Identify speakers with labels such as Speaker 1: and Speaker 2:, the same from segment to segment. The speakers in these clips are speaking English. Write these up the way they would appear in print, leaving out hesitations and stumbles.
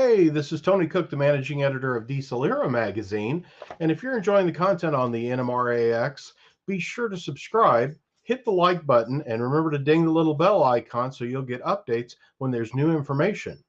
Speaker 1: Hey, this is Tony Cook, the managing editor of Diesel Era magazine. And if you're enjoying the content on the NMRAx, be sure to subscribe, hit the like button, and remember to ding the little bell icon so you'll get updates when there's new information.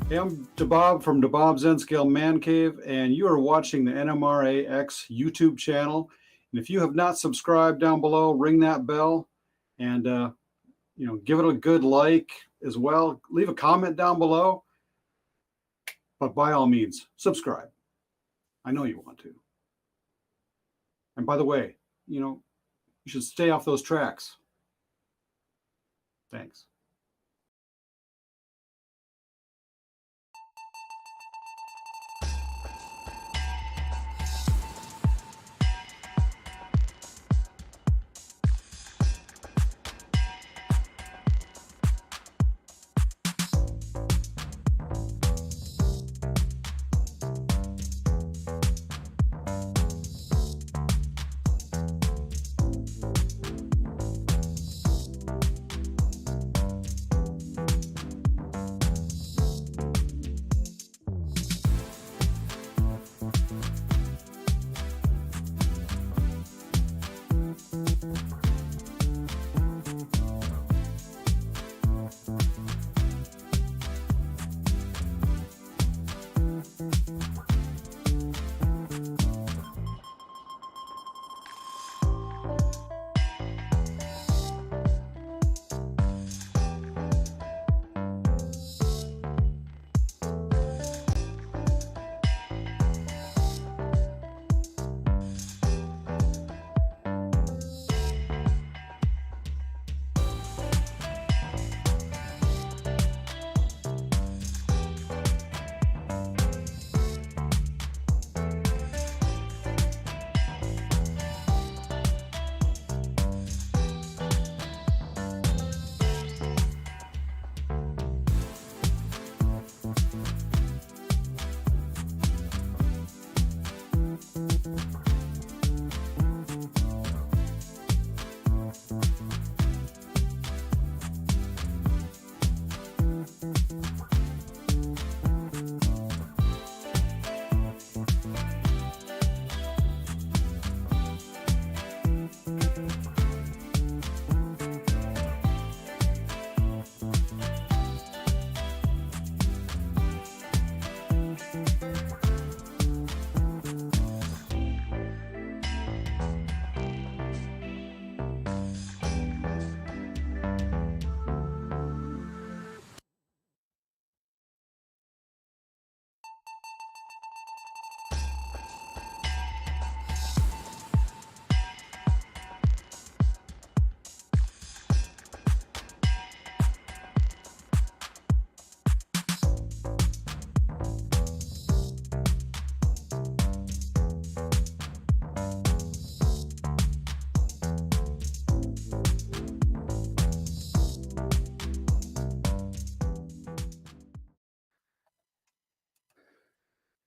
Speaker 2: Hey, I'm DeBob from DeBob's N-Scale Man Cave, and you are watching the NMRAx YouTube channel. And if you have not subscribed down below, ring that bell and give it a good like as well. Leave a comment down below, but by all means, subscribe. I know you want to. And by the way, you should stay off those tracks. Thanks.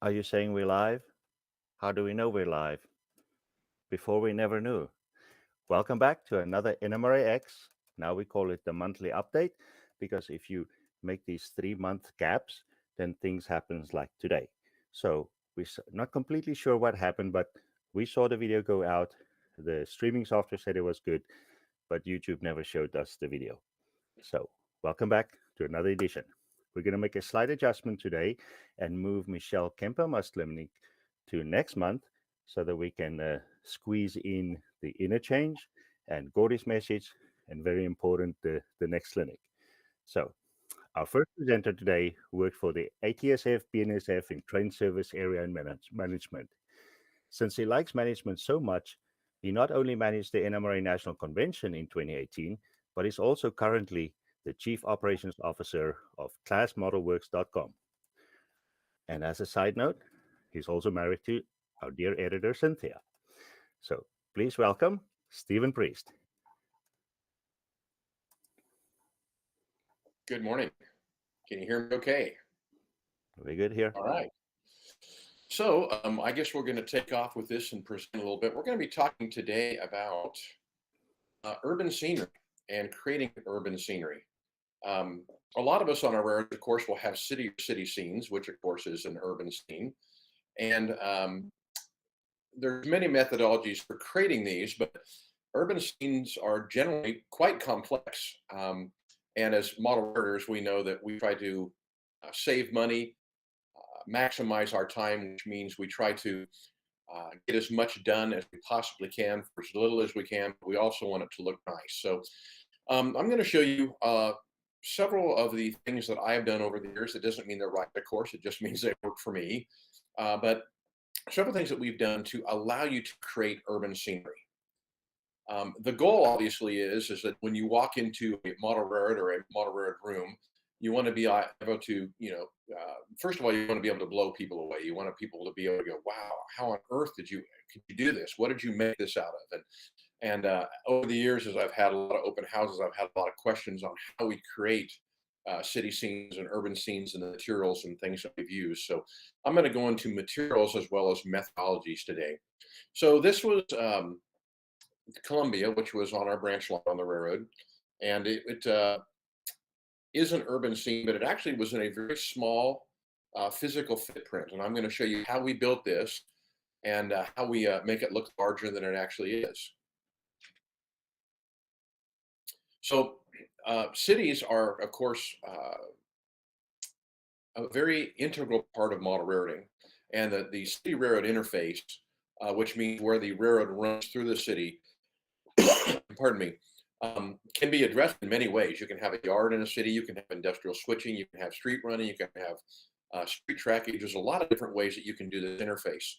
Speaker 3: Are you saying we're live? How do we know we're live? Before we never knew. Welcome back to another NMRAx. Now we call it the monthly update because if you make these 3-month gaps, then things happens like today. So we're not completely sure what happened, but we saw the video go out. The streaming software said it was good, but YouTube never showed us the video. So welcome back to another edition. We're going to make a slight adjustment today and move Michelle Kemper-Muslimnik to next month so that we can squeeze in the Interchange and Gordy's message, and very important, the next clinic. So our first presenter today worked for the ATSF, BNSF in train service area and management. Since he likes management so much, he not only managed the NMRA National Convention in 2018, but is also currently the Chief Operations Officer of ClassModelWorks.com. And as a side note, he's also married to our dear editor, Cynthia. So please welcome Stephen Priest.
Speaker 4: Good morning. Can you hear me okay?
Speaker 3: Very good here.
Speaker 4: All right. So I guess we're going to take off with this and present a little bit. We're going to be talking today about urban scenery and creating urban scenery. A lot of us on our railroad, of course, will have city scenes, which of course is an urban scene. And there's many methodologies for creating these, but urban scenes are generally quite complex. And as model railroaders, we know that we try to save money, maximize our time, which means we try to get as much done as we possibly can for as little as we can. But we also want it to look nice. So I'm going to show you several of the things that I have done over the years. It doesn't mean they're right, of course. It just means they work for me. But several things that we've done to allow you to create urban scenery. The goal obviously is that when you walk into a model railroad or a model railroad room, you want to be able to, first of all, you want to be able to blow people away. You want people to be able to go, wow, how on earth could you do this? What did you make this out of? And over the years, as I've had a lot of open houses, I've had a lot of questions on how we create city scenes and urban scenes and the materials and things that we've used. So I'm going to go into materials as well as methodologies today. So this was Columbia, which was on our branch line on the railroad, and it is an urban scene, but it actually was in a very small physical footprint. And I'm going to show you how we built this and how we make it look larger than it actually is. So cities are, of course, a very integral part of model railroading, and the city railroad interface, which means where the railroad runs through the city, pardon me, can be addressed in many ways. You can have a yard in a city, you can have industrial switching, you can have street running, you can have street trackage. There's a lot of different ways that you can do this interface,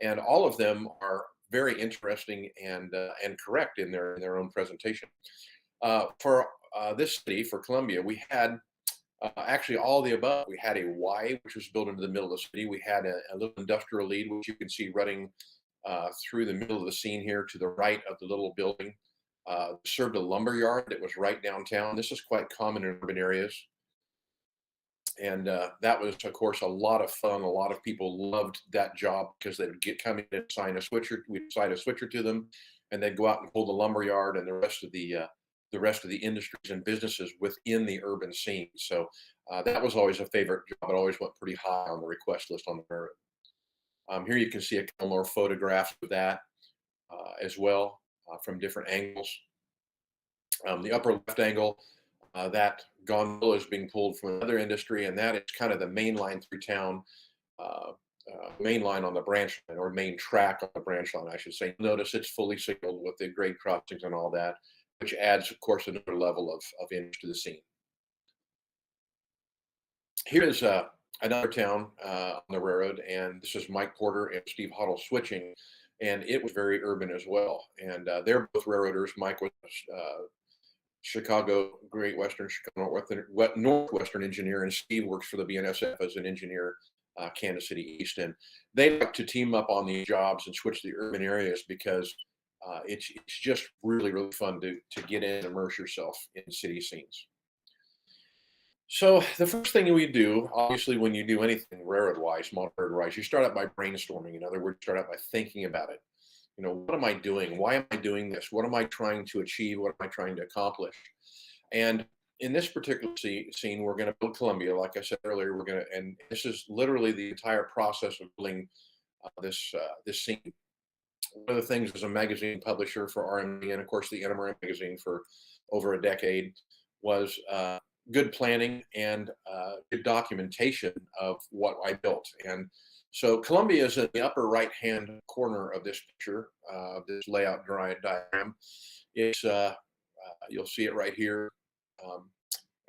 Speaker 4: and all of them are very interesting and correct in their own presentation. For this city, for Columbia, we had actually all the above. We had a Y, which was built into the middle of the city. We had a little industrial lead, which you can see running through the middle of the scene here to the right of the little building. Served a lumber yard that was right downtown. This is quite common in urban areas. And that was, of course, a lot of fun. A lot of people loved that job because they would come in and sign a switcher. We'd assign a switcher to them, and they'd go out and pull the lumber yard and the rest of the industries and businesses within the urban scene. So that was always a favorite job. It always went pretty high on the request list on the railroad. Here you can see a couple more photographs of that as well from different angles. The upper left angle, that gondola is being pulled from another industry, and that is kind of the main line through town, main line on the branch line, or main track on the branch line, I should say. Notice it's fully signaled with the grade crossings and all that, which adds, of course, another level of interest to the scene. Here is another town on the railroad, and this is Mike Porter and Steve Hoddle switching, and it was very urban as well. And they're both railroaders. Mike was Chicago, Great Western, Chicago Northwestern engineer, and Steve works for the BNSF as an engineer, Kansas City East. And they like to team up on these jobs and switch the urban areas because it's just really, really fun to get in and immerse yourself in city scenes. So the first thing we do, obviously, when you do anything railroad-wise, model-wise, you start out by brainstorming. In other words, start out by thinking about it. What am I doing? Why am I doing this? What am I trying to achieve? What am I trying to accomplish? And in this particular scene, we're going to build Columbia. Like I said earlier, and this is literally the entire process of building this scene. One of the things as a magazine publisher for RMD, and of course the NMRA magazine for over a decade, was good planning and good documentation of what I built. And so Columbia is in the upper right-hand corner of this picture, this layout diagram. It's you'll see it right here,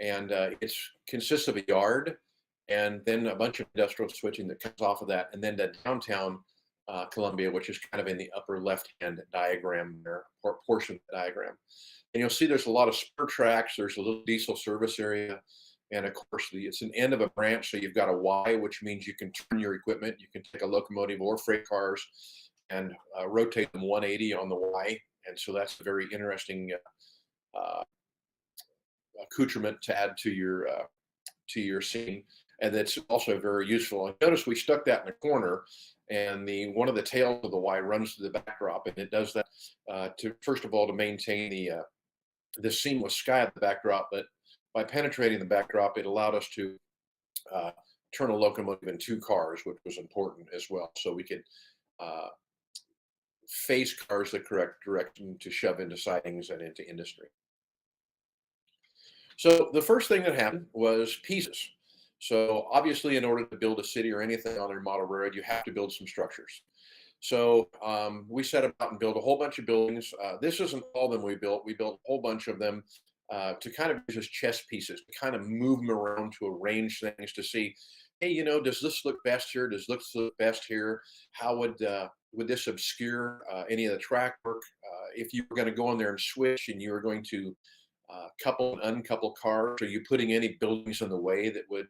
Speaker 4: and it consists of a yard, and then a bunch of industrial switching that comes off of that, and then the downtown Columbia, which is kind of in the upper left-hand diagram there, or portion of the diagram. And you'll see there's a lot of spur tracks. There's a little diesel service area. And of course, it's an end of a branch. So you've got a Y, which means you can turn your equipment. You can take a locomotive or freight cars and rotate them 180 on the Y. And so that's a very interesting accoutrement to add to your scene. And that's also very useful. And notice we stuck that in the corner, and one of the tails of the Y runs to the backdrop, and it does that to first of all to maintain the seamless sky of the backdrop. But by penetrating the backdrop, it allowed us to turn a locomotive in 2 cars, which was important as well. So we could face cars the correct direction to shove into sidings and into industry. So the first thing that happened was pieces. So obviously, in order to build a city or anything on a model railroad, you have to build some structures. So we set about and built a whole bunch of buildings. This isn't all of them we built. We built a whole bunch of them to kind of use as chess pieces, to kind of move them around, to arrange things, to see, hey, does this look best here? Does this look best here? How would this obscure any of the track work? If you were going to go in there and switch, and you were going to couple and uncouple cars, are you putting any buildings in the way that would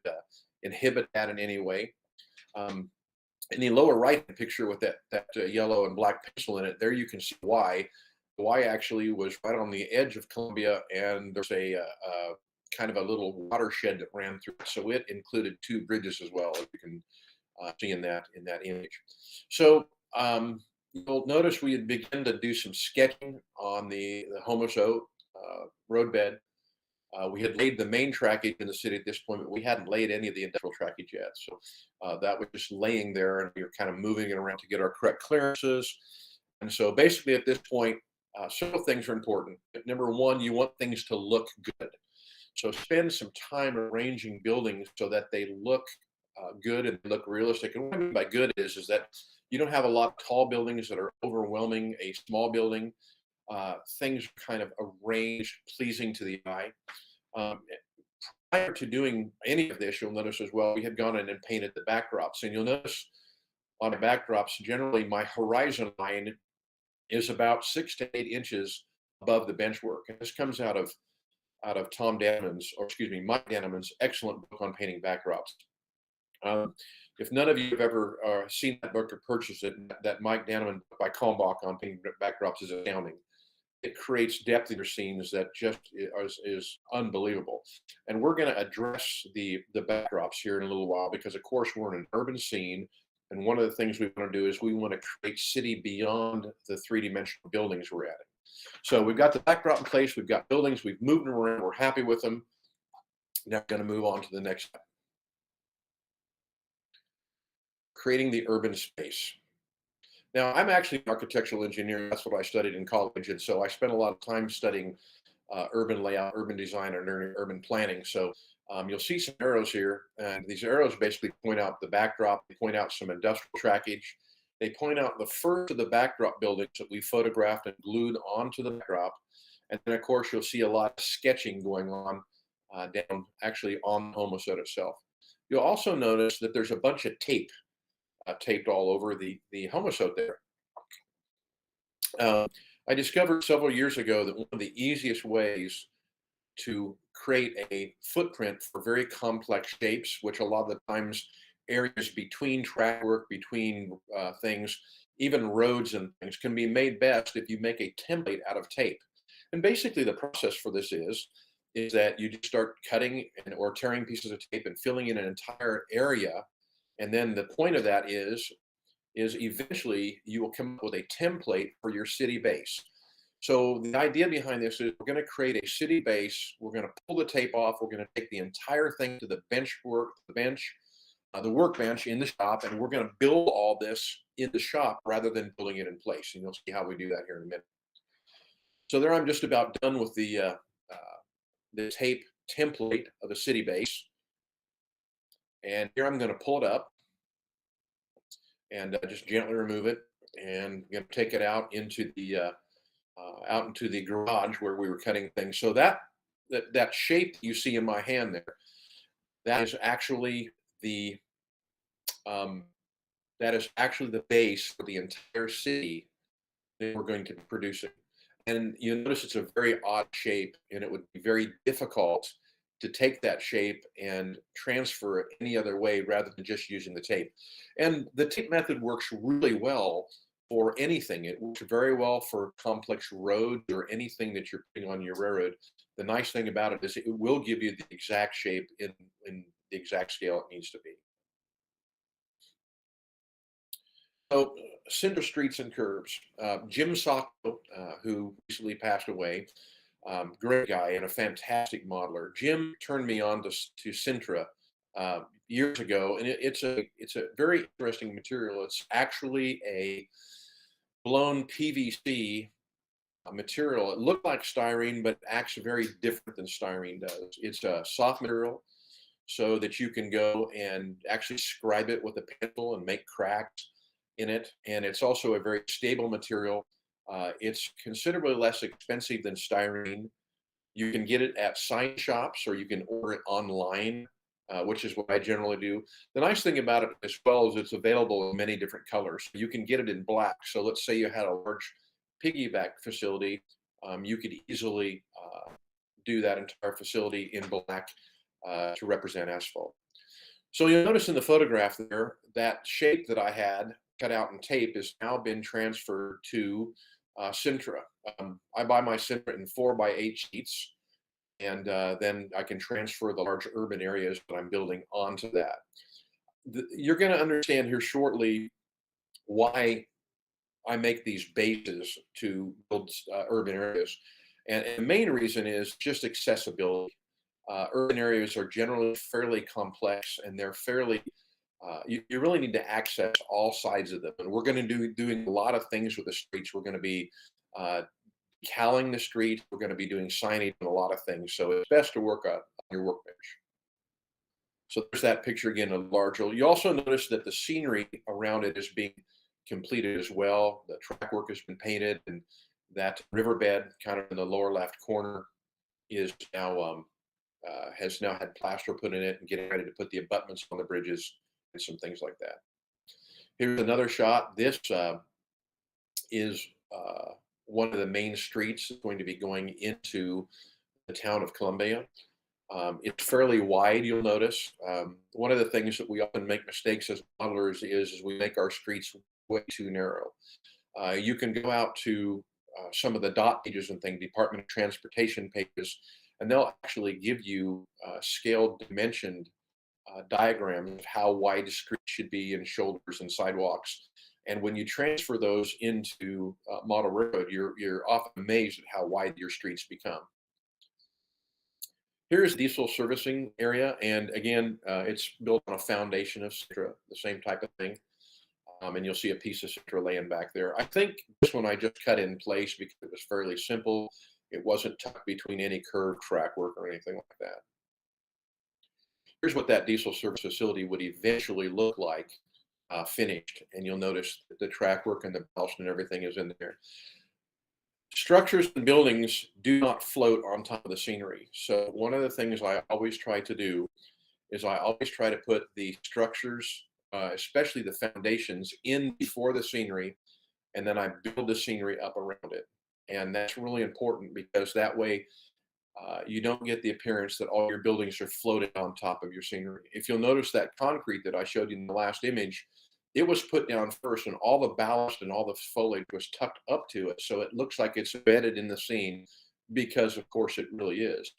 Speaker 4: inhibit that in any way? In the lower right picture with that yellow and black pencil in it, there you can see why. The Y actually was right on the edge of Columbia, and there's a kind of a little watershed that ran through it. So it included 2 bridges as well, as you can see in that image. So you'll notice we had begun to do some sketching on the Homoso roadbed. We had laid the main trackage in the city at this point, but we hadn't laid any of the industrial trackage yet. So that was just laying there, and we were kind of moving it around to get our correct clearances. And so basically at this point, several things are important. Number one, you want things to look good. So spend some time arranging buildings so that they look good and look realistic. And what I mean by good is that you don't have a lot of tall buildings that are overwhelming a small building. Things are kind of arranged, pleasing to the eye. Prior to doing any of this, you'll notice as well, we had gone in and painted the backdrops. And you'll notice on the backdrops, generally my horizon line is about 6 to 8 inches above the benchwork. And this comes out of Mike Danneman's excellent book on painting backdrops. If none of you have ever seen that book or purchased it, that Mike Danneman book by Kalmbach on painting backdrops is astounding. It creates depth in your scenes that just is unbelievable. And we're going to address the backdrops here in a little while, because of course we're in an urban scene. And one of the things we want to do is we want to create city beyond the 3-dimensional buildings we're adding. So we've got the backdrop in place, we've got buildings, we've moved them around, we're happy with them. Now we're going to move on to the next step. Creating the urban space. Now, I'm actually an architectural engineer. That's what I studied in college. And so I spent a lot of time studying urban layout, urban design, and urban planning. So you'll see some arrows here. And these arrows basically point out the backdrop. They point out some industrial trackage. They point out the first of the backdrop buildings that we photographed and glued onto the backdrop. And then, of course, you'll see a lot of sketching going on down actually on the Homoso itself. You'll also notice that there's a bunch of tape taped all over the Homoso there. I discovered several years ago that one of the easiest ways to create a footprint for very complex shapes, which a lot of the times areas between track work, between things, even roads and things, can be made best if you make a template out of tape. And basically the process for this is is that you just start cutting or tearing pieces of tape and filling in an entire area. And then the point of that is eventually you will come up with a template for your city base. So the idea behind this is we're going to create a city base. We're going to pull the tape off. We're going to take the entire thing to the the workbench in the shop, and we're going to build all this in the shop rather than building it in place. And you'll see how we do that here in a minute. So there I'm just about done with the tape template of the city base. And here I'm going to pull it up and just gently remove it, and I'm going to take it out into the garage where we were cutting things. So that shape that you see in my hand there, that is actually the base for the entire city that we're going to be producing. And you'll notice it's a very odd shape, and it would be very difficult to take that shape and transfer it any other way rather than just using the tape. And the tape method works really well for anything. It works very well for complex roads or anything that you're putting on your railroad. The nice thing about it is it will give you the exact shape in the exact scale it needs to be. So, Cinder Streets and Curves. Jim Sacco, who recently passed away, great guy and a fantastic modeler. Jim turned me on to Sintra years ago, and it's a very interesting material. It's actually a blown PVC material. It looked like styrene, but acts very different than styrene does. It's a soft material, so that you can go and actually scribe it with a pencil and make cracks in it. And it's also a very stable material. It's considerably less expensive than styrene. You can get it at sign shops, or you can order it online, which is what I generally do. The nice thing about it as well is it's available in many different colors. You can get it in black. So let's say you had a large piggyback facility, you could easily do that entire facility in black to represent asphalt. So you'll notice in the photograph there, that shape that I had cut out in tape has now been transferred to Sintra. I buy my Sintra in 4x8 sheets, and then I can transfer the large urban areas that I'm building onto that. You're going to understand here shortly why I make these bases to build urban areas. And the main reason is just accessibility. Urban areas are generally fairly complex, and they're fairly you really need to access all sides of them. And we're going to doing a lot of things with the streets. We're going to be decaling the street. We're going to be doing signage and a lot of things. So it's best to work on your workbench. So there's that picture again, a larger. You also notice that the scenery around it is being completed as well. The track work has been painted, and that riverbed kind of in the lower left corner is now has now had plaster put in it and getting ready to put the abutments on the bridges and some things like that. Here's another shot. This is one of the main streets that's going to be going into the town of Columbia. It's fairly wide, you'll notice. One of the things that we often make mistakes as modelers is we make our streets way too narrow. You can go out to some of the dot pages and things, Department of Transportation pages, and they'll actually give you scaled, dimensioned diagrams of how wide the street should be, and shoulders and sidewalks. And when you transfer those into model railroad, you're often amazed at how wide your streets become. Here's diesel servicing area, and again, it's built on a foundation of Sintra, the same type of thing. And you'll see a piece of Sintra laying back there. I think this one I just cut in place because it was fairly simple. It wasn't tucked between any curved track work or anything like that. Here's what that diesel service facility would eventually look like finished. And you'll notice that the track work and the ballast and everything is in there. Structures and buildings do not float on top of the scenery. So one of the things I always try to do is I always try to put the structures, especially the foundations, in before the scenery, and then I build the scenery up around it. And that's really important because that way you don't get the appearance that all your buildings are floated on top of your scenery. If you'll notice that concrete that I showed you in the last image, it was put down first, and all the ballast and all the foliage was tucked up to it. So it looks like it's embedded in the scene because, of course, it really is.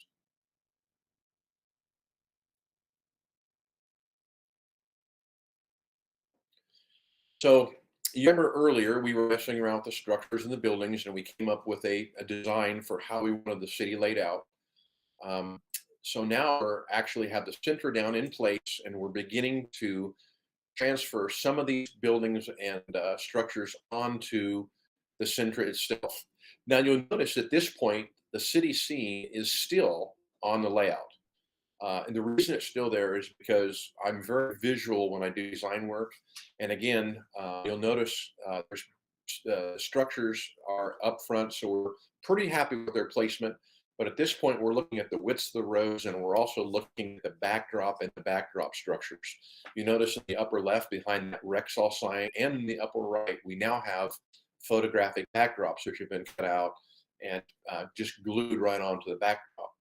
Speaker 4: So you remember earlier we were messing around with the structures and the buildings, and we came up with a design for how we wanted the city laid out. Um, so now we're actually have the center down in place, and we're beginning to transfer some of these buildings and structures onto the center itself. Now you'll notice at this point, the city scene is still on the layout. And the reason it's still there is because I'm very visual when I do design work. And again, you'll notice there's structures are up front, so we're pretty happy with their placement. But at this point, we're looking at the widths of the roads, and we're also looking at the backdrop and the backdrop structures. You notice in the upper left behind that Rexall sign, and in the upper right, we now have photographic backdrops which have been cut out and just glued right onto the backdrop.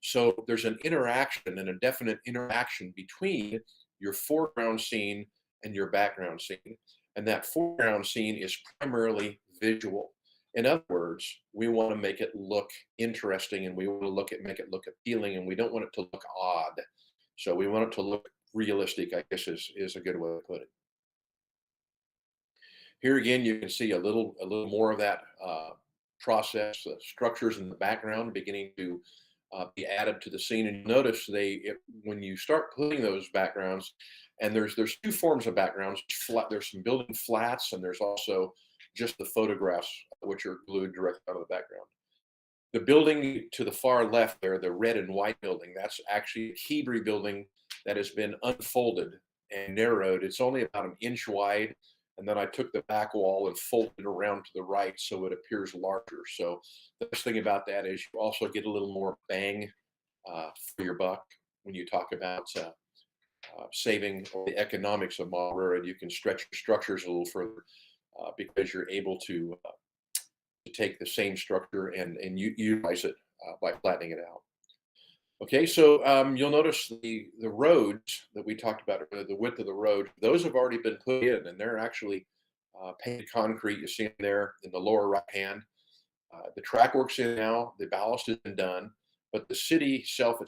Speaker 4: So there's an interaction and a definite interaction between your foreground scene and your background scene. And that foreground scene is primarily visual. In other words, we want to make it look interesting, and we want to make it look appealing, and we don't want it to look odd. So we want it to look realistic, I guess is a good way to put it. Here again, you can see a little more of that process, the structures in the background beginning to be added to the scene. And notice when you start putting those backgrounds, and there's two forms of backgrounds. There's some building flats, and there's also just the photographs which are glued directly out of the background. The building to the far left there, the red and white building, that's actually a Hebrew building that has been unfolded and narrowed. It's only about an inch wide. And then I took the back wall and folded it around to the right so it appears larger. So the best thing about that is you also get a little more bang for your buck when you talk about saving or the economics of model railroad. You can stretch your structures a little further because you're able to take the same structure and utilize it by flattening it out. Okay, so you'll notice the roads that we talked about, the width of the road, those have already been put in, and they're actually painted concrete. You see them there in the lower right hand. The track work's in now, the ballast has been done, but the city itself,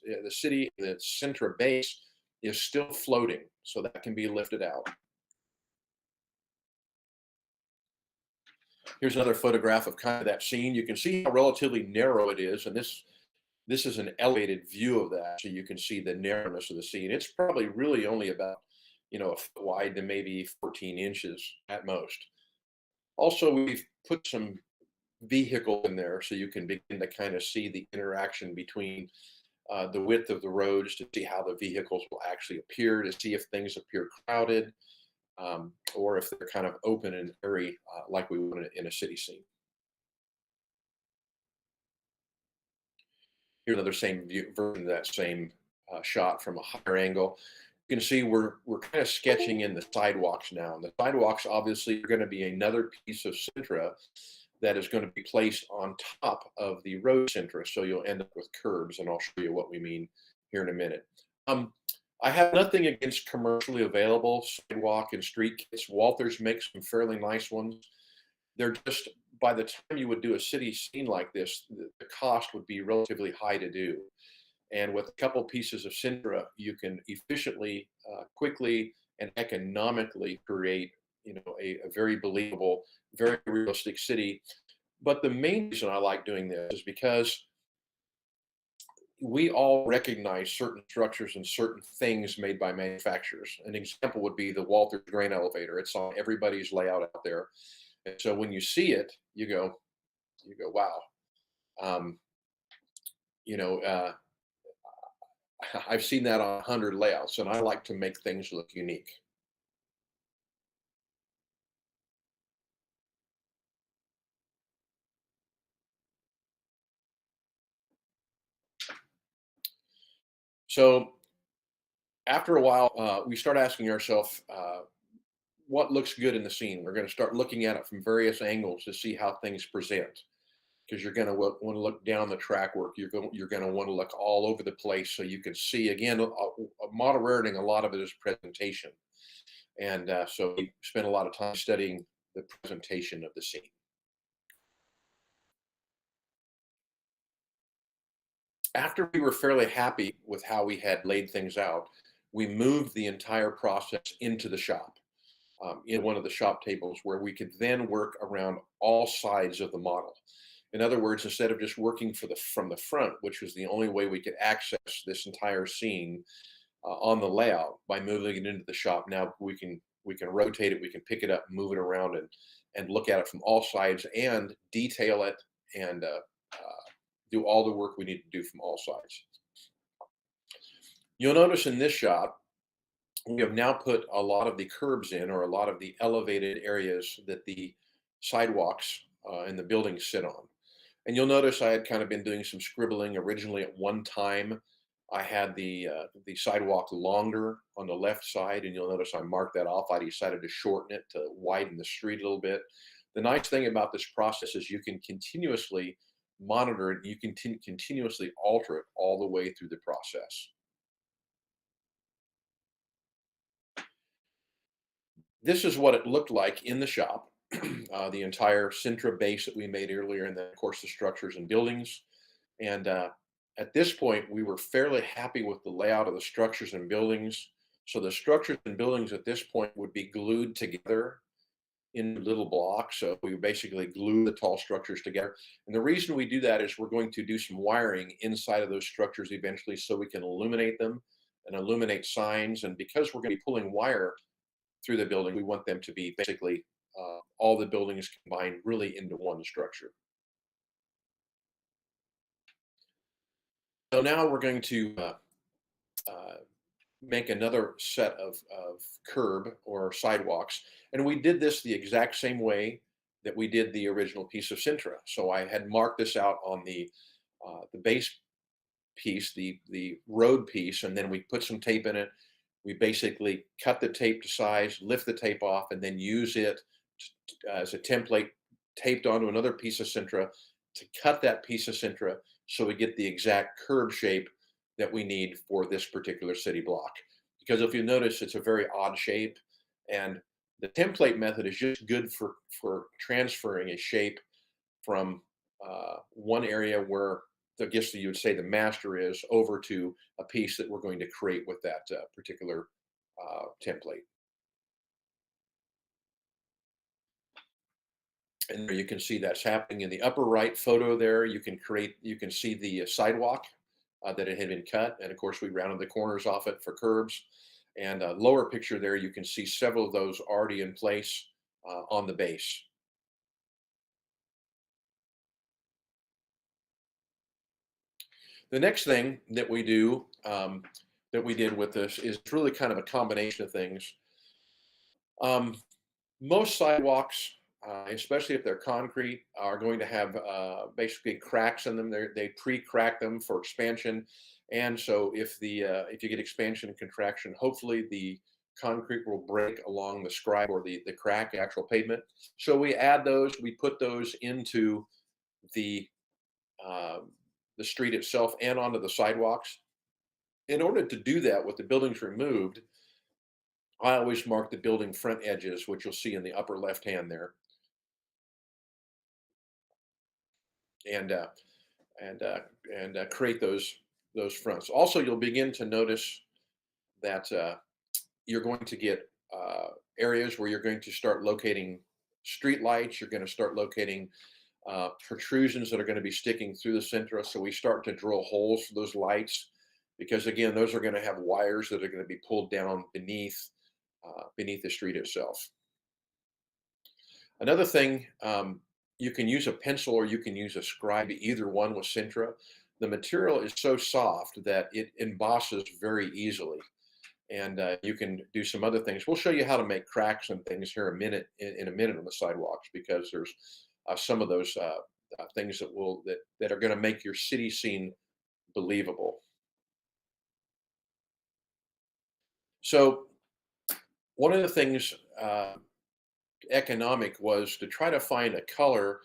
Speaker 4: the city, the center base is still floating, so that can be lifted out. Here's another photograph of kind of that scene. You can see how relatively narrow it is, and this is an elevated view of that, so you can see the narrowness of the scene. It's probably really only about, a foot wide to maybe 14 inches at most. Also, we've put some vehicle in there so you can begin to kind of see the interaction between the width of the roads to see how the vehicles will actually appear, to see if things appear crowded or if they're kind of open and airy like we want in a city scene. Here's another same version of that same shot from a higher angle. You can see we're kind of sketching in the sidewalks now. And the sidewalks obviously are going to be another piece of Centra that is going to be placed on top of the road Centra. So you'll end up with curbs, and I'll show you what we mean here in a minute. I have nothing against commercially available sidewalk and street kits. Walters makes some fairly nice ones. They're just, by the time you would do a city scene like this, the cost would be relatively high to do. And with a couple pieces of Centra, you can efficiently, quickly, and economically create, a very believable, very realistic city. But the main reason I like doing this is because we all recognize certain structures and certain things made by manufacturers. An example would be the Walters grain elevator. It's on everybody's layout out there. And so when you see it, you go, wow. I've seen that on 100 layouts, and I like to make things look unique. So after a while, we start asking ourselves, what looks good in the scene? We're going to start looking at it from various angles to see how things present. Because you're going to want to look down the track work. You're going to want to look all over the place so you can see. Again, model railroading, a lot of it is presentation. And so we spend a lot of time studying the presentation of the scene. After we were fairly happy with how we had laid things out, we moved the entire process into the shop. in one of the shop tables where we could then work around all sides of the model. In other words, instead of just working from the front, which was the only way we could access this entire scene on the layout by moving it into the shop, now we can rotate it, we can pick it up, move it around, and look at it from all sides and detail it and do all the work we need to do from all sides. You'll notice in this shop, we have now put a lot of the curbs in, or a lot of the elevated areas that the sidewalks and the buildings sit on. And you'll notice I had kind of been doing some scribbling. Originally, at one time, I had the sidewalk longer on the left side, and you'll notice I marked that off. I decided to shorten it to widen the street a little bit. The nice thing about this process is you can continuously monitor it. You can continuously alter it all the way through the process. This is what it looked like in the shop, the entire Sintra base that we made earlier, and then, of course, the structures and buildings. And at this point, we were fairly happy with the layout of the structures and buildings. So the structures and buildings at this point would be glued together in little blocks. So we basically glue the tall structures together. And the reason we do that is we're going to do some wiring inside of those structures eventually so we can illuminate them and illuminate signs. And because we're going to be pulling wire through the building, we want them to be basically all the buildings combined really into one structure. So now we're going to make another set of curb or sidewalks. And we did this the exact same way that we did the original piece of Sintra. So I had marked this out on the base piece, the road piece, and then we put some tape in it. We basically cut the tape to size, lift the tape off, and then use it as a template taped onto another piece of Sintra to cut that piece of Sintra so we get the exact curb shape that we need for this particular city block. Because if you notice, it's a very odd shape, and the template method is just good for transferring a shape from one area where I guess you would say the master is over to a piece that we're going to create with that particular template. And there you can see that's happening in the upper right photo there. You can see the sidewalk that it had been cut. And of course, we rounded the corners off it for curbs. And lower picture there, you can see several of those already in place on the base. The next thing that we do, that we did with this, is really kind of a combination of things. Most sidewalks, especially if they're concrete, are going to have basically cracks in them. They pre-crack them for expansion, and so if you get expansion and contraction, hopefully the concrete will break along the scribe or the crack, actual pavement. So we add those, we put those into the street itself and onto the sidewalks. In order to do that with the buildings removed, I always mark the building front edges, which you'll see in the upper left hand there. And create those fronts. Also, you'll begin to notice that you're going to get areas where you're going to start locating street lights. You're going to start locating protrusions that are going to be sticking through the Sintra. So we start to drill holes for those lights, because again, those are going to have wires that are going to be pulled down beneath the street itself. Another thing, you can use a pencil or you can use a scribe, either one with Sintra. The material is so soft that it embosses very easily. And you can do some other things. We'll show you how to make cracks and things here in a minute on the sidewalks, because there's some of those things that are going to make your city scene believable. So one of the things economic was to try to find a color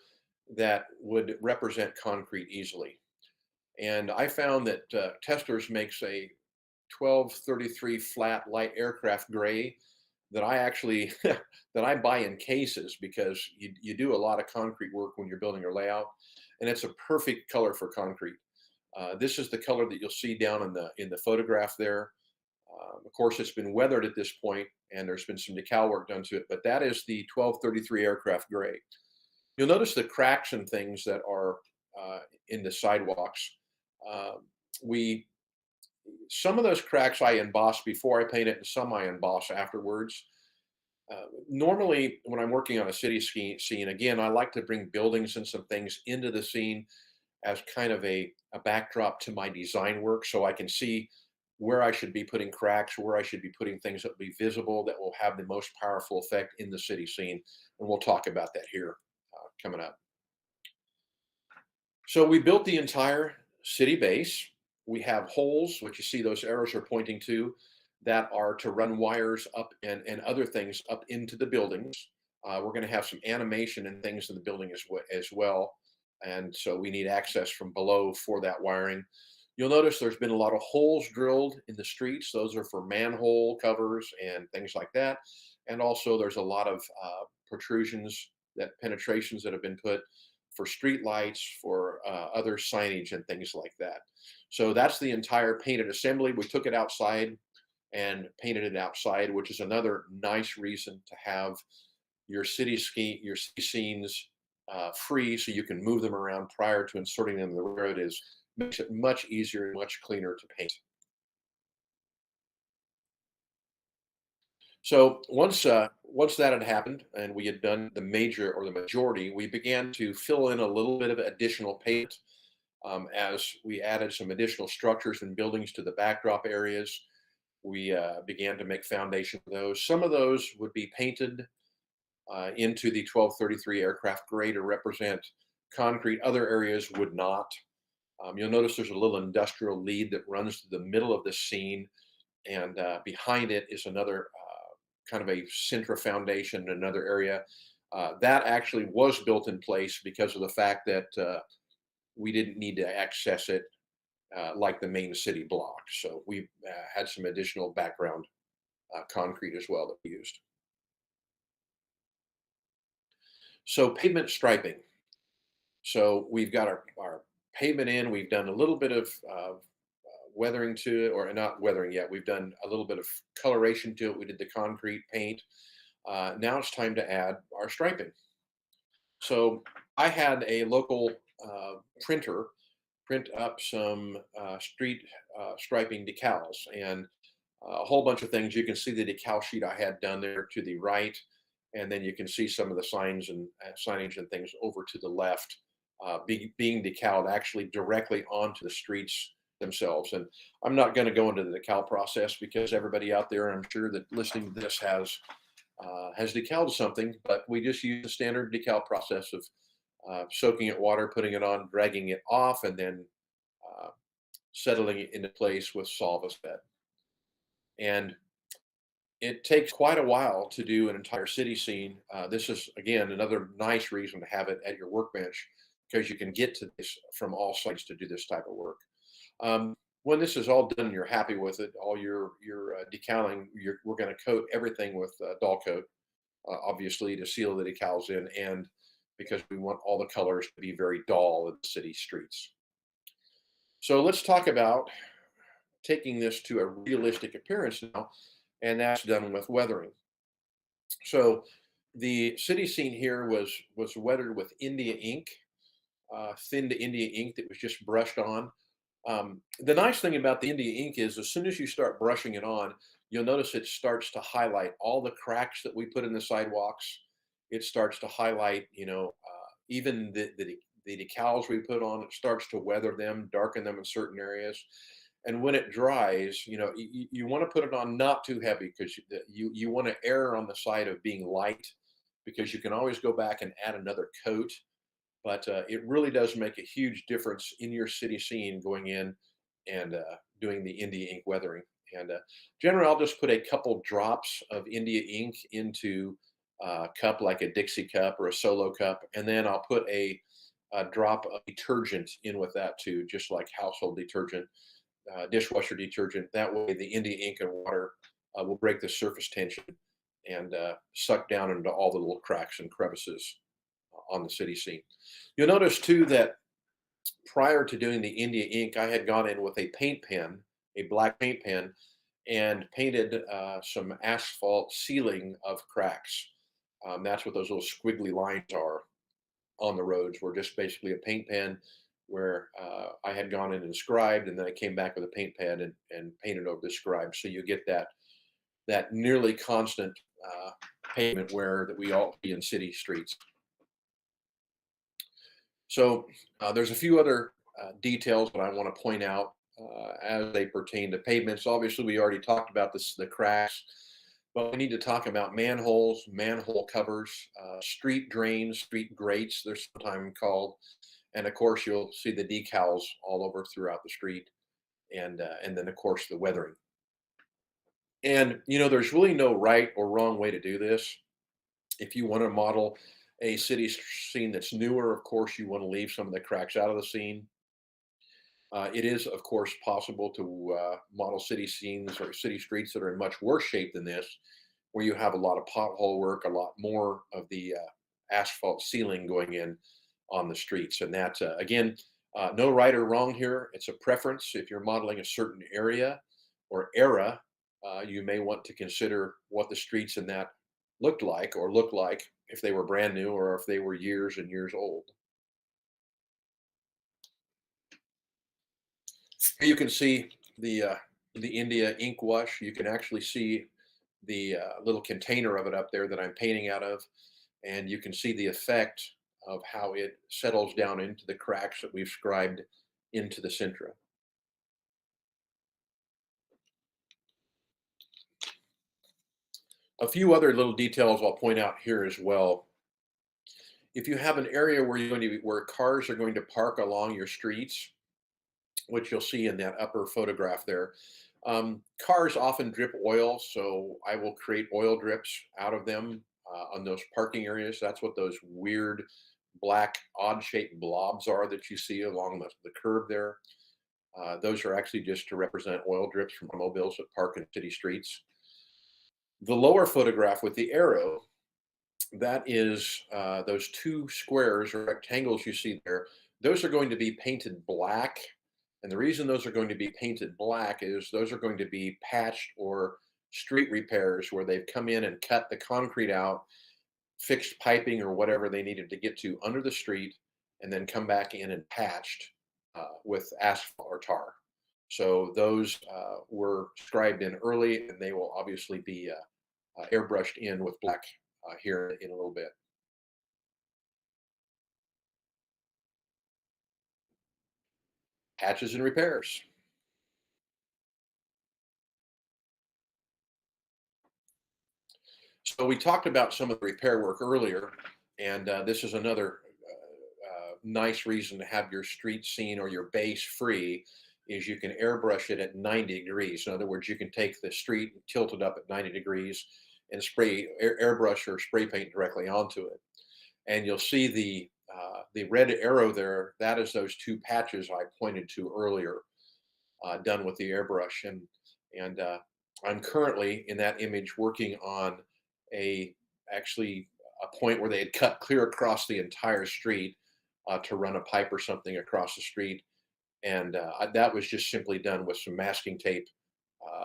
Speaker 4: that would represent concrete easily. And I found that Testor's makes a 1233 flat light aircraft gray that I actually that I buy in cases, because you do a lot of concrete work when you're building your layout, and it's a perfect color for concrete. This is the color that you'll see down in the photograph there. Of course, it's been weathered at this point, and there's been some decal work done to it, but that is the 1233 aircraft gray. You'll notice the cracks and things that are in the sidewalks. Uh, we Some of those cracks I emboss before I paint it, and some I emboss afterwards. Normally, when I'm working on a city scene, again, I like to bring buildings and some things into the scene as kind of a backdrop to my design work, so I can see where I should be putting cracks, where I should be putting things that will be visible, that will have the most powerful effect in the city scene. And we'll talk about that here coming up. So we built the entire city base. We have holes, which you see those arrows are pointing to, that are to run wires up and other things up into the buildings. We're going to have some animation and things in the building as well. And so we need access from below for that wiring. You'll notice there's been a lot of holes drilled in the streets. Those are for manhole covers and things like that. And also there's a lot of protrusions, penetrations that have been put for street lights, for other signage and things like that. So that's the entire painted assembly. We took it outside and painted it outside, which is another nice reason to have your city scenes free, so you can move them around prior to inserting them in the railroad. Makes it much easier and much cleaner to paint. So once that had happened and we had done the major or the majority, we began to fill in a little bit of additional paint as we added some additional structures and buildings to the backdrop areas. We began to make foundation for those. Some of those would be painted into the 1233 aircraft gray to represent concrete. Other areas would not. You'll notice there's a little industrial lead that runs through the middle of this scene, and behind it is another kind of a Sintra foundation in another area. That actually was built in place because of the fact that we didn't need to access it like the main city block. So we had some additional background concrete as well that we used. So pavement striping. So we've got our pavement in. We've done a little bit of weathering to it, or not weathering yet. We've done a little bit of coloration to it. We did the concrete paint. Now it's time to add our striping. So I had a local printer print up some street striping decals and a whole bunch of things. You can see the decal sheet I had done there to the right, and then you can see some of the signs and signage and things over to the left being decaled actually directly onto the streets themselves. And I'm not going to go into the decal process because everybody out there, I'm sure that listening to this has decaled something, but we just use the standard decal process of soaking it water, putting it on, dragging it off, and then settling it into place with Solvaspet. And it takes quite a while to do an entire city scene. This is, again, another nice reason to have it at your workbench, because you can get to this from all sides to do this type of work. When this is all done, you're happy with it, all your decaling, we're going to coat everything with dull coat, obviously to seal the decals in, and because we want all the colors to be very dull in the city streets. So let's talk about taking this to a realistic appearance now, and that's done with weathering. So the city scene here was weathered with India ink, thinned India ink that was just brushed on. The nice thing about the India ink is as soon as you start brushing it on, you'll notice it starts to highlight all the cracks that we put in the sidewalks. It starts to highlight, even the decals we put on. It starts to weather them, darken them in certain areas. And when it dries, you want to put it on not too heavy, because you want to err on the side of being light, because you can always go back and add another coat. But it really does make a huge difference in your city scene going in and doing the India ink weathering. And generally, I'll just put a couple drops of India ink into a cup like a Dixie cup or a Solo cup, and then I'll put a drop of detergent in with that too, just like household detergent, dishwasher detergent. That way, the India ink and water will break the surface tension and suck down into all the little cracks and crevices on the city scene. You'll notice too that prior to doing the India ink, I had gone in with a paint pen, a black paint pen, and painted some asphalt sealing of cracks. That's what those little squiggly lines are on the roads, were just basically a paint pen where I had gone in and scribed, and then I came back with a paint pen and painted over the scribe. So you get that nearly constant pavement wear that we all see in city streets. So there's a few other details that I want to point out as they pertain to pavements. Obviously, we already talked about the cracks, but we need to talk about manholes, manhole covers, street drains, street grates, they're sometimes called. And of course, you'll see the decals all over throughout the street, and then of course the weathering. And there's really no right or wrong way to do this. If you want to model a city scene that's newer, of course, you want to leave some of the cracks out of the scene. It is, of course, possible to model city scenes or city streets that are in much worse shape than this, where you have a lot of pothole work, a lot more of the asphalt ceiling going in on the streets. And that, again, no right or wrong here. It's a preference. If you're modeling a certain area or era, you may want to consider what the streets in that looked like or look like if they were brand new or if they were years and years old. Here you can see the India ink wash. You can actually see the little container of it up there that I'm painting out of, and you can see the effect of how it settles down into the cracks that we've scribed into the Sintra. A few other little details I'll point out here as well. If you have an area where cars are going to park along your streets, which you'll see in that upper photograph there, cars often drip oil, so I will create oil drips out of them on those parking areas. That's what those weird black odd-shaped blobs are that you see along the curb there. Those are actually just to represent oil drips from automobiles that park in city streets. The lower photograph with the arrow, that is those two squares or rectangles you see there. Those are going to be painted black. And the reason those are going to be painted black is those are going to be patched or street repairs where they've come in and cut the concrete out, fixed piping or whatever they needed to get to under the street, and then come back in and patched with asphalt or tar. So those were scribed in early, and they will obviously be airbrushed in with black here in a little bit. Patches and repairs. So we talked about some of the repair work earlier, and this is another nice reason to have your street scene or your base free, is you can airbrush it at 90 degrees. In other words, you can take the street and tilt it up at 90 degrees and airbrush or spray paint directly onto it. And you'll see the red arrow there. That is those two patches I pointed to earlier, done with the airbrush. And I'm currently in that image working on actually a point where they had cut clear across the entire street to run a pipe or something across the street. And that was just simply done with some masking tape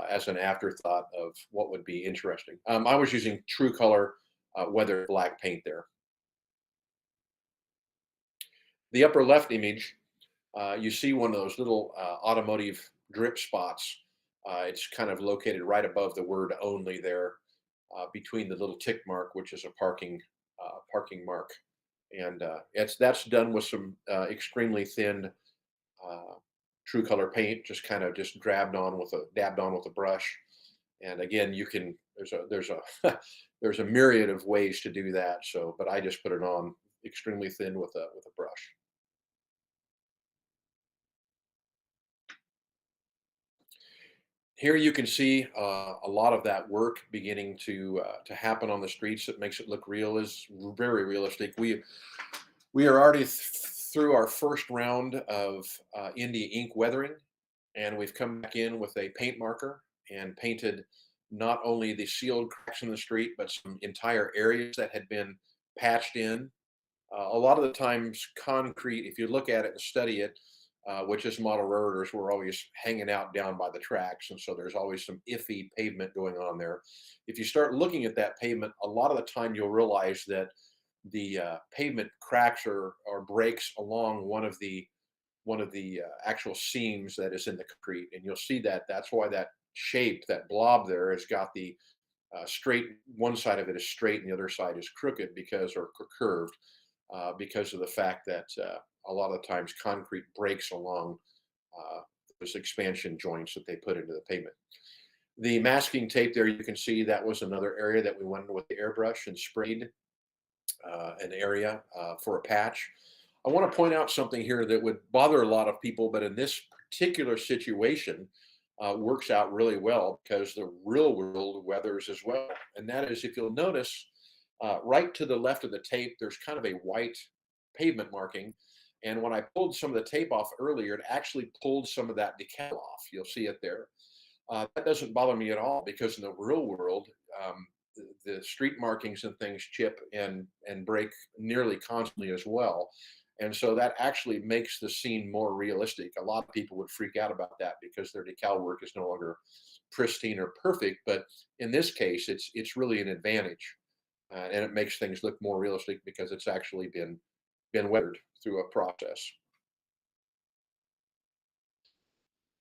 Speaker 4: as an afterthought of what would be interesting. I was using True Color weathered black paint there. The upper left image, you see one of those little automotive drip spots. It's kind of located right above the word only there, between the little tick mark, which is a parking mark. And that's done with some extremely thin True Color paint, just kind of dabbed on with a brush. And again, there's a myriad of ways to do that. So, but I just put it on extremely thin with a brush. Here you can see a lot of that work beginning to happen on the streets. That makes it look real, is very realistic. We are already through our first round of India ink weathering, and we've come back in with a paint marker and painted not only the sealed cracks in the street, but some entire areas that had been patched in. A lot of the times concrete, if you look at it and study it, which is model railroaders were always hanging out down by the tracks. And so there's always some iffy pavement going on there. If you start looking at that pavement, a lot of the time you'll realize that the pavement cracks or breaks along one of the actual seams that is in the concrete. And you'll see that that's why that shape, that blob there has got the straight, one side of it is straight and the other side is crooked or curved because of the fact that a lot of times concrete breaks along those expansion joints that they put into the pavement. The masking tape there, you can see that was another area that we went with the airbrush and sprayed an area for a patch. I want to point out something here that would bother a lot of people, but in this particular situation, works out really well because the real world weathers as well. And that is, if you'll notice, right to the left of the tape, there's kind of a white pavement marking. And when I pulled some of the tape off earlier, it actually pulled some of that decal off. You'll see it there. That doesn't bother me at all because in the real world, the street markings and things chip and break nearly constantly as well. And so that actually makes the scene more realistic. A lot of people would freak out about that because their decal work is no longer pristine or perfect. But in this case, it's really an advantage. And it makes things look more realistic because it's actually been weathered through a process.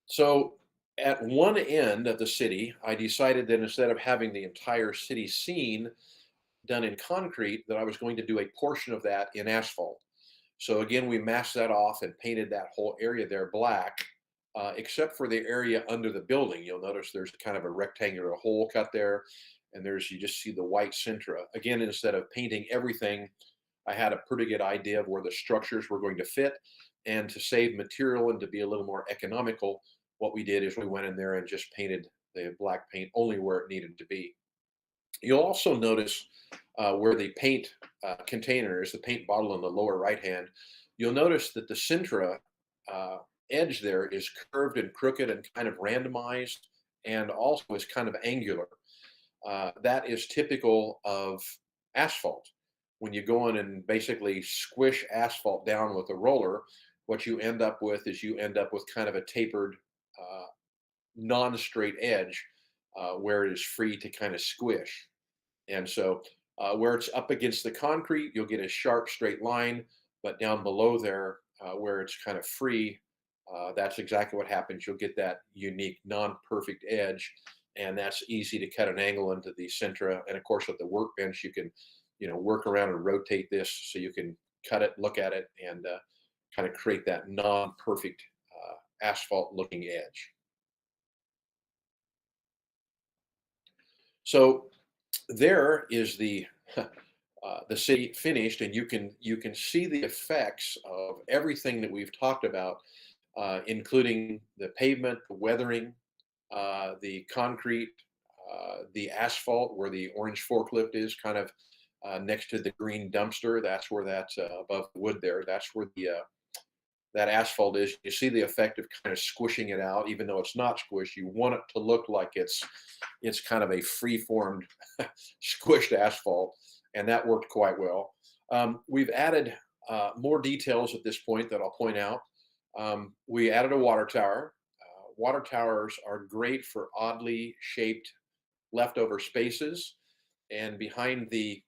Speaker 4: So at one end of the city, I decided that instead of having the entire city scene done in concrete, that I was going to do a portion of that in asphalt. So again, we masked that off and painted that whole area there black, except for the area under the building. You'll notice there's kind of a rectangular hole cut there, and you just see the white Sintra. Again, instead of painting everything, I had a pretty good idea of where the structures were going to fit, and to save material and to be a little more economical, what we did is we went in there and just painted the black paint only where it needed to be. You'll also notice where the paint container is, the paint bottle in the lower right hand, you'll notice that the Sintra edge there is curved and crooked and kind of randomized and also is kind of angular. That is typical of asphalt. When you go in and basically squish asphalt down with a roller, what you end up with is kind of a tapered, non-straight edge where it is free to kind of squish. And so where it's up against the concrete, you'll get a sharp straight line, but down below there, where it's kind of free, that's exactly what happens. You'll get that unique, non-perfect edge, and that's easy to cut an angle into the Sintra. And of course, with the workbench, you can, work around and rotate this so you can cut it, look at it, and kind of create that non-perfect asphalt-looking edge. So there is the city finished, and you can see the effects of everything that we've talked about, including the pavement, the weathering, the concrete, the asphalt where the orange forklift is kind of next to the green dumpster. That's where that's above the wood there. That's where that asphalt is. You see the effect of kind of squishing it out, even though it's not squished. You want it to look like it's kind of a free-formed squished asphalt, and that worked quite well. We've added more details at this point that I'll point out. We added a water tower. Water towers are great for oddly shaped leftover spaces, and behind the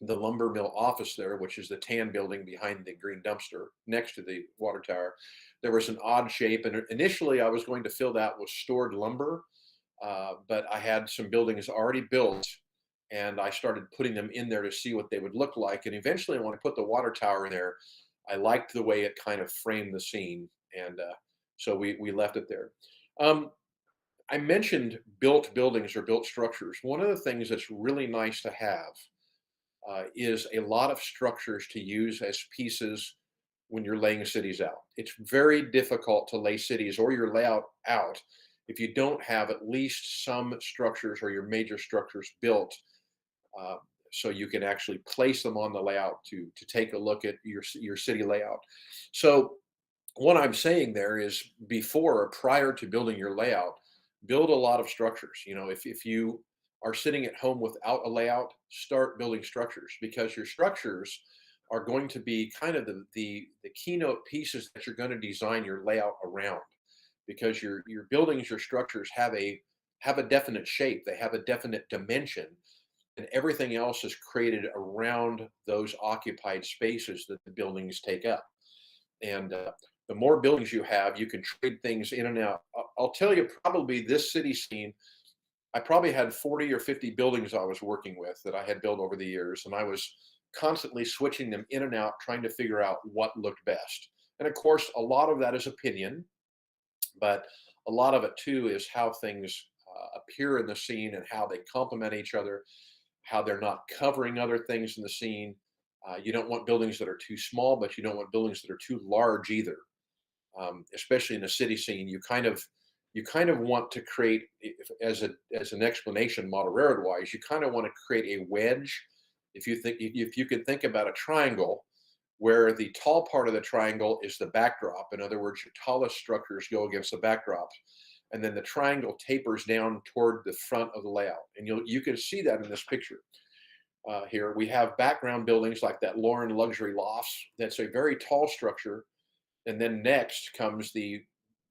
Speaker 4: lumber mill office there, which is the tan building behind the green dumpster next to the water tower, there was an odd shape. And initially I was going to fill that with stored lumber, but I had some buildings already built and I started putting them in there to see what they would look like. And eventually when I put the water tower in there, I liked the way it kind of framed the scene. And so we left it there. I mentioned built buildings or built structures. One of the things that's really nice to have is a lot of structures to use as pieces when you're laying cities out. It's very difficult to lay cities or your layout out if you don't have at least some structures or your major structures built, so you can actually place them on the layout to take a look at your city layout. So what I'm saying there is before or prior to building your layout, build a lot of structures. If you are sitting at home without a layout, start building structures, because your structures are going to be kind of the keynote pieces that you're going to design your layout around, because your buildings, your structures have a definite shape, they have a definite dimension, and everything else is created around those occupied spaces that the buildings take up. And the more buildings you have, you can trade things in and out. I'll tell you, probably this city scene, I probably had 40 or 50 buildings I was working with that I had built over the years, and I was constantly switching them in and out, trying to figure out what looked best. And of course, a lot of that is opinion, but a lot of it too is how things appear in the scene and how they complement each other, how they're not covering other things in the scene. You don't want buildings that are too small, but you don't want buildings that are too large either. Especially in a city scene, you kind of want to create, as an explanation, model railroad wise, you kind of want to create a wedge. If you could think about a triangle, where the tall part of the triangle is the backdrop. In other words, your tallest structures go against the backdrop, and then the triangle tapers down toward the front of the layout. And you can see that in this picture. Here we have background buildings like that Lauren Luxury Lofts. That's a very tall structure, and then next comes the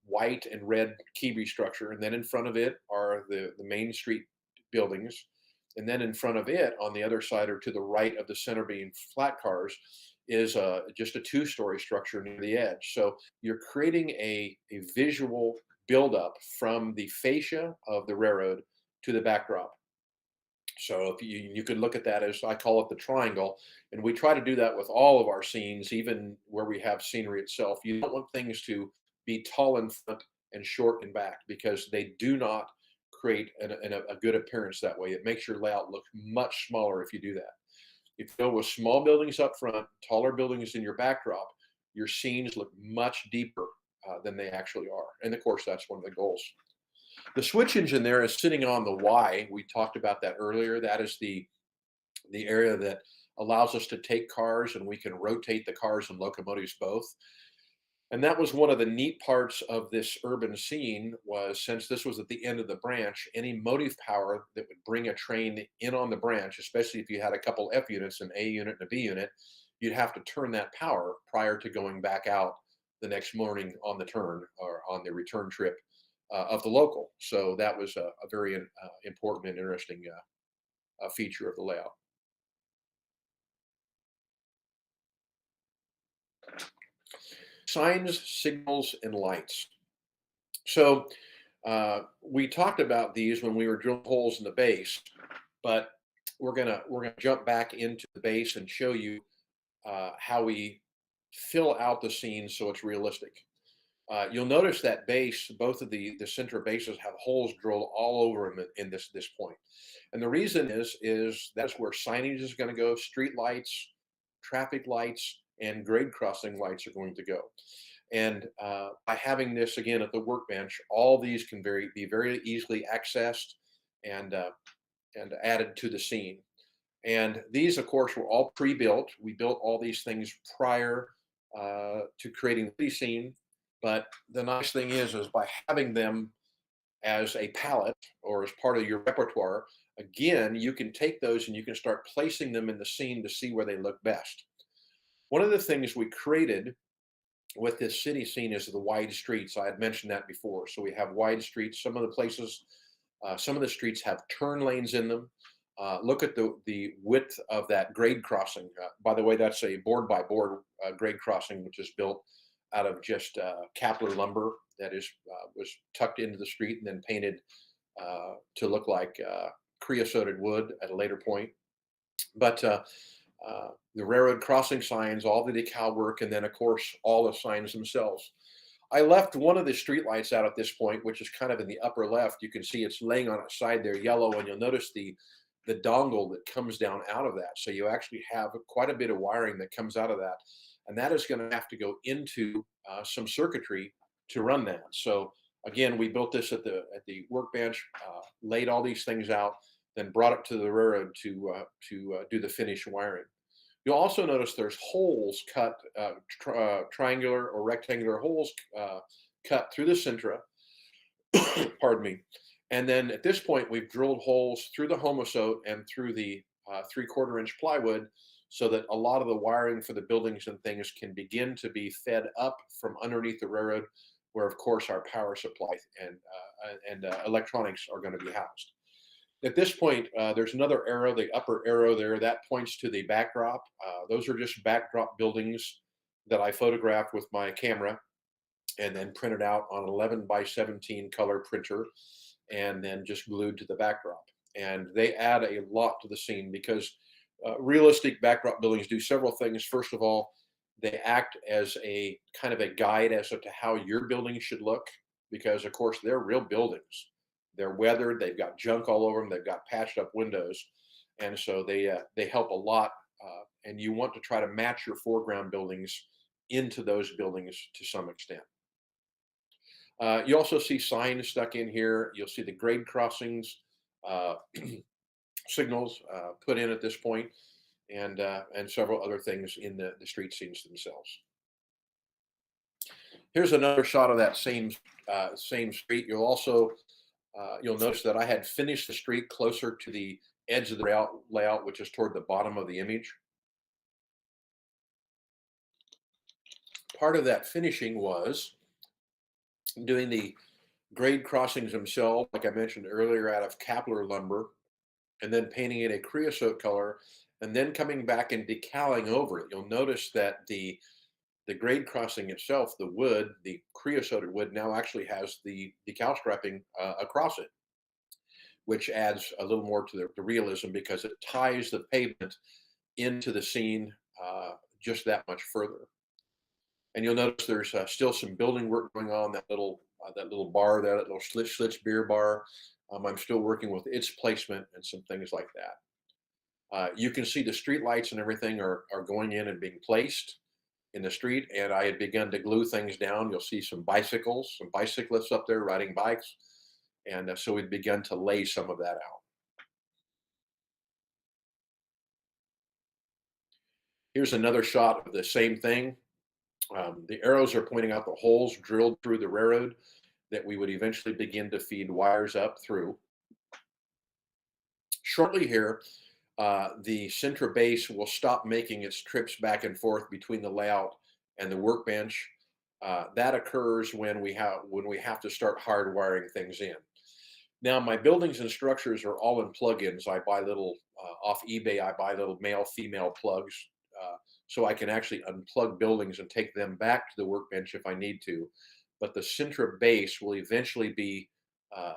Speaker 4: white and red Kiwi structure, and then in front of it are the Main Street buildings, and then in front of it, on the other side or to the right of the center being flat cars, is just a two-story structure near the edge. So you're creating a visual buildup from the fascia of the railroad to the backdrop. So if you could look at that as, I call it, the triangle, and we try to do that with all of our scenes, even where we have scenery itself. You don't want things to be tall in front and short in back, because they do not create a good appearance that way. It makes your layout look much smaller if you do that. If you go with small buildings up front, taller buildings in your backdrop, your scenes look much deeper than they actually are. And of course, that's one of the goals. The switch engine there is sitting on the Y. We talked about that earlier. That is the area that allows us to take cars, and we can rotate the cars and locomotives both. And that was one of the neat parts of this urban scene, was since this was at the end of the branch, any motive power that would bring a train in on the branch, especially if you had a couple F units, an A unit and a B unit, you'd have to turn that power prior to going back out the next morning on the turn or on the return trip of the local. So that was a very important and interesting feature of the layout. Signs, signals, and lights. So we talked about these when we were drilling holes in the base, but we're gonna jump back into the base and show you how we fill out the scene so it's realistic. You'll notice that base, both of the center bases have holes drilled all over them in this point. And the reason is that's where signage is going to go, street lights, traffic lights, and grade crossing lights are going to go. And by having this again at the workbench, all these can be very easily accessed and added to the scene. And these, of course, were all pre-built. We built all these things prior to creating the scene. But the nice thing is by having them as a palette or as part of your repertoire, again, you can take those and you can start placing them in the scene to see where they look best. One of the things we created with this city scene is the wide streets. I had mentioned that before. So we have wide streets. Some of the places, some of the streets have turn lanes in them. Look at the width of that grade crossing. By the way, that's a board by board grade crossing, which is built out of just Kapler lumber that was tucked into the street and then painted to look like creosoted wood at a later point. But the railroad crossing signs, all the decal work, and then of course all the signs themselves. I left one of the street lights out at this point, which is kind of in the upper left. You can see it's laying on its side there, yellow, and you'll notice the dongle that comes down out of that. So you actually have quite a bit of wiring that comes out of that. And that is going to have to go into some circuitry to run that. So again, we built this at the workbench, laid all these things out, then brought it to the railroad to do the finish wiring. You'll also notice there's holes cut, triangular or rectangular holes cut through the centra. Pardon me. And then at this point, we've drilled holes through the homosote and through the 3/4 inch plywood, so that a lot of the wiring for the buildings and things can begin to be fed up from underneath the railroad, where of course our power supply and electronics are going to be housed. At this point, there's another arrow, the upper arrow there, that points to the backdrop. Those are just backdrop buildings that I photographed with my camera and then printed out on an 11 by 17 color printer and then just glued to the backdrop. And they add a lot to the scene because realistic backdrop buildings do several things. First of all, they act as a kind of a guide as to how your building should look, because of course they're real buildings. They're weathered, they've got junk all over them, they've got patched up windows, and so they help a lot. And you want to try to match your foreground buildings into those buildings to some extent. You also see signs stuck in here. You'll see the grade crossings signals put in at this point, and several other things in the street scenes themselves. Here's another shot of that same street. You'll also you'll notice that I had finished the street closer to the edge of the layout, which is toward the bottom of the image. Part of that finishing was doing the grade crossings themselves, like I mentioned earlier, out of Kevlar lumber, and then painting it a creosote color, and then coming back and decaling over it. You'll notice that the grade crossing itself, the wood, the creosoted wood, now actually has the decal strapping across it, which adds a little more to the realism because it ties the pavement into the scene just that much further. And you'll notice there's still some building work going on. That little bar there, that little Schlitz beer bar. I'm still working with its placement and some things like that. You can see the street lights and everything are going in and being placed in the street, and I had begun to glue things down. You'll see some bicycles, some bicyclists up there riding bikes, and so we'd begun to lay some of that out. Here's another shot of the same thing. The arrows are pointing out the holes drilled through the railroad that we would eventually begin to feed wires up through. Shortly here, the center base will stop making its trips back and forth between the layout and the workbench. That occurs when we have to start hardwiring things in. Now, my buildings and structures are all in plugins. I buy little off eBay. I buy little male-female plugs, so I can actually unplug buildings and take them back to the workbench if I need to. But the center base will eventually be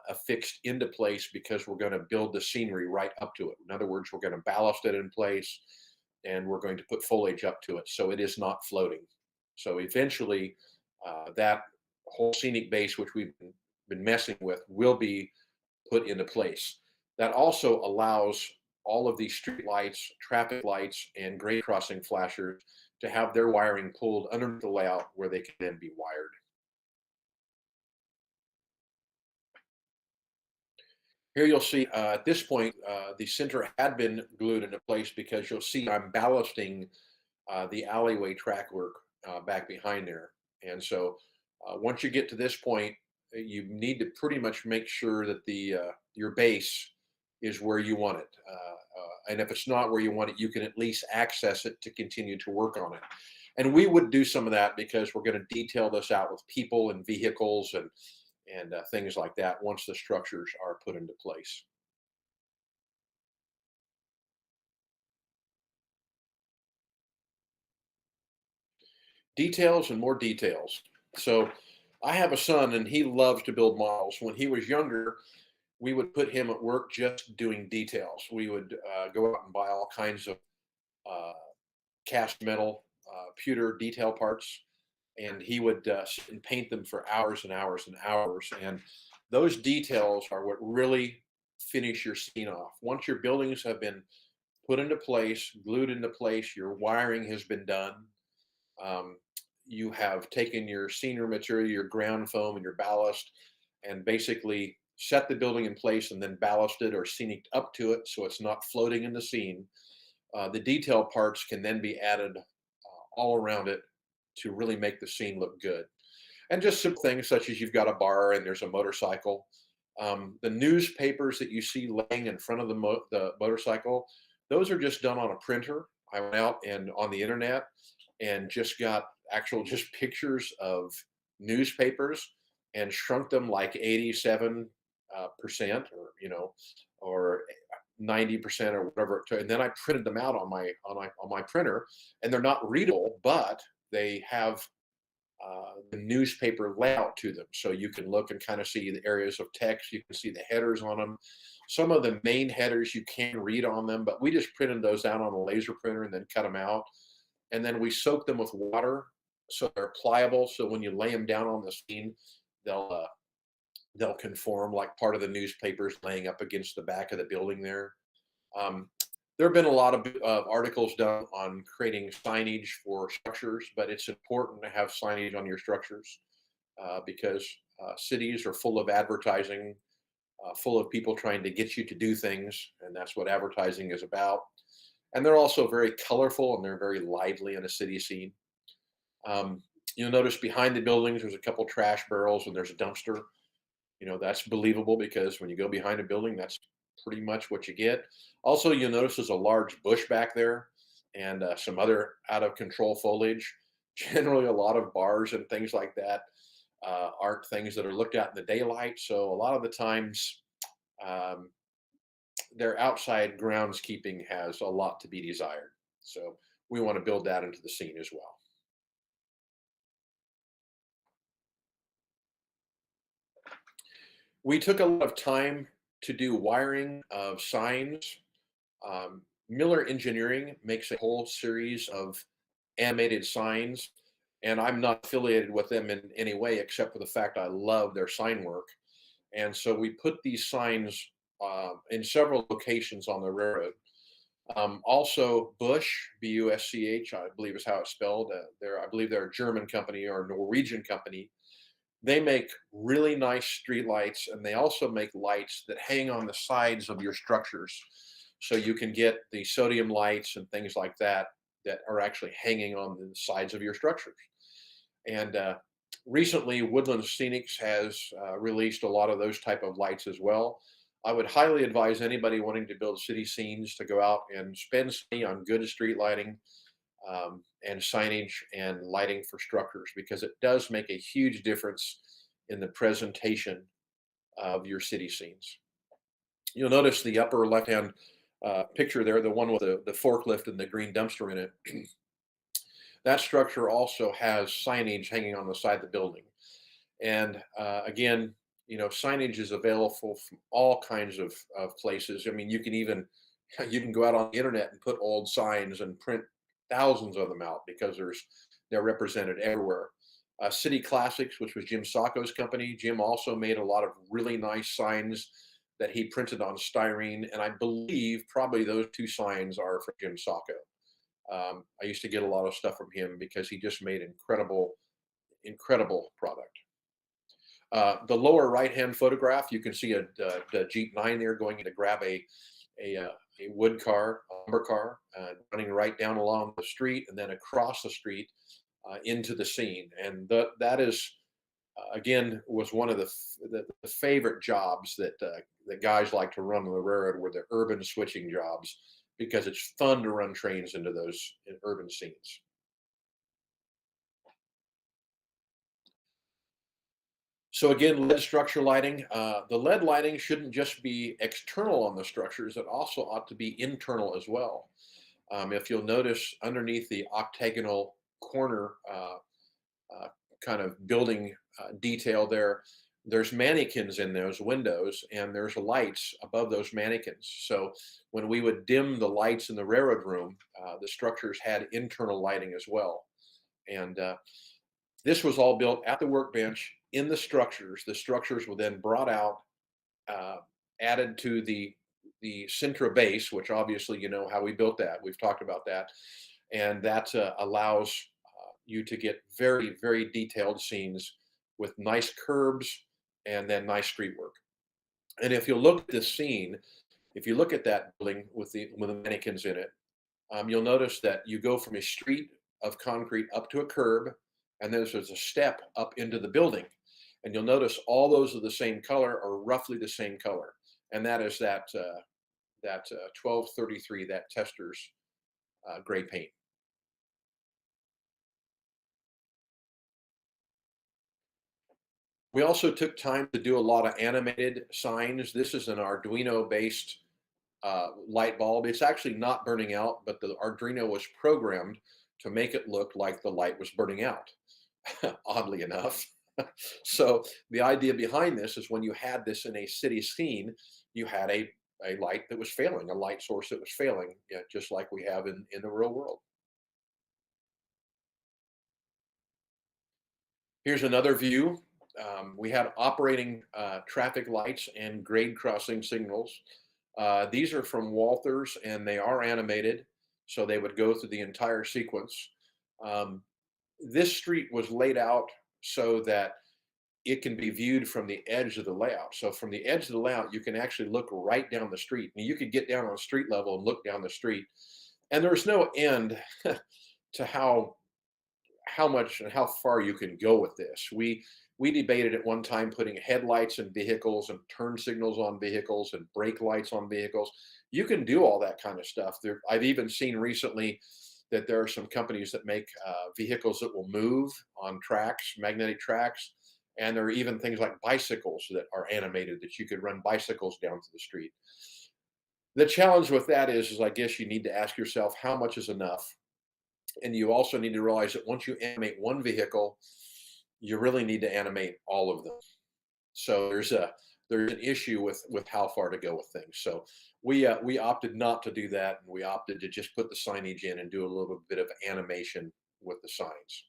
Speaker 4: affixed into place because we're going to build the scenery right up to it. In other words, we're going to ballast it in place and we're going to put foliage up to it so it is not floating. So eventually that whole scenic base, which we've been messing with, will be put into place. That also allows all of these street lights, traffic lights, and grade crossing flashers to have their wiring pulled under the layout where they can then be wired. Here you'll see at this point, the center had been glued into place because you'll see I'm ballasting the alleyway track work back behind there. And so once you get to this point, you need to pretty much make sure that your base is where you want it. And if it's not where you want it, you can at least access it to continue to work on it. And we would do some of that because we're going to detail this out with people and vehicles and things like that once the structures are put into place. Details and more details. So I have a son and he loves to build models. When he was younger, we would put him at work just doing details. We would go out and buy all kinds of cast metal, pewter detail parts, and he would sit and paint them for hours and hours and hours. And those details are what really finish your scene off. Once your buildings have been put into place, glued into place, your wiring has been done, you have taken your scenery material, your ground foam, and your ballast, and basically set the building in place and then ballasted or scenic up to it so it's not floating in the scene. The detail parts can then be added all around it to really make the scene look good. And just simple things such as you've got a bar and there's a motorcycle. The newspapers that you see laying in front of the motorcycle, those are just done on a printer. I went out and on the internet and just got actual just pictures of newspapers and shrunk them like 87 percent, or or 90% or whatever. And then I printed them out on my printer, and they're not readable, but they have the newspaper layout to them, so you can look and kind of see the areas of text. You can see the headers on them. Some of the main headers you can read on them, but we just printed those out on a laser printer and then cut them out, and then we soak them with water so they're pliable. So when you lay them down on the scene, they'll conform like part of the newspapers laying up against the back of the building there. Um, there have been a lot of articles done on creating signage for structures, but it's important to have signage on your structures because cities are full of advertising, full of people trying to get you to do things, and that's what advertising is about. And they're also very colorful and they're very lively in a city scene. You'll notice behind the buildings, there's a couple trash barrels and there's a dumpster. That's believable because when you go behind a building, that's pretty much what you get. Also, you'll notice there's a large bush back there and some other out of control foliage. Generally, a lot of bars and things like that aren't things that are looked at in the daylight. So a lot of the times, their outside groundskeeping has a lot to be desired. So we want to build that into the scene as well. We took a lot of time to do wiring of signs. Miller Engineering makes a whole series of animated signs, and I'm not affiliated with them in any way except for the fact I love their sign work. And so we put these signs in several locations on the railroad. Also, Busch, B-U-S-C-H, I believe is how it's spelled. I believe they're a German company or a Norwegian company. They make really nice street lights, and they also make lights that hang on the sides of your structures. So you can get the sodium lights and things like that that are actually hanging on the sides of your structures. And recently, Woodland Scenics has released a lot of those type of lights as well. I would highly advise anybody wanting to build city scenes to go out and spend money on good street lighting and signage and lighting for structures, because it does make a huge difference in the presentation of your city scenes. You'll notice the upper left-hand picture there, the one with the forklift and the green dumpster in it. That structure also has signage hanging on the side of the building. And again, signage is available from all kinds of places. I mean, you can go out on the internet and put old signs and print thousands of them out because they're represented everywhere. City Classics, which was Jim Sacco's company. Jim also made a lot of really nice signs that he printed on styrene, and I believe probably those two signs are from Jim Sacco. I used to get a lot of stuff from him because he just made incredible product. The lower right-hand photograph, you can see the Jeep 9 there going in to grab a wood car, a lumber car, running right down along the street and then across the street into the scene. And that is, again, was one of the favorite jobs that guys like to run on the railroad, were the urban switching jobs, because it's fun to run trains into those urban scenes. So again, lead structure lighting. The lead lighting shouldn't just be external on the structures, it also ought to be internal as well. If you'll notice underneath the octagonal corner kind of building detail there's mannequins in those windows, and there's lights above those mannequins. So when we would dim the lights in the railroad room, the structures had internal lighting as well. And this was all built at the workbench in the structures. The structures were then brought out, added to the Sintra base, which obviously you know how we built that. We've talked about that. And that allows you to get very, very detailed scenes with nice curbs and then nice street work. And if you look at this scene, if you look at that building with the mannequins in it, you'll notice that you go from a street of concrete up to a curb, and then there's a step up into the building. And you'll notice all those are the same color, or roughly the same color. And that is that 1233, that Tester's gray paint. We also took time to do a lot of animated signs. This is an Arduino-based light bulb. It's actually not burning out, but the Arduino was programmed to make it look like the light was burning out, oddly enough. So the idea behind this is when you had this in a city scene, you had a light that was failing, a light source that was failing, yeah, just like we have in the real world. Here's another view. We had operating traffic lights and grade crossing signals. These are from Walthers, and they are animated, so they would go through the entire sequence. This street was laid out so that it can be viewed from the edge of the layout. So from the edge of the layout, you can actually look right down the street. And you could get down on street level and look down the street. And there's no end to how much and how far you can go with this. We debated at one time putting headlights in vehicles and turn signals on vehicles and brake lights on vehicles. You can do all that kind of stuff. I've even seen recently that there are some companies that make vehicles that will move on tracks, magnetic tracks. And there are even things like bicycles that are animated that you could run bicycles down to the street. The challenge with that is I guess you need to ask yourself, how much is enough? And you also need to realize that once you animate one vehicle, you really need to animate all of them. So there's an issue with how far to go with things. So we opted not to do that, and we opted to just put the signage in and do a little bit of animation with the signs.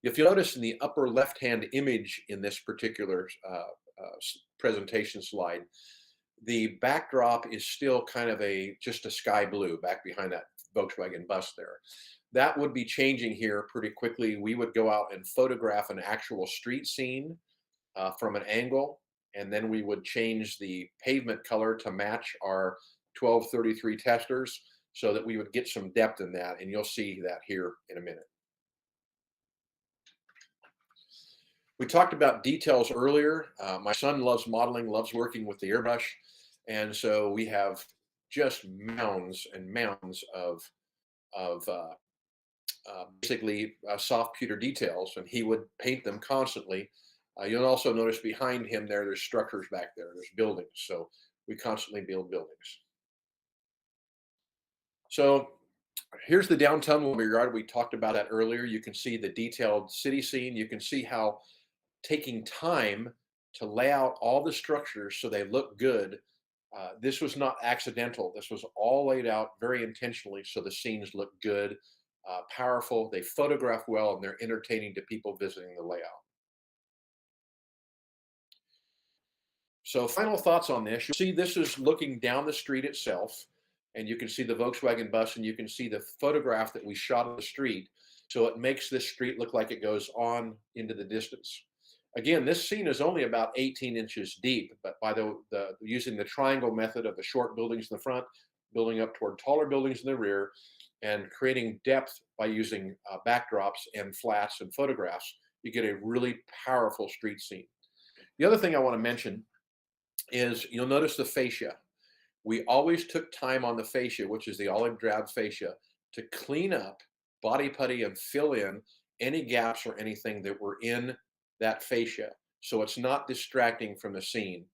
Speaker 4: If you notice in the upper left-hand image in this particular presentation slide, the backdrop is still kind of just a sky blue back behind that Volkswagen bus there. That would be changing here pretty quickly. We would go out and photograph an actual street scene from an angle, and then we would change the pavement color to match our 1233 testers so that we would get some depth in that, and you'll see that here in a minute. We talked about details earlier. My son loves modeling, loves working with the airbrush, and so we have just mounds and mounds of basically soft pewter details, and he would paint them constantly. You'll also notice behind him there's structures back there, there's buildings, so we constantly build buildings. So here's the downtown lumberyard. We talked about that earlier. You can see the detailed city scene. You can see how taking time to lay out all the structures so they look good. This was not accidental. This was all laid out very intentionally so the scenes look good, powerful, they photograph well, and they're entertaining to people visiting the layout. So final thoughts on this. You'll see this is looking down the street itself, and you can see the Volkswagen bus, and you can see the photograph that we shot of the street. So it makes this street look like it goes on into the distance. Again, this scene is only about 18 inches deep, but by using the triangle method of the short buildings in the front, building up toward taller buildings in the rear, and creating depth by using backdrops and flats and photographs, you get a really powerful street scene. The other thing I want to mention is you'll notice the fascia. We always took time on the fascia, which is the olive drab fascia, to clean up, body putty, and fill in any gaps or anything that were in that fascia, so it's not distracting from the scene.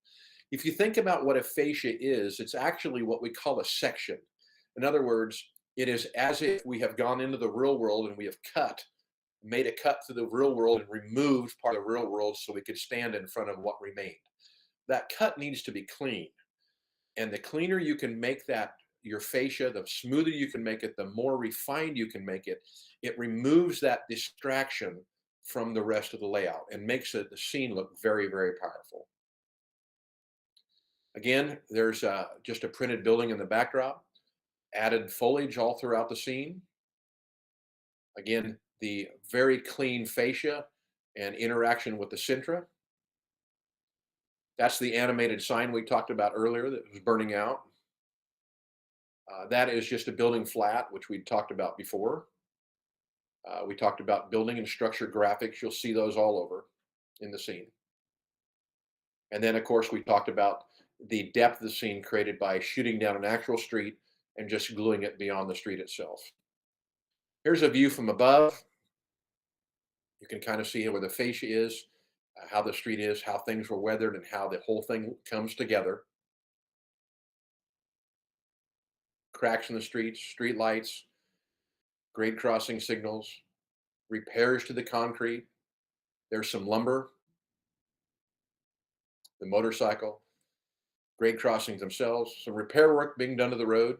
Speaker 4: If you think about what a fascia is, it's actually what we call a section. In other words, it is as if we have gone into the real world and we have made a cut through the real world and removed part of the real world so we could stand in front of what remained. That cut needs to be clean. And the cleaner you can make that, your fascia, the smoother you can make it, the more refined you can make it. It removes that distraction from the rest of the layout and makes the scene look very, very powerful. Again, there's just a printed building in the backdrop, added foliage all throughout the scene. Again, the very clean fascia and interaction with the Sintra. That's the animated sign we talked about earlier that was burning out. That is just a building flat, which we talked about before. We talked about building and structure graphics. You'll see those all over in the scene. And then, of course, we talked about the depth of the scene created by shooting down an actual street, and just gluing it beyond the street itself. Here's a view from above. You can kind of see where the fascia is, how the street is, how things were weathered, and how the whole thing comes together. Cracks in the streets, street lights, grade crossing signals, repairs to the concrete. There's some lumber, the motorcycle, grade crossings themselves, some repair work being done to the road.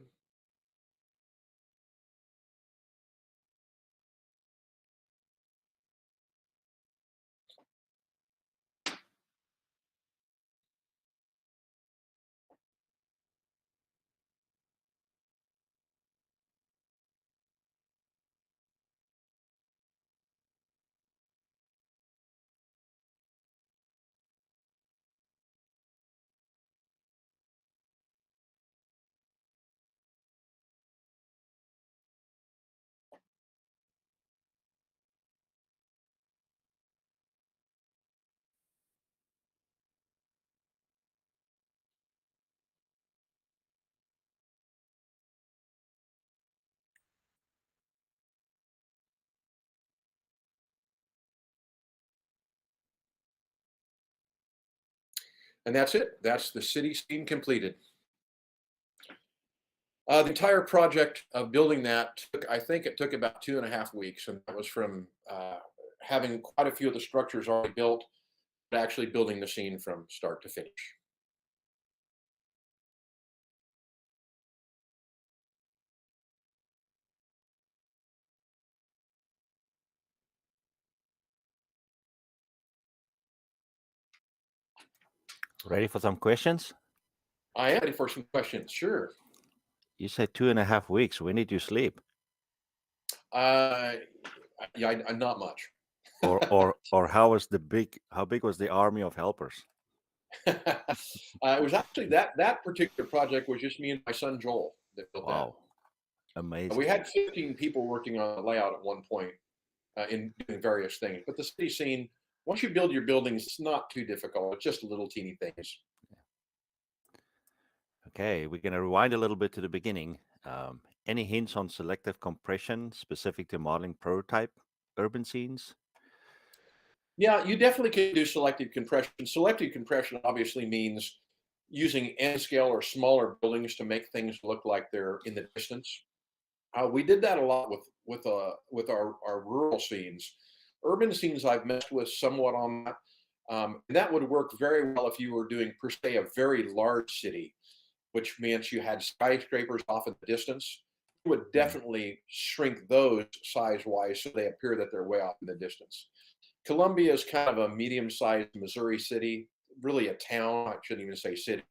Speaker 4: And that's it. That's the city scene completed. The entire project of building that I think it took about 2.5 weeks, and that was from having quite a few of the structures already built, but actually building the scene from start to finish.
Speaker 3: Ready for some questions?
Speaker 4: I am ready for some questions. Sure.
Speaker 3: You said 2.5 weeks. When did you sleep?
Speaker 4: Yeah, not much.
Speaker 3: Or how big was the army of helpers?
Speaker 4: It was actually that particular project was just me and my son Joel that built
Speaker 3: Wow,
Speaker 4: that.
Speaker 3: amazing.
Speaker 4: We had 15 people working on the layout at one point in doing various things. But the city scene, once you build your buildings, it's not too difficult. It's just little teeny things.
Speaker 3: Okay, we're going to rewind a little bit to the beginning. Any hints on selective compression specific to modeling prototype urban scenes?
Speaker 4: Yeah, you definitely can do selective compression. Selective compression obviously means using N scale or smaller buildings to make things look like they're in the distance. We did that a lot with our rural scenes. Urban scenes I've messed with somewhat on that. That would work very well if you were doing per se a very large city, which means you had skyscrapers off in the distance. You would definitely shrink those size-wise so they appear that they're way off in the distance. Columbia is kind of a medium-sized Missouri city, really a town. I shouldn't even say city.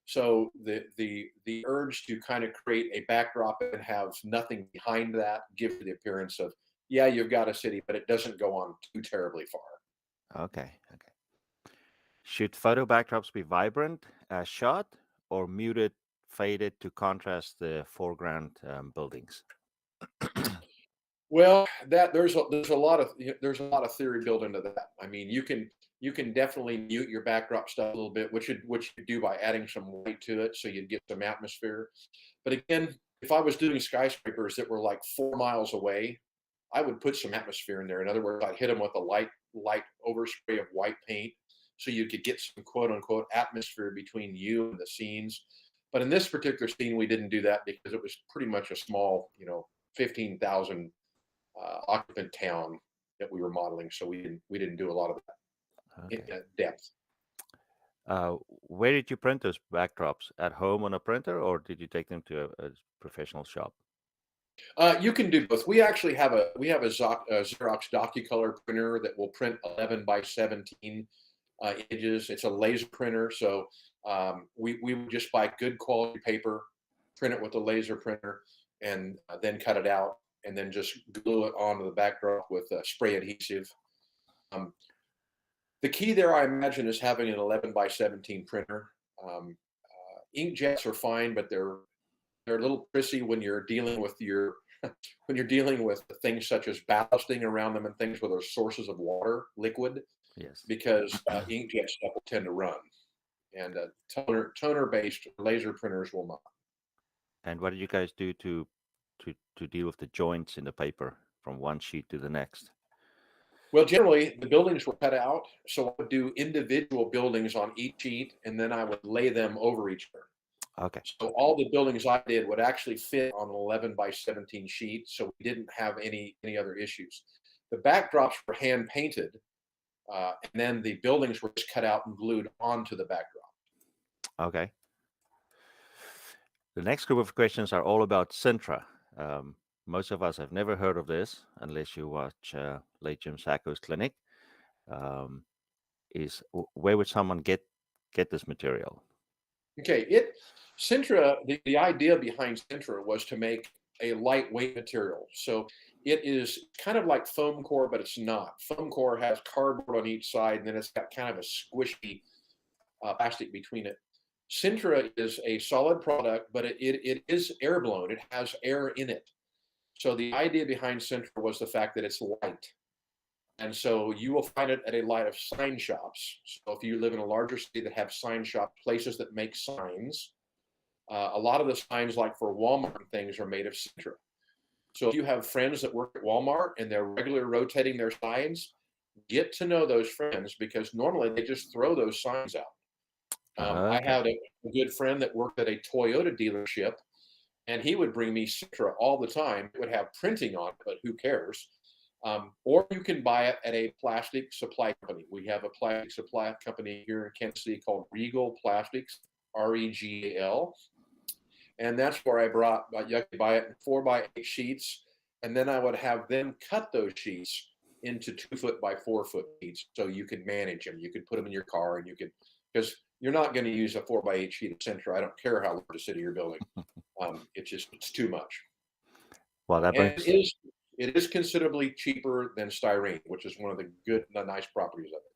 Speaker 4: So the urge to kind of create a backdrop and have nothing behind that gives the appearance of, yeah, you've got a city, but it doesn't go on too terribly far.
Speaker 3: Okay. Should photo backdrops be vibrant as shot or muted, faded to contrast the foreground buildings?
Speaker 4: Well, there's a lot of theory built into that. I mean, you can definitely mute your backdrop stuff a little bit, which you do by adding some light to it, so you'd get some atmosphere. But again, if I was doing skyscrapers that were like 4 miles away, I would put some atmosphere in there. In other words, I'd hit them with a light overspray of white paint, so you could get some quote unquote atmosphere between you and the scenes. But in this particular scene, we didn't do that because it was pretty much a small, 15,000 occupant town that we were modeling, so we didn't do a lot of that in depth.
Speaker 3: Where did you print those backdrops? At home on a printer, or did you take them to a professional shop?
Speaker 4: You can do both. We actually have a Xerox DocuColor printer that will print 11 by 17 images. It's a laser printer, so we would just buy good quality paper, print it with a laser printer, and then cut it out, and then just glue it onto the backdrop with spray adhesive. The key there, I imagine, is having an 11 by 17 printer. Inkjets are fine, but they're a little prissy when you're dealing with things such as ballasting around them and things where there's sources of water, liquid.
Speaker 3: Yes.
Speaker 4: Because inkjet stuff will tend to run, and toner-based laser printers will not.
Speaker 3: And what did you guys do to deal with the joints in the paper from one sheet to the next?
Speaker 4: Well, generally the buildings were cut out, so I would do individual buildings on each sheet, and then I would lay them over each other.
Speaker 3: Okay.
Speaker 4: So all the buildings I did would actually fit on an 11 by 17 sheet, so we didn't have any other issues. The backdrops were hand painted, and then the buildings were just cut out and glued onto the backdrop.
Speaker 3: Okay. The next group of questions are all about Sintra. Most of us have never heard of this unless you watch late Jim Sacco's clinic. Where would someone get this material?
Speaker 4: Okay, Sintra, the idea behind Sintra was to make a lightweight material. So it is kind of like foam core, but it's not. Foam core has cardboard on each side, and then it's got kind of a squishy plastic between it. Sintra is a solid product, but it is air blown. It has air in it. So the idea behind Sintra was the fact that it's light. And so you will find it at a lot of sign shops. So if you live in a larger city that have sign shop, places that make signs, a lot of the signs, like for Walmart and things, are made of Sintra. So if you have friends that work at Walmart and they're regularly rotating their signs, get to know those friends, because normally they just throw those signs out. I had a good friend that worked at a Toyota dealership, and he would bring me Sintra all the time. It would have printing on it, but who cares? Or you can buy it at a plastic supply company. We have a plastic supply company here in Kansas City called Regal Plastics, REGAL. And that's where you could buy it in 4x8 sheets. And then I would have them cut those sheets into 2 foot by 4 foot sheets, so you could manage them. You could put them in your car, and because you're not going to use a 4x8 sheet of Sintra. I don't care how large a city you're building. It's too much.
Speaker 3: Well, that brings.
Speaker 4: It is considerably cheaper than styrene, which is one of the nice properties of it.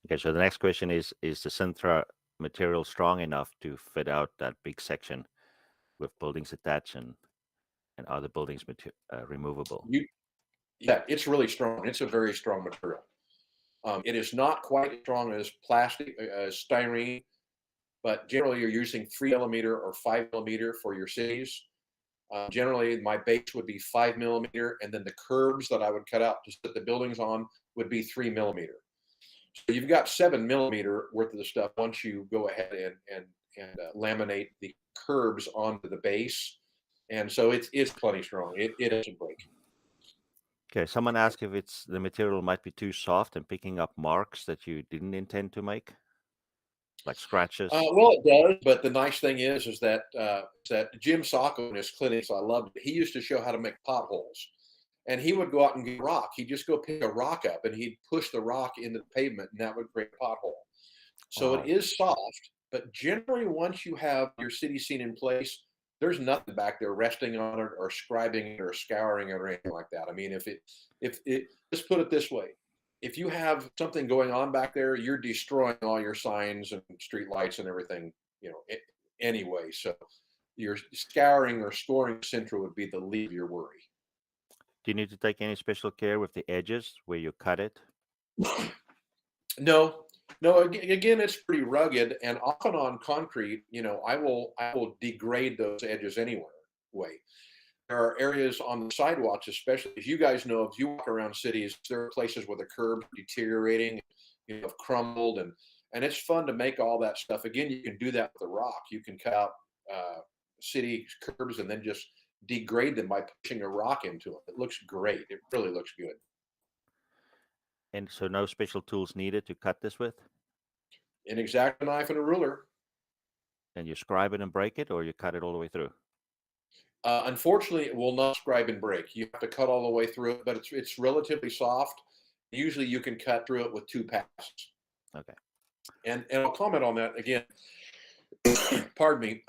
Speaker 3: Okay, so the next question is the Sintra material strong enough to fit out that big section with buildings attached and other buildings removable?
Speaker 4: Yeah, it's really strong. It's a very strong material. It is not quite as strong as plastic, styrene, but generally you're using 3mm or 5mm for your cities. Generally, my base would be 5mm, and then the curbs that I would cut out to set the buildings on would be 3mm. So you've got 7mm worth of the stuff once you go ahead and laminate the curbs onto the base, and so it's plenty strong. It doesn't break.
Speaker 3: Okay, someone asked if the material might be too soft and picking up marks that you didn't intend to make, like scratches.
Speaker 4: Well, it does, but the nice thing is that Jim Sacco in his clinics, I loved it. He used to show how to make potholes, and he would go out and get rock. He'd just go pick a rock up, and he'd push the rock into the pavement, and that would create a pothole. So
Speaker 3: Wow.
Speaker 4: It is soft, but generally, once you have your city scene in place, there's nothing back there resting on it or scribing it or scouring it or anything like that. I mean, if let's put it this way. If you have something going on back there, you're destroying all your signs and street lights and everything, anyway. So your scouring or scoring Sintra would be the least of your worry.
Speaker 3: Do you need to take any special care with the edges where you cut it?
Speaker 4: No. Again, it's pretty rugged, and often on concrete, I will degrade those edges anyway. There are areas on the sidewalks, especially, as you guys know, if you walk around cities, there are places where the curbs are deteriorating, have crumbled, and it's fun to make all that stuff. Again, you can do that with a rock. You can cut out city curbs and then just degrade them by pushing a rock into them. It looks great. It really looks good.
Speaker 3: And so no special tools needed to cut this with?
Speaker 4: An X-Acto knife and a ruler.
Speaker 3: And you scribe it and break it, or you cut it all the way through?
Speaker 4: Unfortunately, it will not scribe and break. You have to cut all the way through it, but it's relatively soft. Usually you can cut through it with 2 passes.
Speaker 3: Okay.
Speaker 4: And I'll comment on that again. Pardon me.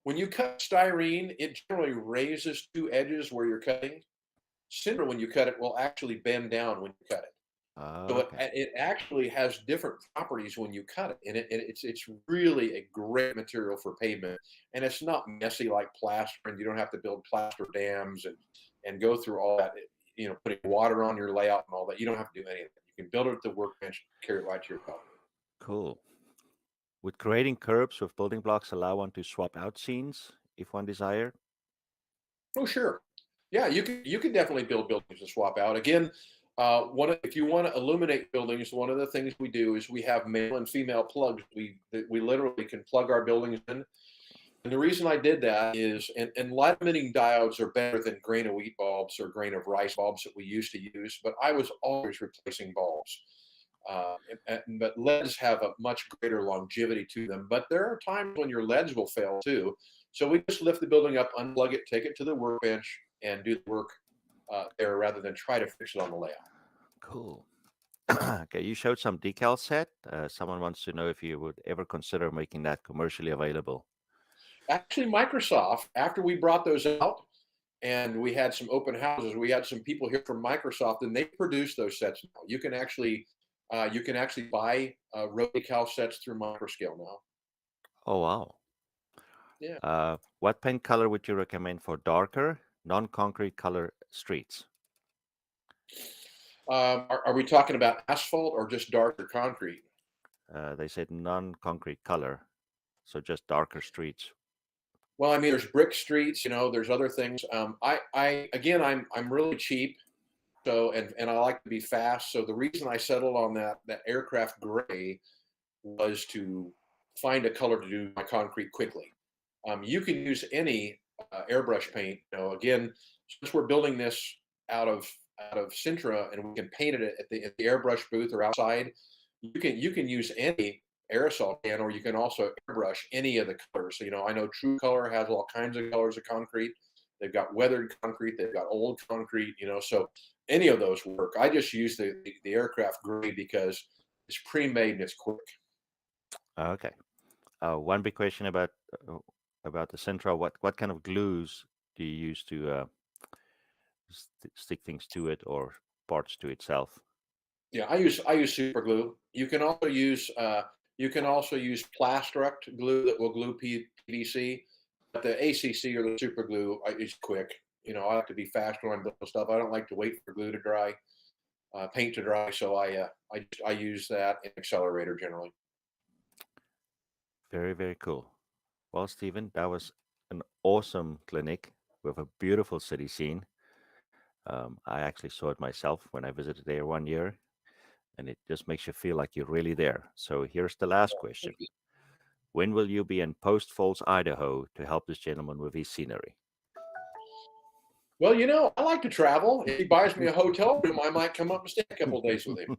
Speaker 4: When you cut styrene, it generally raises 2 edges where you're cutting. Sintra, when you cut it, will actually bend down when you cut it. So
Speaker 3: Okay.
Speaker 4: it actually has different properties when you cut it, and it's really a great material for pavement, and it's not messy like plaster, and you don't have to build plaster dams and go through all that, putting water on your layout and all that. You don't have to do any of that. You can build it at the workbench, carry it right to your car.
Speaker 3: Cool. Would creating curbs with building blocks allow one to swap out scenes if one desired?
Speaker 4: Oh, sure. Yeah, you can definitely build buildings to swap out. Again, if you want to illuminate buildings, one of the things we do is we have male and female plugs. We literally can plug our buildings in. And the reason I did that is, and light emitting diodes are better than grain of wheat bulbs or grain of rice bulbs that we used to use, but I was always replacing bulbs. But LEDs have a much greater longevity to them. But there are times when your LEDs will fail too. So we just lift the building up, unplug it, take it to the workbench, and do the work there rather than try to fix it on the layout.
Speaker 3: Cool. Okay, you showed some decal set. Someone wants to know if you would ever consider making that commercially available.
Speaker 4: Actually, Microsoft, after we brought those out and we had some open houses, we had some people here from Microsoft, and they produce those sets now. You can actually buy row decal sets through Microscale now.
Speaker 3: Oh, wow.
Speaker 4: Yeah.
Speaker 3: What paint color would you recommend for darker, non-concrete color streets?
Speaker 4: Are we talking about asphalt or just darker concrete?
Speaker 3: They said non-concrete color, so just darker streets.
Speaker 4: Well, I mean, there's brick streets, there's other things. I'm really cheap, so and I like to be fast. So the reason I settled on that aircraft gray was to find a color to do my concrete quickly. You can use any airbrush paint. Again, since we're building this out of Sintra and we can paint it at the airbrush booth or outside, you can use any aerosol can, or you can also airbrush any of the colors. So, I know True Color has all kinds of colors of concrete. They've got weathered concrete, they've got old concrete, so any of those work. I just use the aircraft gray because it's pre-made and it's quick.
Speaker 3: Okay. One big question about the Centra. What kind of glues do you use to stick things to it or parts to itself?
Speaker 4: Yeah, I use super glue. You can also use Plastruct glue that will glue PVC, but the ACC or the super glue is quick. I like to be fast when I'm building stuff. I don't like to wait for glue to dry, paint to dry. So I use that in Accelerator generally.
Speaker 3: Very, very cool. Well, Stephen, that was an awesome clinic with a beautiful city scene. I actually saw it myself when I visited there one year, and it just makes you feel like you're really there. So here's the last question. When will you be in Post Falls, Idaho to help this gentleman with his scenery?
Speaker 4: Well, I like to travel. If he buys me a hotel room, I might come up and stay a couple of days with him.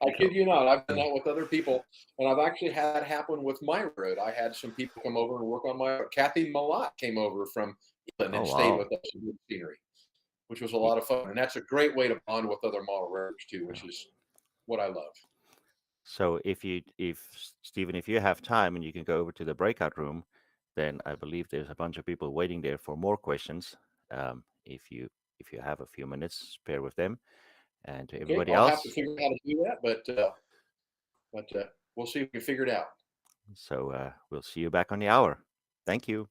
Speaker 4: I kid you not. I've done that with other people, and I've actually had that happen with my road. I had some people come over and work on my road. Kathy Malott came over from England and stayed with us and did scenery, which was a lot of fun. And that's a great way to bond with other model roaders too, which is what I love.
Speaker 3: So if Stephen, if you have time and you can go over to the breakout room, then I believe there's a bunch of people waiting there for more questions. If you have a few minutes, spare with them. And to everybody
Speaker 4: I'll
Speaker 3: else,
Speaker 4: have to figure out how to do that, but we'll see if we can figure it out.
Speaker 3: So we'll see you back on the hour. Thank you.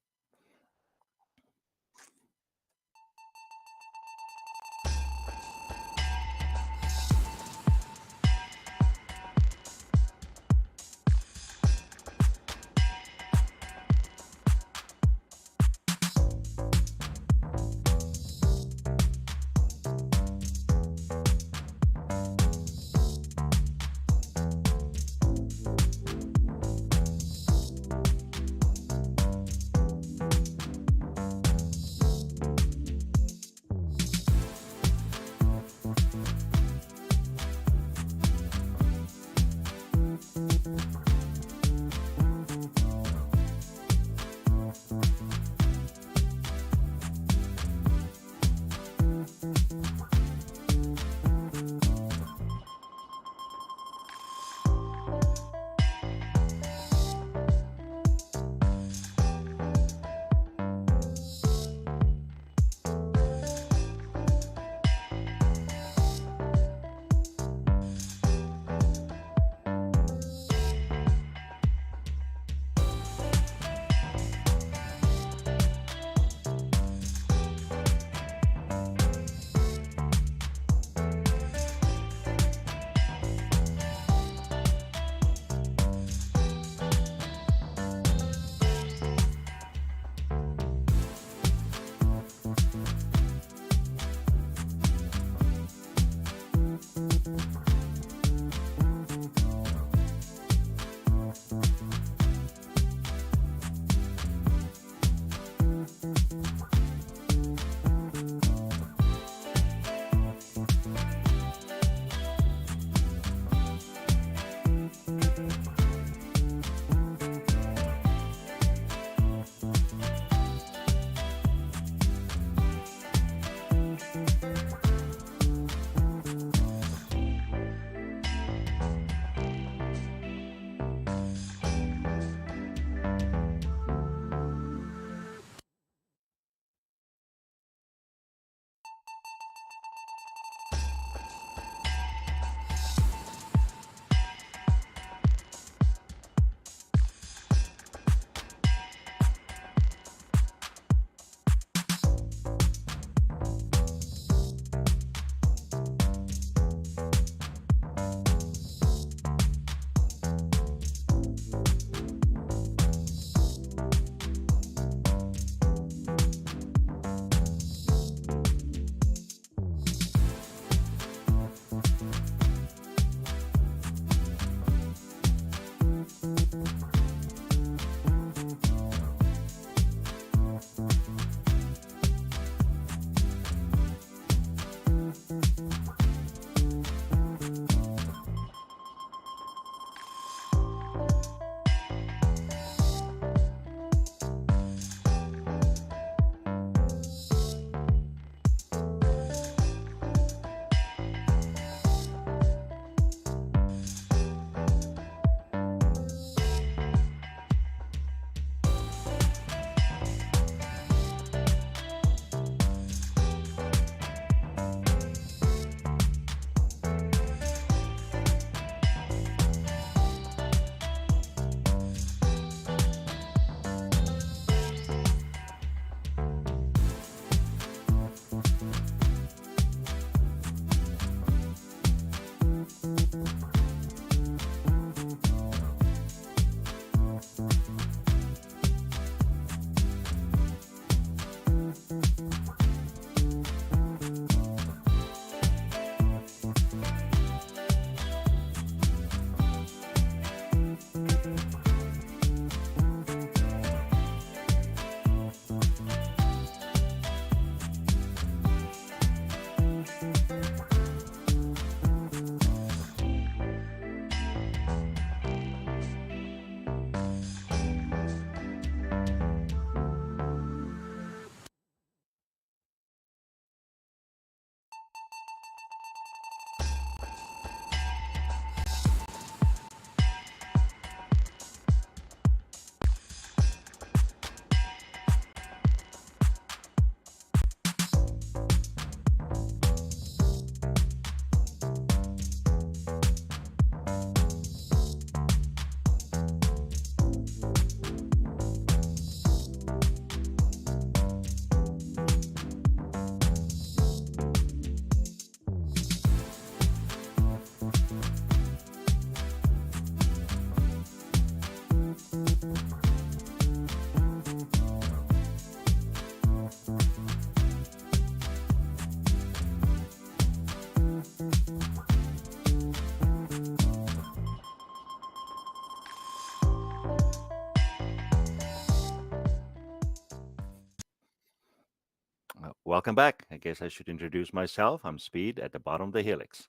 Speaker 3: Welcome back. I guess I should introduce myself. I'm Speed at the bottom of the helix.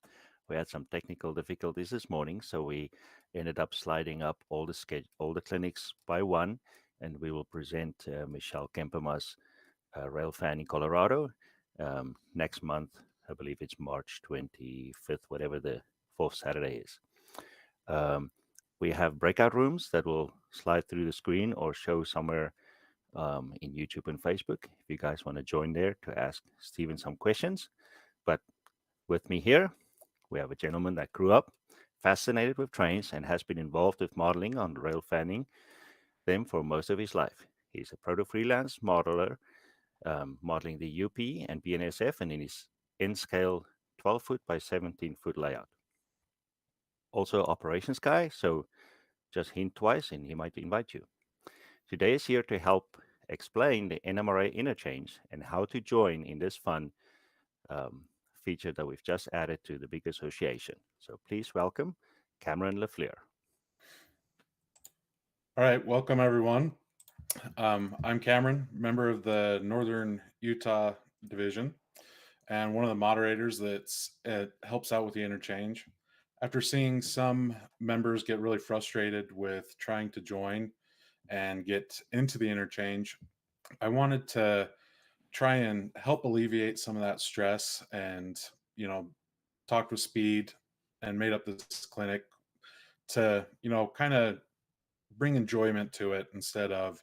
Speaker 3: We had some technical difficulties this morning, so we ended up sliding up all the clinics by one, and we will present Michelle Kemperma's rail fan in Colorado next month. I believe it's March 25th, whatever the fourth Saturday is. We have breakout rooms that will slide through the screen or show somewhere in YouTube and Facebook if you guys want to join there to ask Stephen some questions. But with me here, we have a gentleman that grew up fascinated with trains and has been involved with modeling on rail fanning them for most of his life. He's a proto freelance modeler, modeling the UP and BNSF and in his N-scale 12-foot by 17-foot layout. Also operations guy, so just hint twice and he might invite you. Today is here to help explain the NMRA interchange and how to join in this fun feature that we've just added to the big association. So please welcome Cameron LeFleur.
Speaker 5: All right, welcome everyone. I'm Cameron, member of the Northern Utah Division, and one of the moderators that helps out with the interchange. After seeing some members get really frustrated with trying to join and get into the interchange, I wanted to try and help alleviate some of that stress and, talked with Speed and made up this clinic to, kind of bring enjoyment to it instead of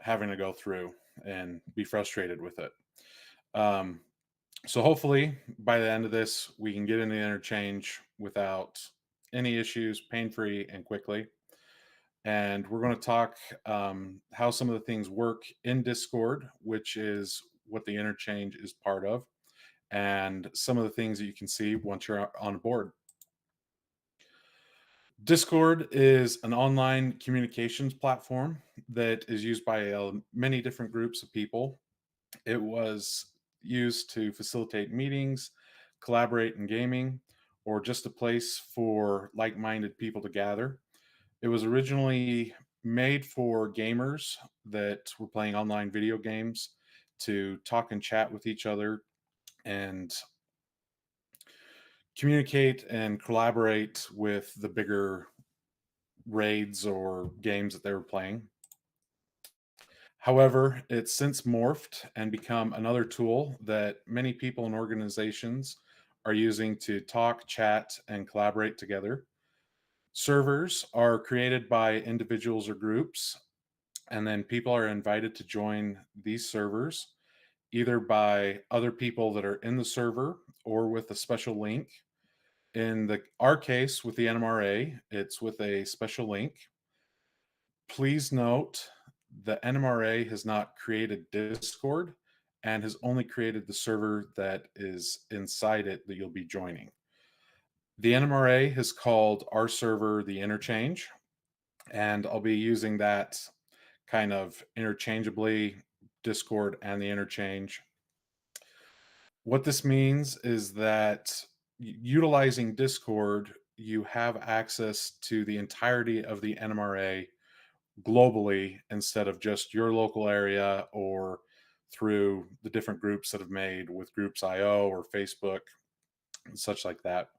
Speaker 5: having to go through and be frustrated with it. So hopefully by the end of this, we can get in the interchange without any issues, pain-free and quickly. And we're going to talk how some of the things work in Discord, which is what the interchange is part of, and some of the things that you can see once you're on board. Discord is an online communications platform that is used by many different groups of people. It was used to facilitate meetings, collaborate in gaming, or just a place for like-minded people to gather. It was originally made for gamers that were playing online video games to talk and chat with each other and communicate and collaborate with the bigger raids or games that they were playing. However, it's since morphed and become another tool that many people and organizations are using to talk, chat, and collaborate together. Servers are created by individuals or groups, and then people are invited to join these servers either by other people that are in the server or with a special link. In our case with the NMRA, it's with a special link. Please note the NMRA has not created Discord and has only created the server that is inside it that you'll be joining. The NMRA has called our server the Interchange, and I'll be using that kind of interchangeably, Discord and the Interchange. What this means is that utilizing Discord, you have access to the entirety of the NMRA globally instead of just your local area or through the different groups that have made with Groups.io or Facebook and such like that.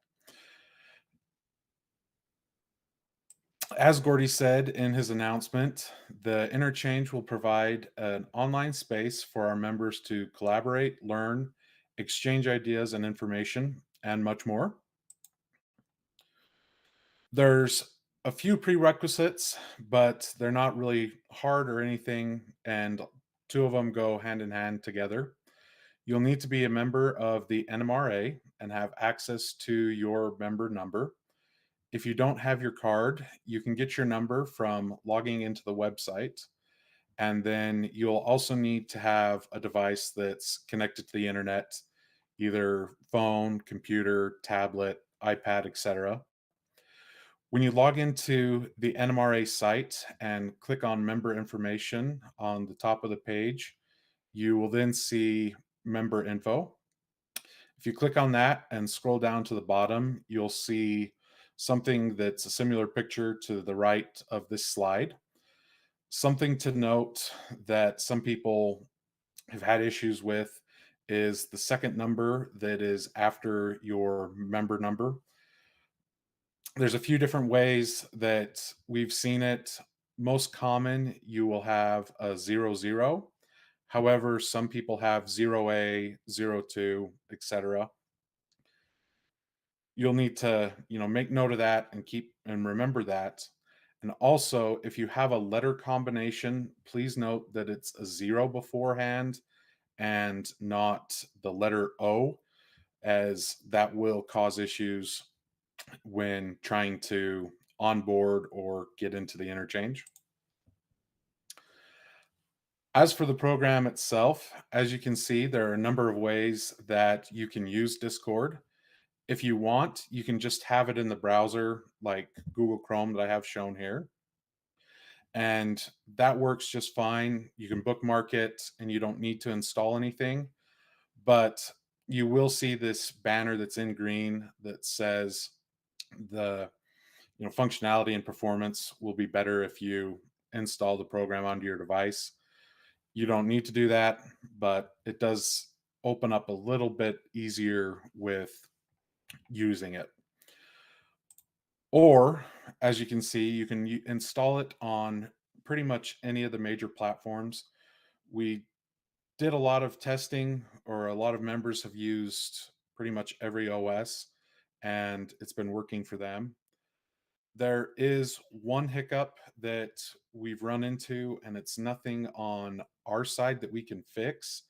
Speaker 5: As Gordy said in his announcement, the Interchange will provide an online space for our members to collaborate, learn, exchange ideas and information, and much more. There's a few prerequisites, but they're not really hard or anything, and two of them go hand in hand together. You'll need to be a member of the NMRA and have access to your member number. If you don't have your card, you can get your number from logging into the website, and then you'll also need to have a device that's connected to the internet, either phone, computer, tablet, iPad, etc. When you log into the NMRA site and click on member information on the top of the page, you will then see member info. If you click on that and scroll down to the bottom, you'll see something that's a similar picture to the right of this slide. Something to note that some people have had issues with is the second number that is after your member number. There's a few different ways that we've seen it. Most common, you will have a 00. However, some people have 0A, 02, etc. You'll need to, make note of that and keep and remember that. And also, if you have a letter combination, please note that it's a 0 beforehand and not the letter O, as that will cause issues when trying to onboard or get into the interchange. As for the program itself, as you can see, there are a number of ways that you can use Discord. If you want, you can just have it in the browser like Google Chrome that I have shown here. And that works just fine. You can bookmark it and you don't need to install anything. But you will see this banner that's in green that says the functionality and performance will be better if you install the program onto your device. You don't need to do that, but it does open up a little bit easier with using it. Or, as you can see, you can install it on pretty much any of the major platforms. We did a lot of testing, or a lot of members have used pretty much every OS, and it's been working for them. There is one hiccup that we've run into, and it's nothing on our side that we can fix.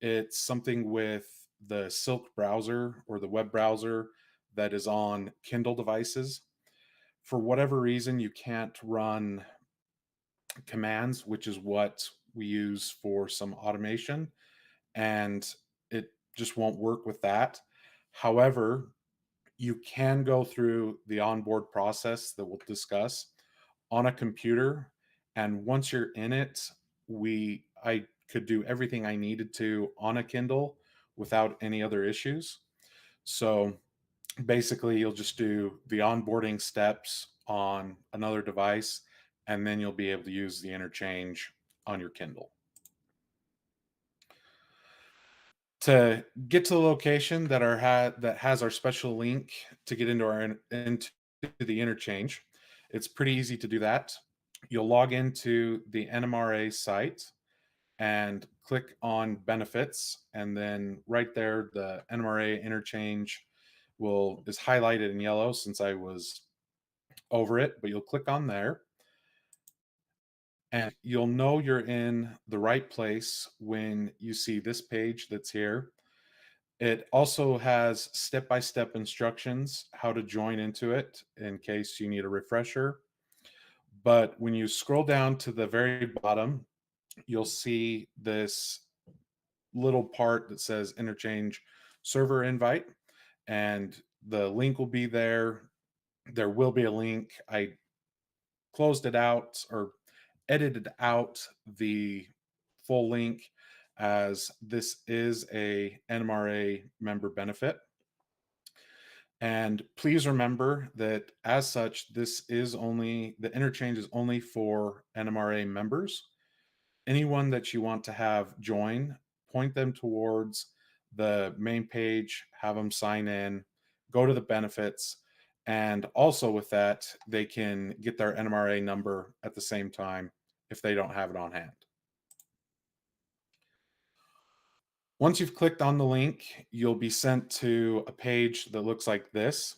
Speaker 5: It's something with the Silk browser or the web browser that is on Kindle devices. For whatever reason, you can't run commands, which is what we use for some automation, and it just won't work with that. However, you can go through the onboard process that we'll discuss on a computer, and once you're in it, I could do everything I needed to on a Kindle without any other issues. So basically, you'll just do the onboarding steps on another device, and then you'll be able to use the interchange on your Kindle. To get to the location that has our special link to get into the interchange, it's pretty easy to do that. You'll log into the NMRA site and click on benefits, and then right there the NMRA interchange is highlighted in yellow since I was over it, but you'll click on there and you'll know you're in the right place when you see this page that's here. It also has step-by-step instructions how to join into it in case you need a refresher. But when you scroll down to the very bottom, you'll see this little part that says interchange server invite, and the link will be there. There will be a link. I closed it out or edited out the full link, as this is a NMRA member benefit. And please remember that as such, the interchange is only for NMRA members. Anyone that you want to have join, point them towards the main page, have them sign in, go to the benefits, and also with that, they can get their NMRA number at the same time if they don't have it on hand. Once you've clicked on the link, you'll be sent to a page that looks like this.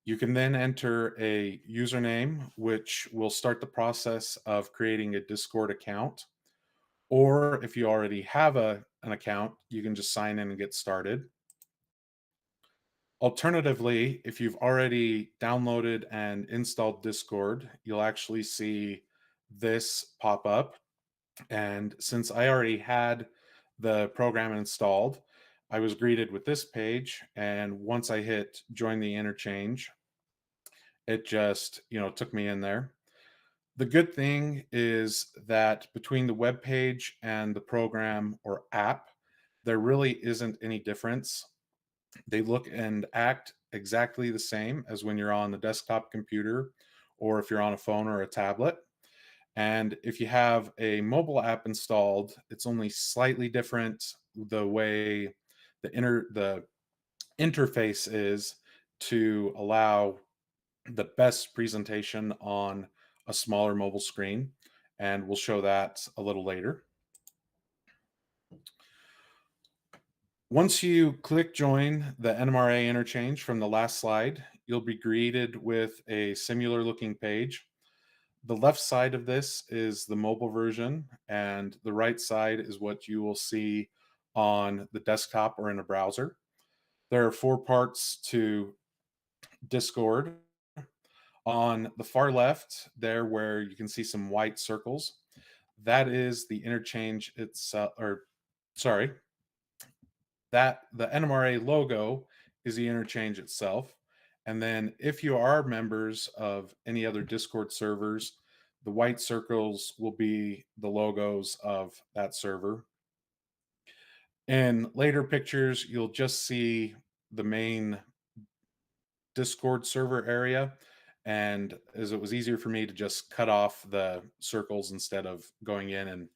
Speaker 5: You can then enter a username, which will start the process of creating a Discord account. Or if you already have an account, you can just sign in and get started. Alternatively, if you've already downloaded and installed Discord, you'll actually see this pop up. And since I already had the program installed, I was greeted with this page. And once I hit join the interchange, it just, took me in there. The good thing is that between the web page and the program or app, there really isn't any difference. They look and act exactly the same as when you're on the desktop computer or if you're on a phone or a tablet. And if you have a mobile app installed, it's only slightly different the way the interface is to allow the best presentation on a smaller mobile screen, and we'll show that a little later. Once you click join the NMRA interchange from the last slide, you'll be greeted with a similar looking page. The left side of this is the mobile version, and the right side is what you will see on the desktop or in a browser. There are 4 parts to Discord. On the far left, there where you can see some white circles, that is the interchange itself, or sorry, that the NMRA logo is the interchange itself. And then if you are members of any other Discord servers, the white circles will be the logos of that server. In later pictures, you'll just see the main Discord server area. And as it was easier for me to just cut off the circles instead of going in and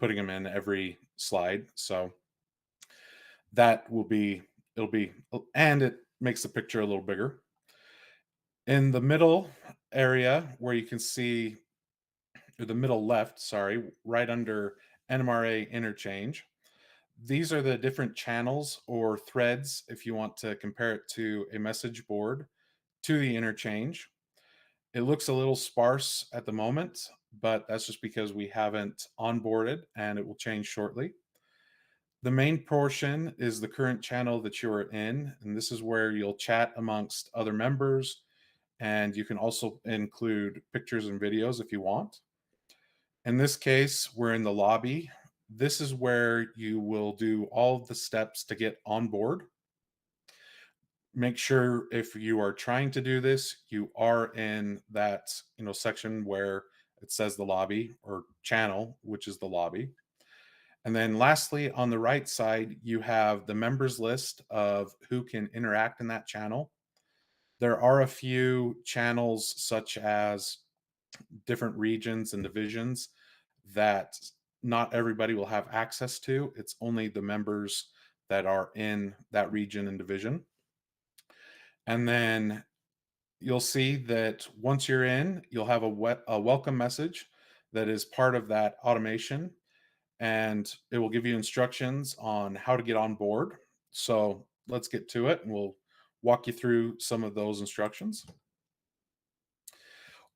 Speaker 5: putting them in every slide. So that will be, and it makes the picture a little bigger. In the middle area where you can see, or the middle left, sorry, right under NMRA interchange, these are the different channels or threads if you want to compare it to a message board to the interchange. It looks a little sparse at the moment, but that's just because we haven't onboarded, and it will change shortly. The main portion is the current channel that you are in, and this is where you'll chat amongst other members, and you can also include pictures and videos if you want. In this case, we're in the lobby. This is where you will do all of the steps to get on board. Make sure if you are trying to do this, you are in that section where it says the lobby or channel, which is the lobby. And then lastly, on the right side, you have the members list of who can interact in that channel. There are a few channels such as different regions and divisions that not everybody will have access to. It's only the members that are in that region and division. And then you'll see that once you're in, you'll have a welcome message that is part of that automation, and it will give you instructions on how to get on board. So let's get to it, and we'll walk you through some of those instructions.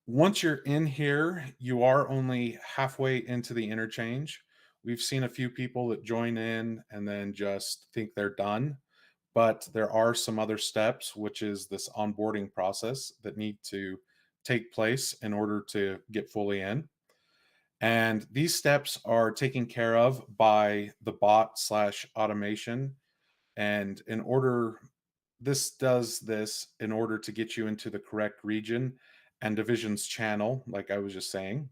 Speaker 5: Once you're in here, you are only halfway into the interchange. We've seen a few people that join in and then just think they're done, but there are some other steps, which is this onboarding process, that need to take place in order to get fully in. And these steps are taken care of by the bot/automation. And this does this in order to get you into the correct region and divisions channel, like I was just saying.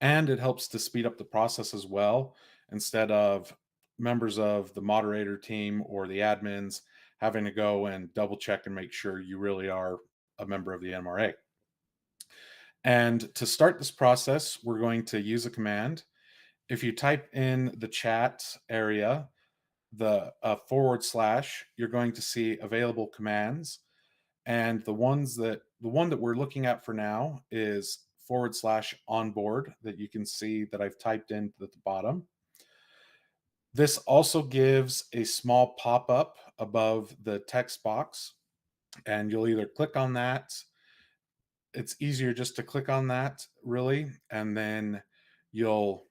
Speaker 5: And it helps to speed up the process as well, instead of members of the moderator team or the admins having to go and double check and make sure you really are a member of the NMRA. And to start this process, we're going to use a command. If you type in the chat area, the /, you're going to see available commands. And the one that we're looking at for now is /onboard, that you can see that I've typed in at the bottom. This also gives a small pop-up above the text box, and you'll either click on that. It's easier just to click on that, really, and then you'll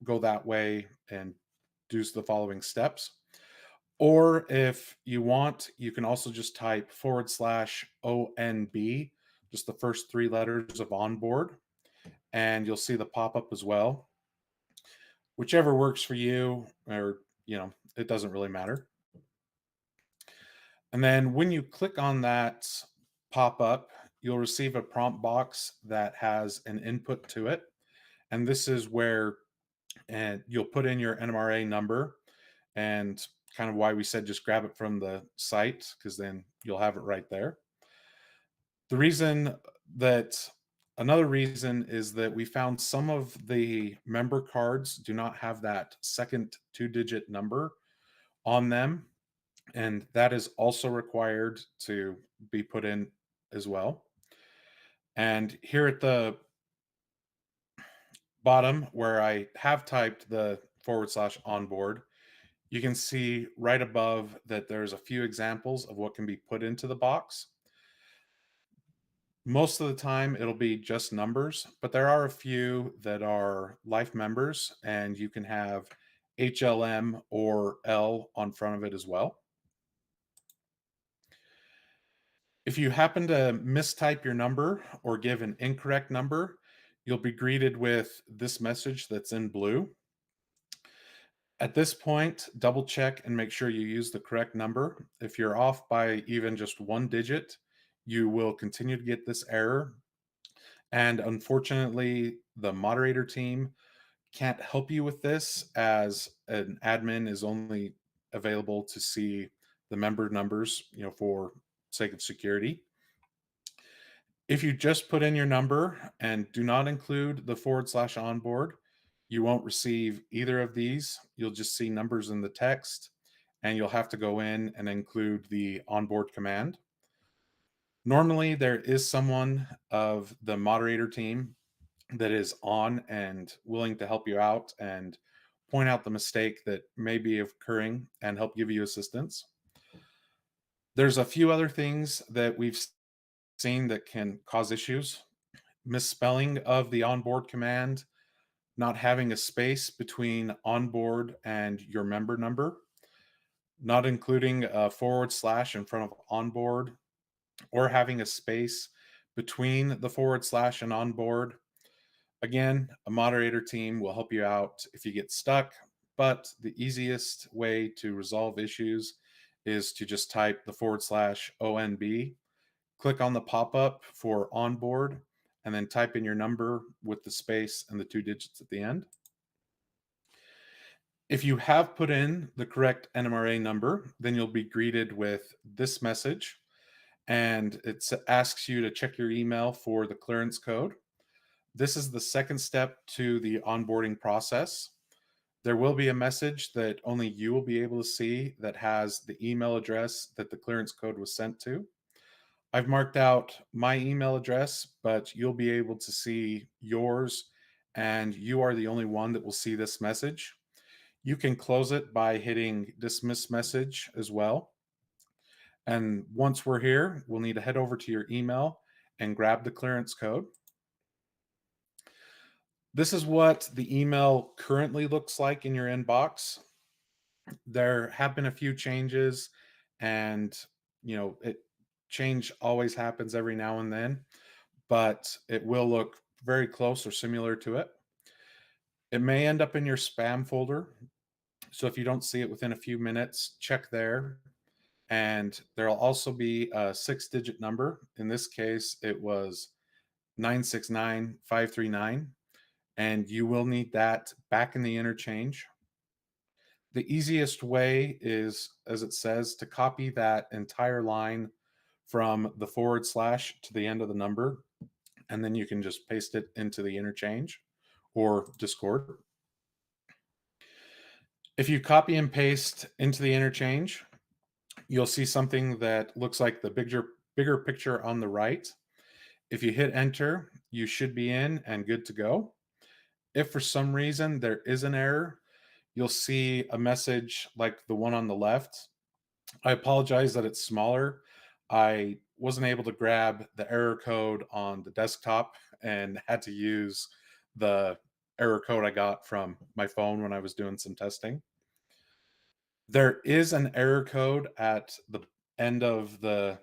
Speaker 5: go that way and do the following steps. Or if you want, you can also just type /ONB, just the first 3 letters of onboard, and you'll see the pop-up as well. Whichever works for you, or it doesn't really matter. And then when you click on that pop-up, you'll receive a prompt box that has an input to it. And this is where you'll put in your NMRA number, and kind of why we said just grab it from the site, because then you'll have it right there. The reason that Another reason is that we found some of the member cards do not have that second 2-digit number on them, and that is also required to be put in as well. And here at the bottom, where I have typed the /onboard, you can see right above that there's a few examples of what can be put into the box. Most of the time, it'll be just numbers, but there are a few that are life members, and you can have HLM or L on front of it as well. If you happen to mistype your number or give an incorrect number, you'll be greeted with this message that's in blue. At this point, double check and make sure you use the correct number. If you're off by even just 1 digit, you will continue to get this error. And unfortunately, the moderator team can't help you with this, as an admin is only available to see the member numbers, for sake of security. If you just put in your number and do not include the /onboard, you won't receive either of these. You'll just see numbers in the text, and you'll have to go in and include the onboard command. Normally, there is someone of the moderator team that is on and willing to help you out and point out the mistake that may be occurring and help give you assistance. There's a few other things that we've seen that can cause issues. Misspelling of the onboard command, not having a space between onboard and your member number, not including a / in front of onboard, or having a space between the / and onboard. Again, a moderator team will help you out if you get stuck, but the easiest way to resolve issues is to just type the /ONB, click on the pop-up for onboard, and then type in your number with the space and the 2 digits at the end. If you have put in the correct NMRA number, then you'll be greeted with this message, and it asks you to check your email for the clearance code. This is the second step to the onboarding process. There will be a message that only you will be able to see that has the email address that the clearance code was sent to. I've marked out my email address, but you'll be able to see yours, and you are the only one that will see this message. You can close it by hitting dismiss message as well. And once we're here, we'll need to head over to your email and grab the clearance code. This is what the email currently looks like in your inbox. There have been a few changes, and change always happens every now and then, but it will look very close or similar to it. It may end up in your spam folder, so if you don't see it within a few minutes, check there. And there'll also be a 6-digit number. In this case, it was 969539. And you will need that back in the interchange. The easiest way is, as it says, to copy that entire line from the / to the end of the number, and then you can just paste it into the interchange or Discord. If you copy and paste into the interchange, you'll see something that looks like the bigger picture on the right. If you hit enter, you should be in and good to go. If for some reason there is an error, you'll see a message like the one on the left. I apologize that it's smaller. I wasn't able to grab the error code on the desktop and had to use the error code I got from my phone when I was doing some testing. There is an error code at the end of the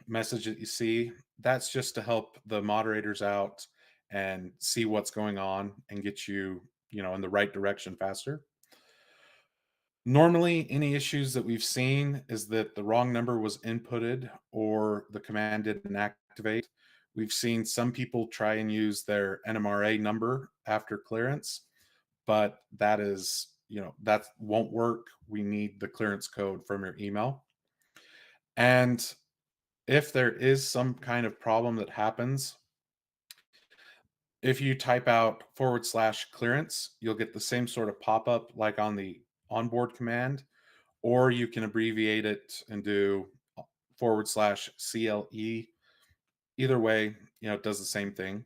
Speaker 5: message that you see. That's just to help the moderators out and see what's going on and get you, in the right direction faster. Normally, any issues that we've seen is that the wrong number was inputted or the command didn't activate. We've seen some people try and use their NMRA number after clearance, but that won't work. We need the clearance code from your email. And if there is some kind of problem that happens, If you type out /clearance, you'll get the same sort of pop-up like on the onboard command, or you can abbreviate it and do /CLE. Either way, it does the same thing.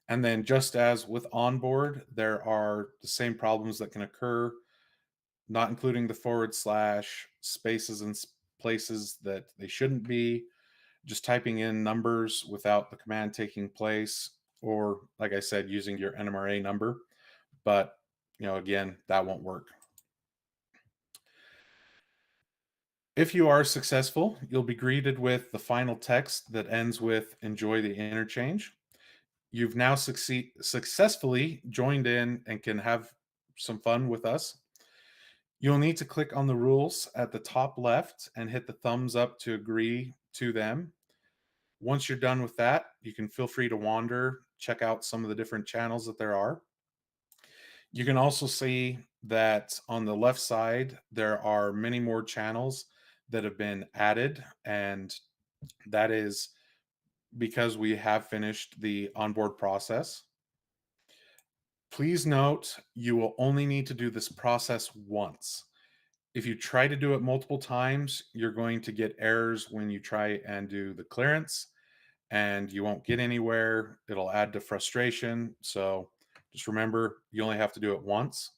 Speaker 5: And then just as with onboard, there are the same problems that can occur, not including the / spaces and places that they shouldn't be, just typing in numbers without the command taking place, or like I said, using your NMRA number. But, again, that won't work. If you are successful, you'll be greeted with the final text that ends with "Enjoy the interchange." You've now successfully joined in and can have some fun with us. You'll need to click on the rules at the top left and hit the thumbs up to agree to them. Once you're done with that, you can feel free to wander, check out some of the different channels that there are. You can also see that on the left side, there are many more channels that have been added, and that is because we have finished the onboard process. Please note, you will only need to do this process once. If you try to do it multiple times, you're going to get errors when you try and do the clearance, and you won't get anywhere. It'll add to frustration. So just remember, you only have to do it once.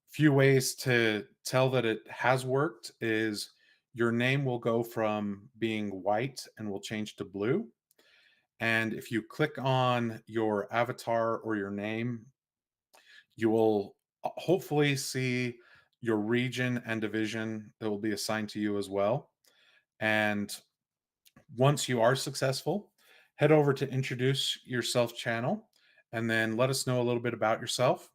Speaker 5: Few ways to tell that it has worked is your name will go from being white and will change to blue. And if you click on your avatar or your name, you will hopefully see your region and division that will be assigned to you as well. And once you are successful, head over to Introduce Yourself channel and then let us know a little bit about yourself.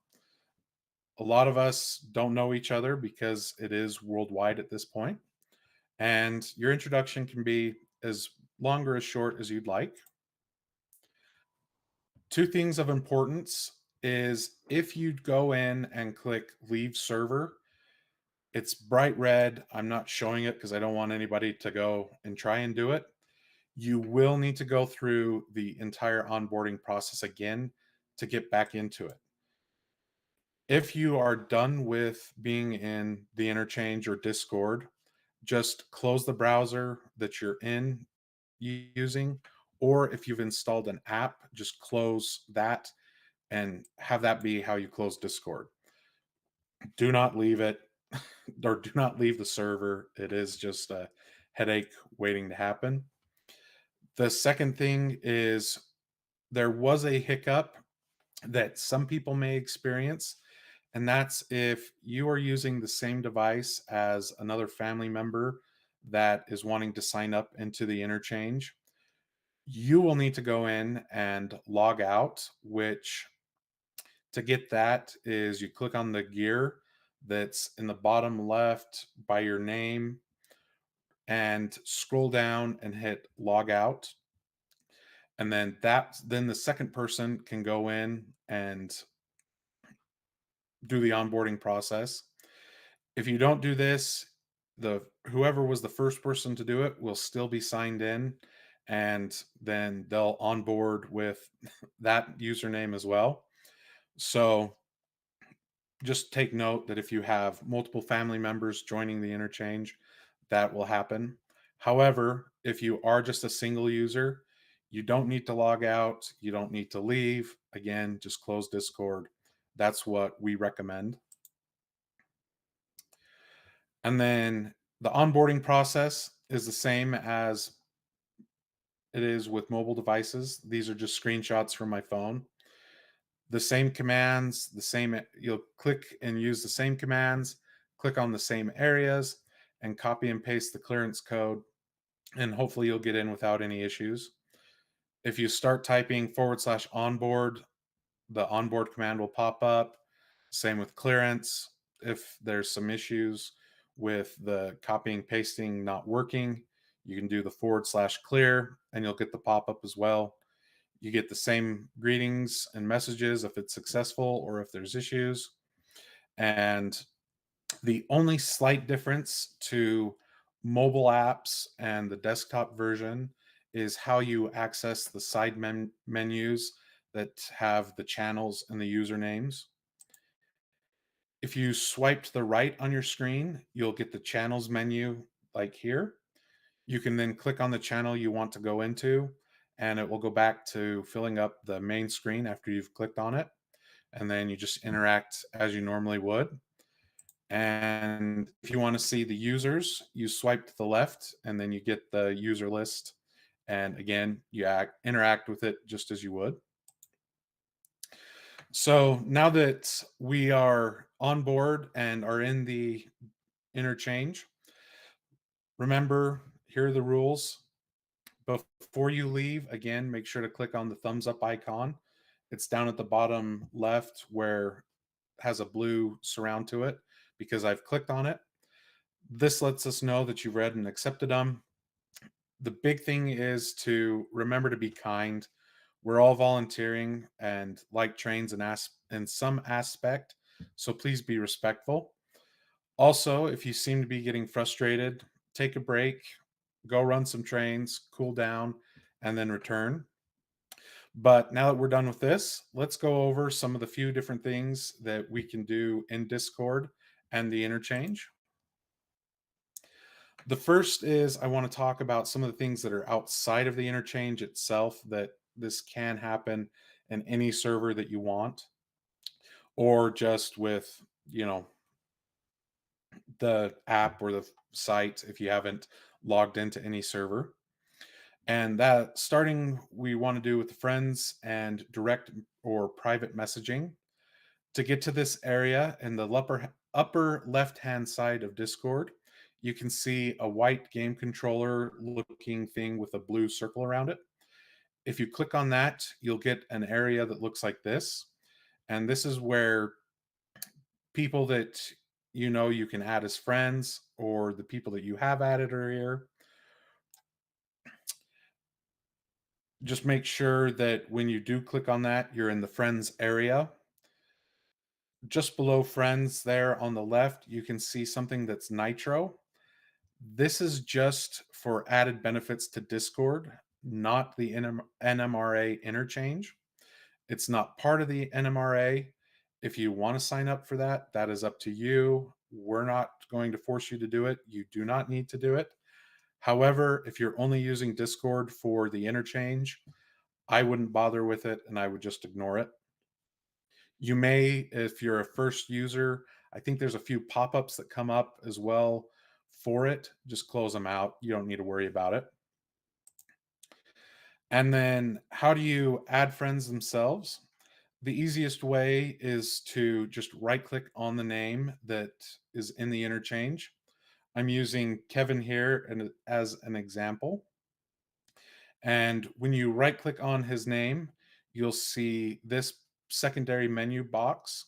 Speaker 5: A lot of us don't know each other because it is worldwide at this point. And your introduction can be as long or as short as you'd like. Two things of importance is if you go in and click Leave Server, it's bright red. I'm not showing it because I don't want anybody to go and try and do it. You will need to go through the entire onboarding process again to get back into it. If you are done with being in the Interchange or Discord, just close the browser that you're in using, or if you've installed an app, just close that and have that be how you close Discord. Do not leave it, or do not leave the server. It is just a headache waiting to happen. The second thing is there was a hiccup that some people may experience, and that's if you are using the same device as another family member that is wanting to sign up into the Interchange. You will need to go in and log out, which to get that is you click on the gear that's in the bottom left by your name and scroll down and hit log out. And then the second person can go in and do the onboarding process. If you don't do this, whoever was the first person to do it will still be signed in, and then they'll onboard with that username as well. So just take note that if you have multiple family members joining the Interchange, that will happen. However, if you are just a single user, you don't need to log out. You don't need to leave. Again, just close Discord. That's what we recommend. And then the onboarding process is the same as it is with mobile devices. These are just screenshots from my phone. The same commands, you'll click and use the same commands, click on the same areas, and copy and paste the clearance code, and hopefully you'll get in without any issues. If you start typing /onboard, the onboard command will pop up. Same with clearance. If there's some issues with the copying pasting not working, you can do the /clear and you'll get the pop-up as well. You get the same greetings and messages if it's successful or if there's issues. And the only slight difference to mobile apps and the desktop version is how you access the side menus that have the channels and the usernames. If you swipe to the right on your screen, you'll get the channels menu like here. You can then click on the channel you want to go into, and it will go back to filling up the main screen after you've clicked on it. And then you just interact as you normally would. And if you want to see the users, you swipe to the left and then you get the user list. And again, you interact with it just as you would. So now that we are on board and are in the interchange, remember, here are the rules. Before you leave, again, make sure to click on the thumbs up icon. It's down at the bottom left where it has a blue surround to it because I've clicked on it. This lets us know that you've read and accepted them. The big thing is to remember to be kind. We're all volunteering and like trains in some aspect, so please be respectful. Also, if you seem to be getting frustrated, take a break, go run some trains, cool down, and then return. But now that we're done with this, let's go over some of the few different things that we can do in Discord and the interchange. The first is I want to talk about some of the things that are outside of the interchange itself that this can happen in any server that you want, or just with, the app or the site if you haven't logged into any server. And that starting we want to do with the friends and direct or private messaging. To get to this area in the upper left-hand side of Discord, you can see a white game controller looking thing with a blue circle around it. If you click on that, you'll get an area that looks like this. And this is where people that you can add as friends, or the people that you have added are here. Just make sure that when you do click on that, you're in the friends area. Just below friends there on the left, you can see something that's nitro. This is just for added benefits to Discord, not the NMRA interchange. It's not part of the NMRA. If you want to sign up for that, that is up to you. We're not going to force you to do it. You do not need to do it. However, if you're only using Discord for the interchange, I wouldn't bother with it and I would just ignore it. You may, if you're a first user, I think there's a few pop-ups that come up as well for it. Just close them out. You don't need to worry about it. And then how do you add friends themselves? The easiest way is to just right-click on the name that is in the interchange. I'm using Kevin here as an example. And when you right-click on his name, you'll see this secondary menu box,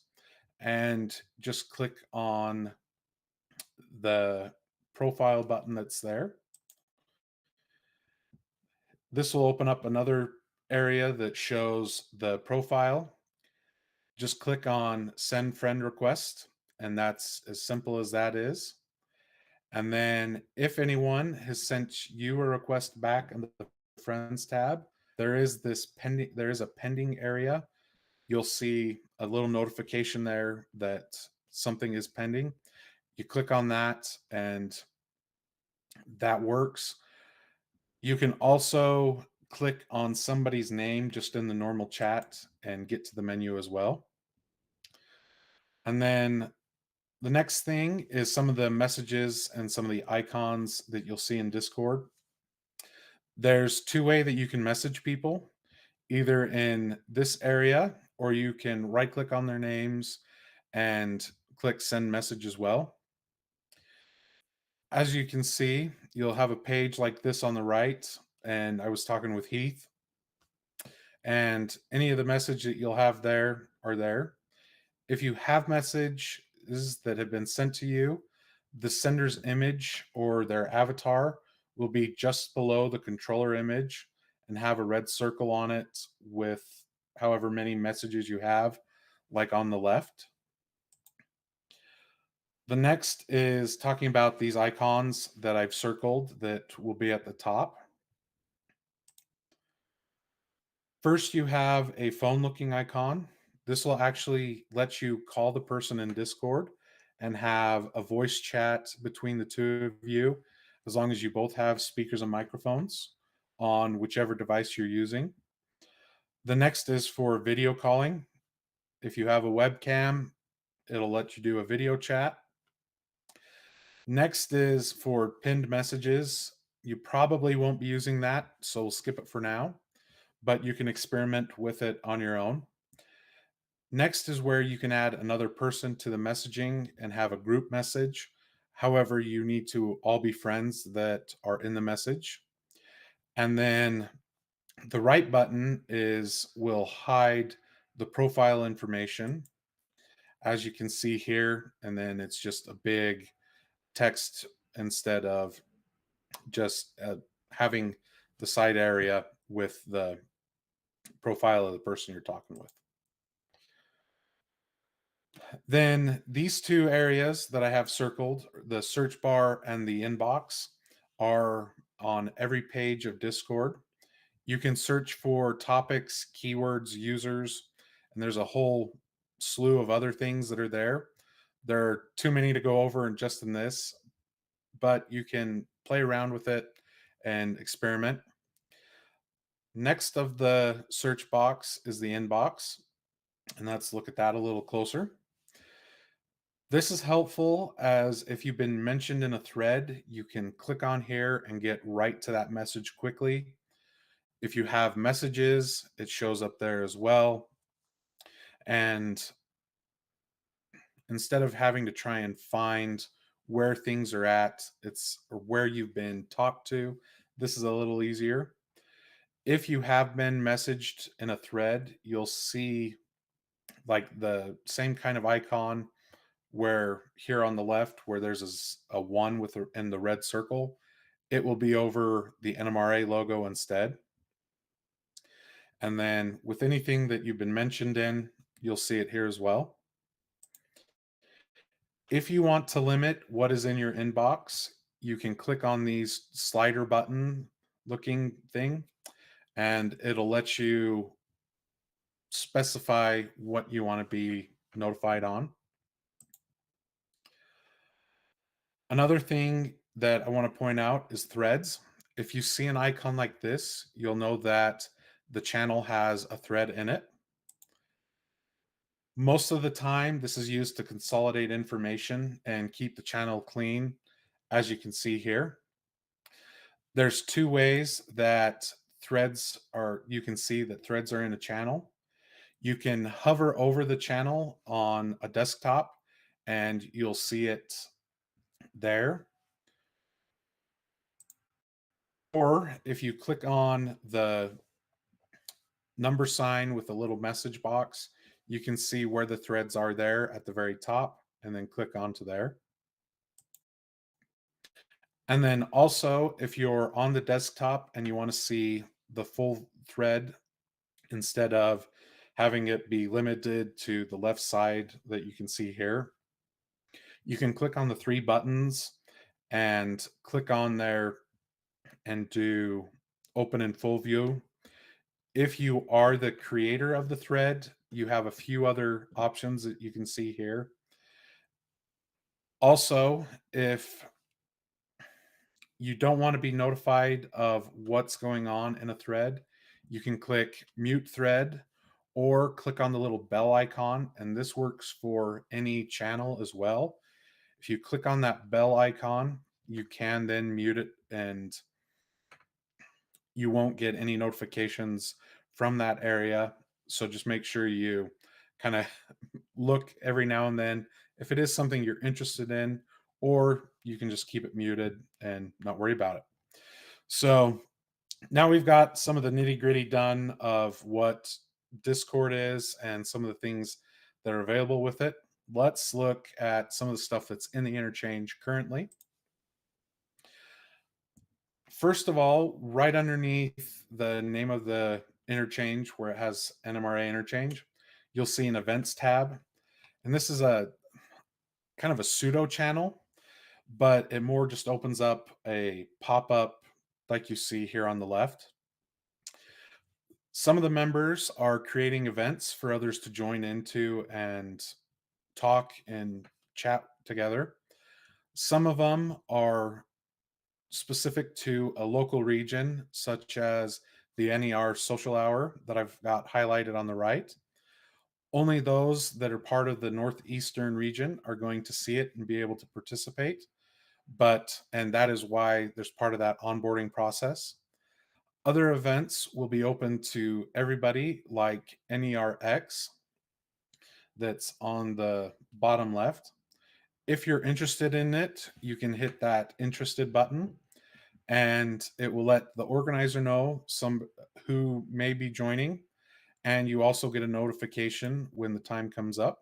Speaker 5: and just click on the profile button that's there. This will open up another area that shows the profile. Just click on send friend request, and that's as simple as that is. And then if anyone has sent you a request back in the friends tab, there is a pending area. You'll see a little notification there that something is pending. You click on that and that works. You can also click on somebody's name just in the normal chat and get to the menu as well. And then the next thing is some of the messages and some of the icons that you'll see in Discord. There's two ways that you can message people, either in this area, or you can right click on their names and click send message as well. As you can see, you'll have a page like this on the right, and I was talking with Heath, and any of the message that you'll have there are there. If you have messages that have been sent to you, the sender's image or their avatar will be just below the controller image and have a red circle on it with however many messages you have, like on the left. The next is talking about these icons that I've circled that will be at the top. First, you have a phone looking icon. This will actually let you call the person in Discord and have a voice chat between the two of you, as long as you both have speakers and microphones on whichever device you're using. The next is for video calling. If you have a webcam, it'll let you do a video chat. Next is for pinned messages. You probably won't be using that, so we'll skip it for now, but you can experiment with it on your own. Next is where you can add another person to the messaging and have a group message. However, you need to all be friends that are in the message. And then the right button will hide the profile information, as you can see here, and then it's just a big text instead of just having the side area with the profile of the person you're talking with. Then these two areas that I have circled, the search bar and the inbox, are on every page of Discord. You can search for topics, keywords, users, and there's a whole slew of other things that are there. There are too many to go over just in this, but you can play around with it and experiment. Next of the search box is the inbox, and let's look at that a little closer. This is helpful, as if you've been mentioned in a thread, you can click on here and get right to that message quickly. If you have messages, it shows up there as well. And instead of having to try and find where things are at, or where you've been talked to, this is a little easier. If you have been messaged in a thread, you'll see like the same kind of icon where here on the left, where there's a one in the red circle, it will be over the NMRA logo instead. And then with anything that you've been mentioned in, you'll see it here as well. If you want to limit what is in your inbox, you can click on these slider button looking thing, and it'll let you specify what you want to be notified on. Another thing that I want to point out is threads. If you see an icon like this, you'll know that the channel has a thread in it. Most of the time, this is used to consolidate information and keep the channel clean, as you can see here. There's two ways that you can see that threads are in a channel. You can hover over the channel on a desktop and you'll see it there. Or if you click on the number sign with a little message box, you can see where the threads are there at the very top, and then click onto there. And then also, if you're on the desktop and you want to see the full thread instead of having it be limited to the left side that you can see here, you can click on the three buttons and click on there and do open in full view. If you are the creator of the thread, you have a few other options that you can see here. Also, if you don't want to be notified of what's going on in a thread, you can click mute thread or click on the little bell icon, and this works for any channel as well. If you click on that bell icon, you can then mute it and you won't get any notifications from that area. So just make sure you kind of look every now and then if it is something you're interested in, or you can just keep it muted and not worry about it. So now we've got some of the nitty gritty done of what Discord is and some of the things that are available with it. Let's look at some of the stuff that's in the Interchange currently. First of all, right underneath the name of the Interchange, where it has NMRA Interchange, you'll see an events tab. And this is a kind of a pseudo channel, but it more just opens up a pop-up like you see here on the left. Some of the members are creating events for others to join into and talk and chat together. Some of them are specific to a local region, such as the NER Social Hour that I've got highlighted on the right. Only those that are part of the Northeastern region are going to see it and be able to participate. And that is why there's part of that onboarding process. Other events will be open to everybody, like NERx, that's on the bottom left. If you're interested in it, you can hit that interested button, and it will let the organizer know some who may be joining, and you also get a notification when the time comes up.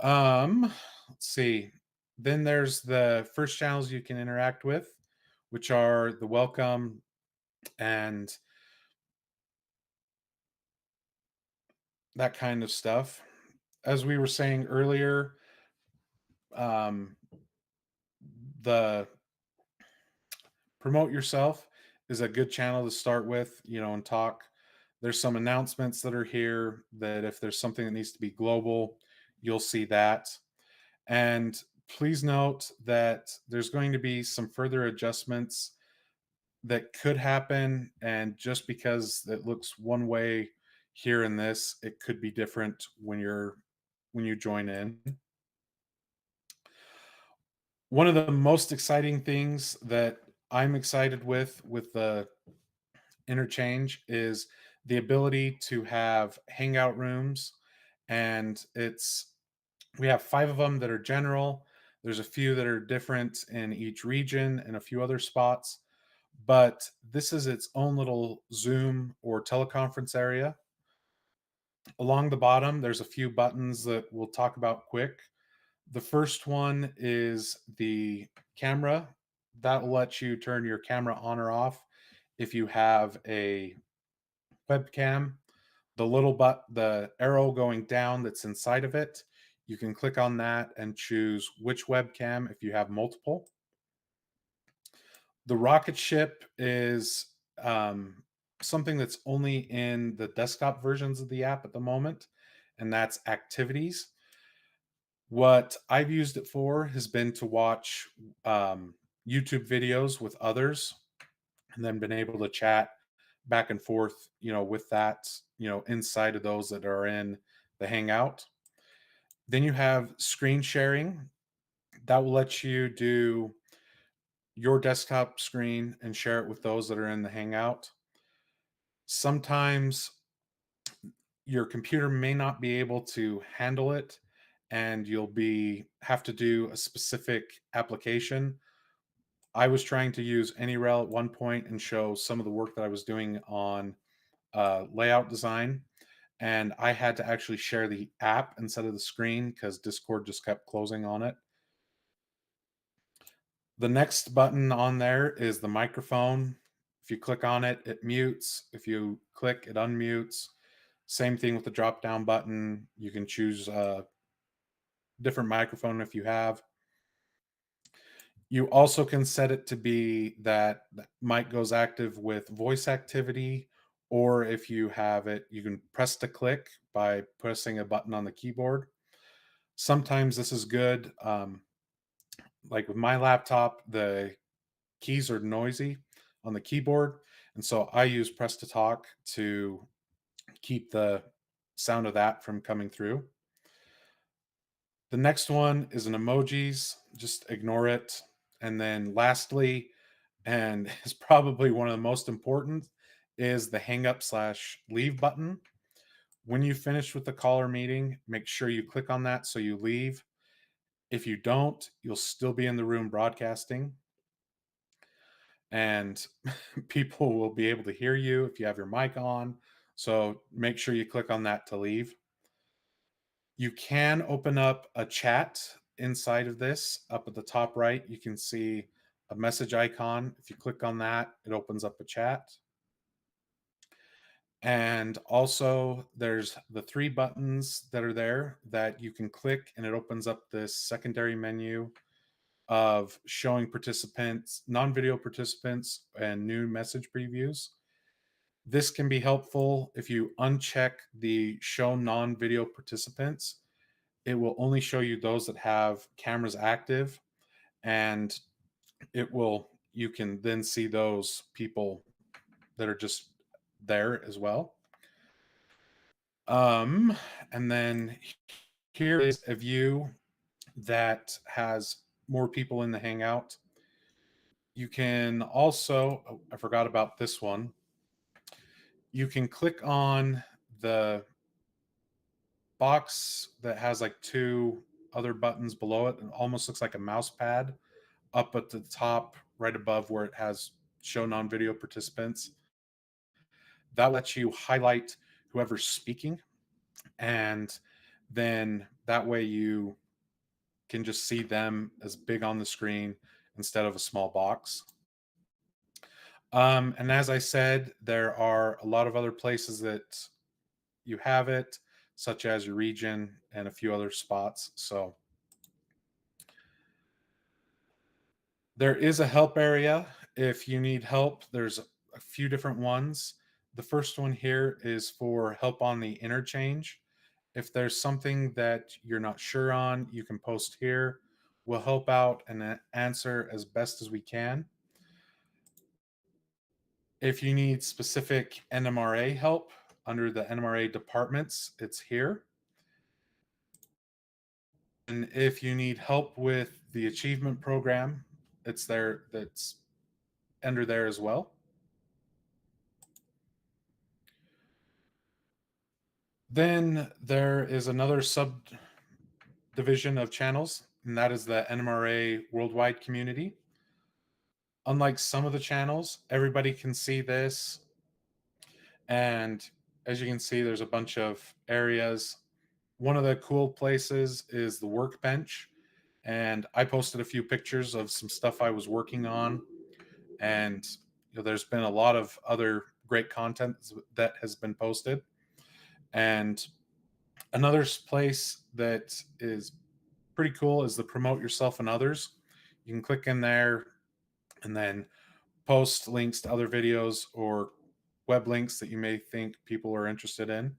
Speaker 5: Let's see. Then there's the first channels you can interact with, which are the welcome and that kind of stuff. As we were saying earlier, um, the promote yourself is a good channel to start with, and talk. There's some announcements that are here that if there's something that needs to be global, you'll see that. And please note that there's going to be some further adjustments that could happen. And just because it looks one way here in this, it could be different when you join in. One of the most exciting things that I'm excited with the Interchange is the ability to have hangout rooms, and we have 5 of them that are general. There's a few that are different in each region and a few other spots, but this is its own little Zoom or teleconference area. Along the bottom, there's a few buttons that we'll talk about quick. The first one is the camera. That will let you turn your camera on or off if you have a webcam. The arrow going down that's inside of it, you can click on that and choose which webcam if you have multiple. The rocket ship is something that's only in the desktop versions of the app at the moment, and that's activities. What I've used it for has been to watch YouTube videos with others and then been able to chat back and forth, with that, inside of those that are in the Hangout. Then you have screen sharing. That will let you do your desktop screen and share it with those that are in the Hangout. Sometimes your computer may not be able to handle it, and you'll have to do a specific application. I was trying to use AnyRail at one point and show some of the work that I was doing on layout design, and I had to actually share the app instead of the screen because Discord just kept closing on it. The next button on there is the microphone. If you click on it, it mutes. If you click, it unmutes. Same thing with the drop down button. You can choose a different microphone if you have. You also can set it to be that mic goes active with voice activity, or if you have it, you can press to click by pressing a button on the keyboard. Sometimes this is good. Like with my laptop, the keys are noisy on the keyboard, and so I use press to talk to keep the sound of that from coming through. The next one is an emojis. Just ignore it. And then lastly, and is probably one of the most important, is the hang up / leave button. When you finish with the call or meeting, make sure you click on that so you leave. If you don't, you'll still be in the room broadcasting, and people will be able to hear you if you have your mic on. So make sure you click on that to leave. You can open up a chat inside of this. Up at the top right, you can see a message icon. If you click on that, it opens up a chat. And also there's the 3 buttons that are there that you can click, and it opens up this secondary menu of showing participants, non-video participants, and new message previews. This can be helpful if you uncheck the show non-video participants. It will only show you those that have cameras active, and you can then see those people that are just there as well. And then here is a view that has more people in the Hangout. You can also, I forgot about this one. You can click on the box that has like two other buttons below it. It almost looks like a mouse pad up at the top, right above where it has show non-video participants. That lets you highlight whoever's speaking, and then that way you can just see them as big on the screen instead of a small box. And as I said, there are a lot of other places that you have it, such as your region and a few other spots. So there is a help area. If you need help, there's a few different ones. The first one here is for help on the interchange. If there's something that you're not sure on, you can post here. We'll help out and answer as best as we can. If you need specific NMRA help under the NMRA departments, it's here. And if you need help with the achievement program, it's there, that's under there as well. Then there is another subdivision of channels, and that is the NMRA worldwide community. Unlike some of the channels, everybody can see this. And as you can see, there's a bunch of areas. One of the cool places is the workbench. And I posted a few pictures of some stuff I was working on. And there's been a lot of other great content that has been posted. And another place that is pretty cool is the promote yourself and others. You can click in there and then post links to other videos or web links that you may think people are interested in.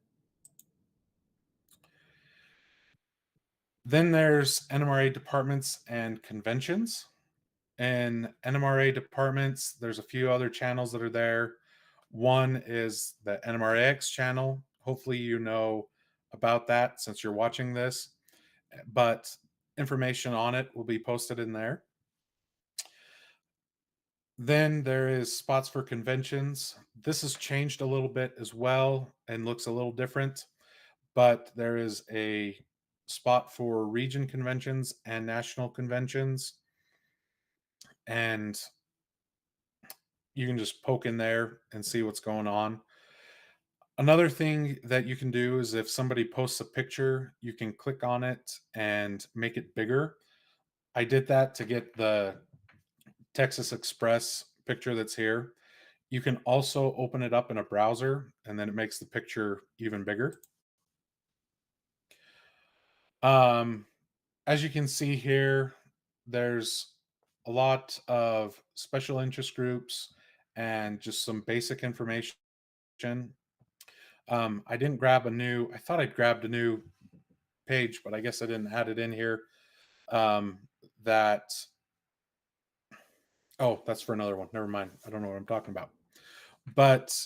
Speaker 5: Then there's NMRA departments and conventions. In NMRA departments, there's a few other channels that are there. One is the NMRAx channel. Hopefully you know about that since you're watching this, but information on it will be posted in there. Then there is spots for conventions. This has changed a little bit as well and looks a little different, but there is a spot for region conventions and national conventions. And you can just poke in there and see what's going on. Another thing that you can do is if somebody posts a picture, you can click on it and make it bigger. I did that to get the Texas Express picture that's here. You can also open it up in a browser, and then it makes the picture even bigger. As you can see here, there's a lot of special interest groups and just some basic information. I didn't grab I thought I'd grabbed a new page, but I guess I didn't add it in here. Oh, that's for another one. Never mind. I don't know what I'm talking about. But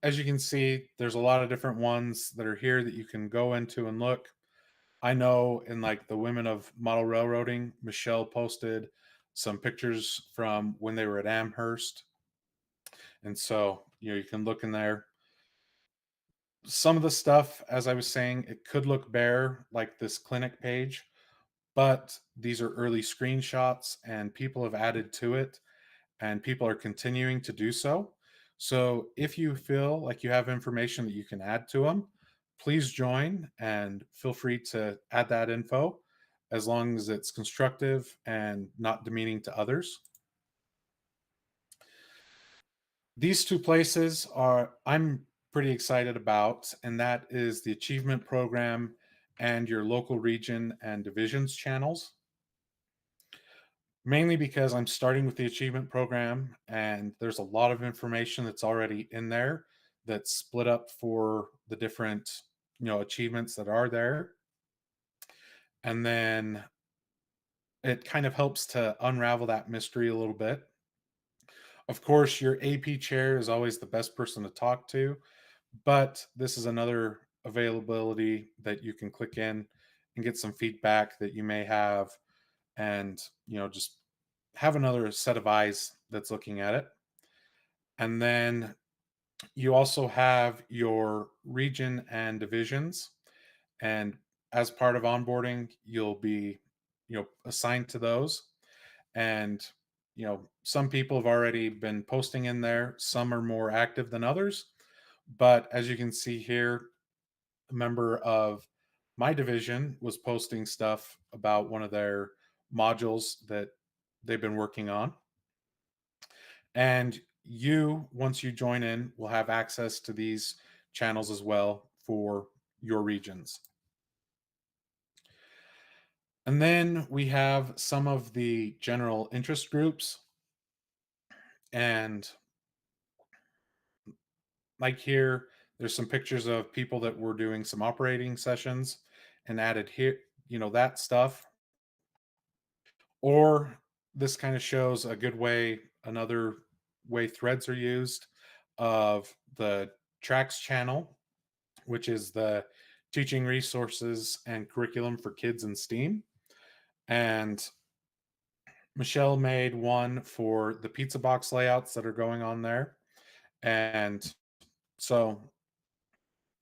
Speaker 5: as you can see, there's a lot of different ones that are here that you can go into and look. I know in like the Women of Model Railroading, Michelle posted some pictures from when they were at Amherst. And so, you can look in there. Some of the stuff, as I was saying, it could look bare, like this clinic page, but these are early screenshots and people have added to it and people are continuing to do so. So if you feel like you have information that you can add to them, please join and feel free to add that info as long as it's constructive and not demeaning to others. These two places I'm pretty excited about, and that is the achievement program and your local region and divisions channels. Mainly because I'm starting with the achievement program and there's a lot of information that's already in there that's split up for the different, achievements that are there. And then it kind of helps to unravel that mystery a little bit. Of course, your AP chair is always the best person to talk to, but this is another availability that you can click in and get some feedback that you may have, and just have another set of eyes that's looking at it. And then you also have your region and divisions, and as part of onboarding, you'll be assigned to those. And some people have already been posting in there. Some are more active than others, but as you can see here, a member of my division was posting stuff about one of their modules that they've been working on. And once you join in, will have access to these channels as well for your regions. And then we have some of the general interest groups. And like here, there's some pictures of people that were doing some operating sessions and added here, that stuff. Or this kind of shows a good way, another way threads are used, of the Tracks channel, which is the teaching resources and curriculum for kids in STEAM. And Michelle made one for the pizza box layouts that are going on there. And so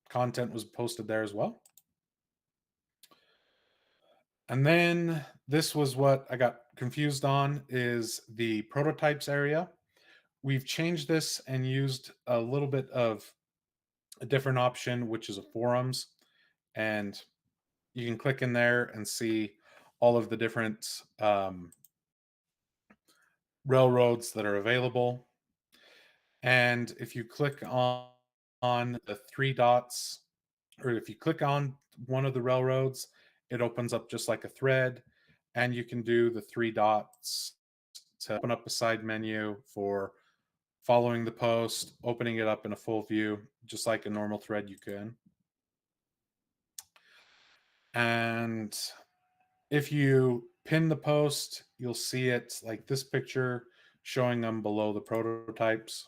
Speaker 5: content was posted there as well. And then this was what I got confused on, is the prototypes area. We've changed this and used a little bit of a different option, which is a forums. And you can click in there and see all of the different railroads that are available. And if you click on the three dots, or if you click on one of the railroads, it opens up just like a thread, and you can do the three dots to open up a side menu for following the post, opening it up in a full view, just like a normal thread you can. And if you pin the post, you'll see it like this picture showing them below the prototypes.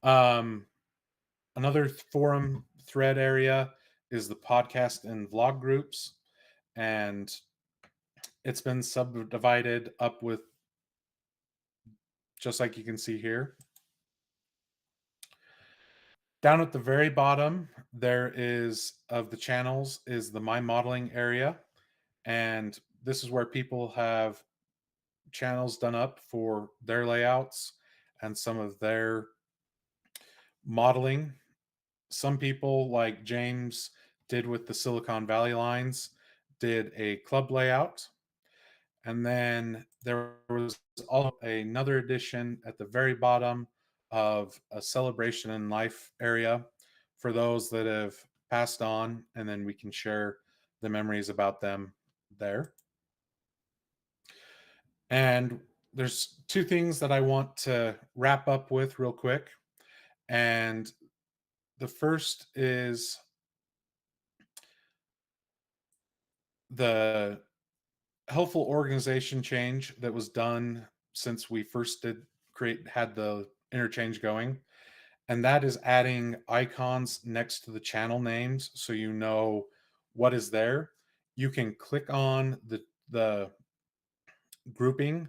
Speaker 5: Another forum thread area is the podcast and vlog groups, and it's been subdivided up with, just like you can see here. Down at the very bottom, there is, of the channels, is the My Modeling area, and this is where people have channels done up for their layouts and some of their modeling. Some people, like James did with the Silicon Valley lines, did a club layout. And then there was also another edition at the very bottom of a celebration in life area for those that have passed on, and then we can share the memories about them there. And there's two things that I want to wrap up with real quick. And the first is the helpful organization change that was done since we first had the interchange going. And that is adding icons next to the channel names, so you know what is there. You can click on the grouping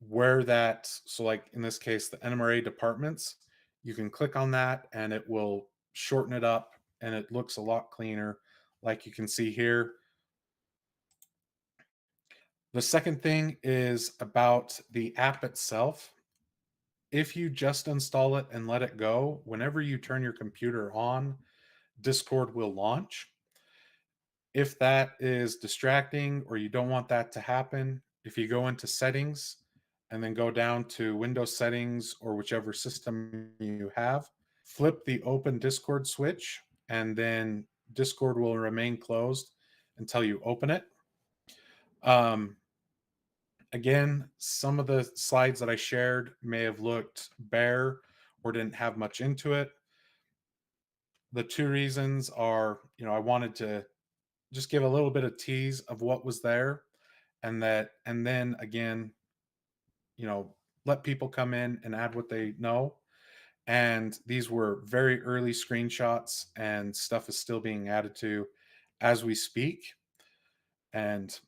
Speaker 5: where that, so like in this case, the NMRA departments, you can click on that and it will shorten it up, and it looks a lot cleaner, like you can see here. The second thing is about the app itself. If you just install it and let it go, whenever you turn your computer on, Discord will launch. If that is distracting or you don't want that to happen, if you go into settings and then go down to Windows settings or whichever system you have, flip the open Discord switch, and then Discord will remain closed until you open it. Again, some of the slides that I shared may have looked bare or didn't have much into it. The two reasons are, I wanted to just give a little bit of tease of what was there, and then again, let people come in and add what they know. And these were very early screenshots, and stuff is still being added to as we speak. And,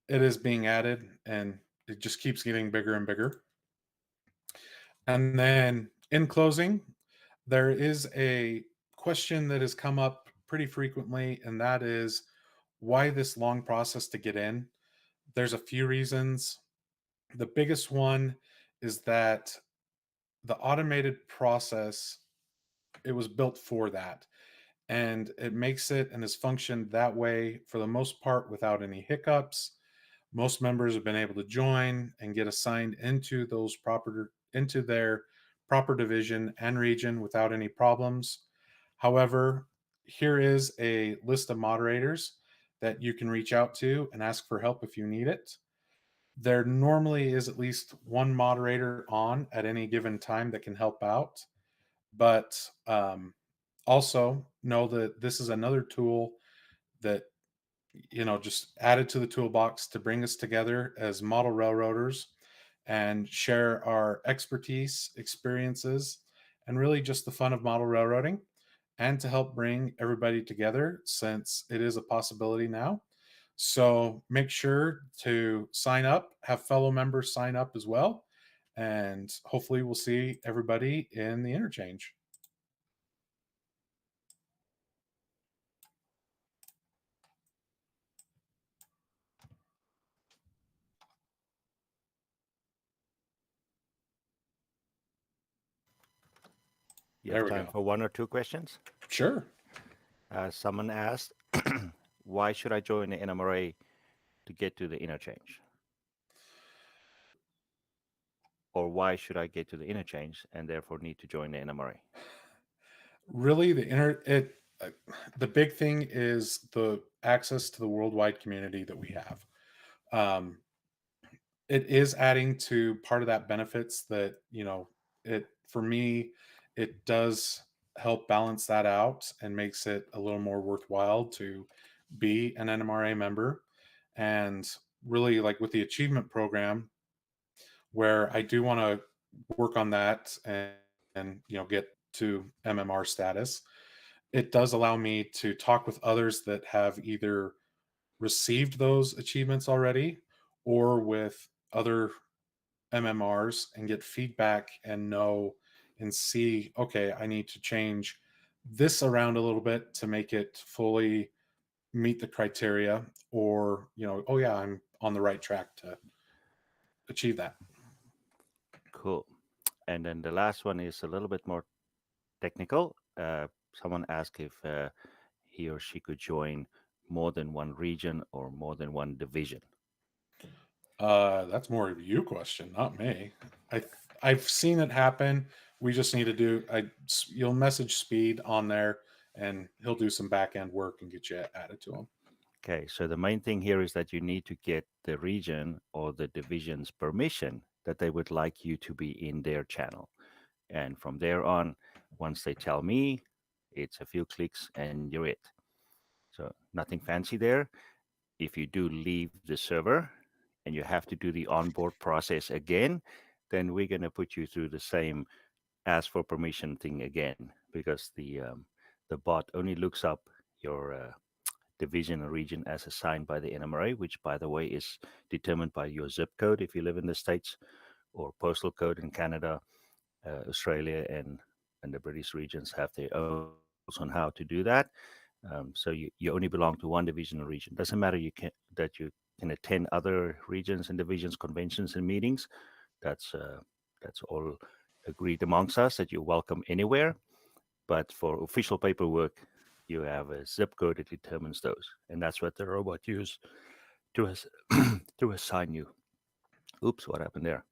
Speaker 5: it is being added, and it just keeps getting bigger and bigger. And then in closing, there is a question that has come up pretty frequently, and that is, why this long process to get in? There's a few reasons. The biggest one is that the automated process, it was built for that, and it makes it and has functioned that way for the most part without any hiccups. Most members have been able to join and get assigned into their proper division and region without any problems. However, here is a list of moderators that you can reach out to and ask for help if you need it. There normally is at least one moderator on at any given time that can help out. But also know that this is another tool that, just added to the toolbox to bring us together as model railroaders and share our expertise, experiences, and really just the fun of model railroading, and to help bring everybody together since it is a possibility now. So make sure to sign up, have fellow members sign up as well, and hopefully we'll see everybody in the interchange.
Speaker 3: You
Speaker 5: There
Speaker 3: have
Speaker 5: we
Speaker 3: time
Speaker 5: go.
Speaker 3: for one or two questions?
Speaker 5: Sure.
Speaker 3: Someone asked, why should I join the NMRA to get to the interchange? Or why should I get to the interchange and therefore need to join the NMRA?
Speaker 5: Really, the big thing is the access to the worldwide community that we have. It is adding to part of that benefits that, for me, it does help balance that out and makes it a little more worthwhile to be an NMRA member. And really, like with the achievement program, where I do want to work on that and get to MMR status, it does allow me to talk with others that have either received those achievements already or with other MMRs and get feedback and know and see, okay, I need to change this around a little bit to make it fully meet the criteria, or, oh yeah, I'm on the right track to achieve that.
Speaker 3: Cool. And then the last one is a little bit more technical. Someone asked if he or she could join more than one region or more than one division.
Speaker 5: That's more of you question, not me. I've seen it happen. We just need to you'll message Speed on there, and he'll do some back end work and get you added to him.
Speaker 3: Okay, so the main thing here is that you need to get the region or the division's permission that they would like you to be in their channel. And from there on, once they tell me, it's a few clicks and you're it. So nothing fancy there. If you do leave the server and you have to do the onboard process again, then we're going to put you through the same ask for permission thing again, because the bot only looks up your division or region as assigned by the NMRA, which, by the way, is determined by your zip code if you live in the States, or postal code in Canada, Australia, and the British regions have their own rules on how to do that. So you only belong to one division or region. Doesn't matter that you can attend other regions and divisions, conventions and meetings. That's all agreed amongst us, that you're welcome anywhere. But for official paperwork, you have a zip code that determines those, and that's what the robot uses to assign you. Oops, what happened there?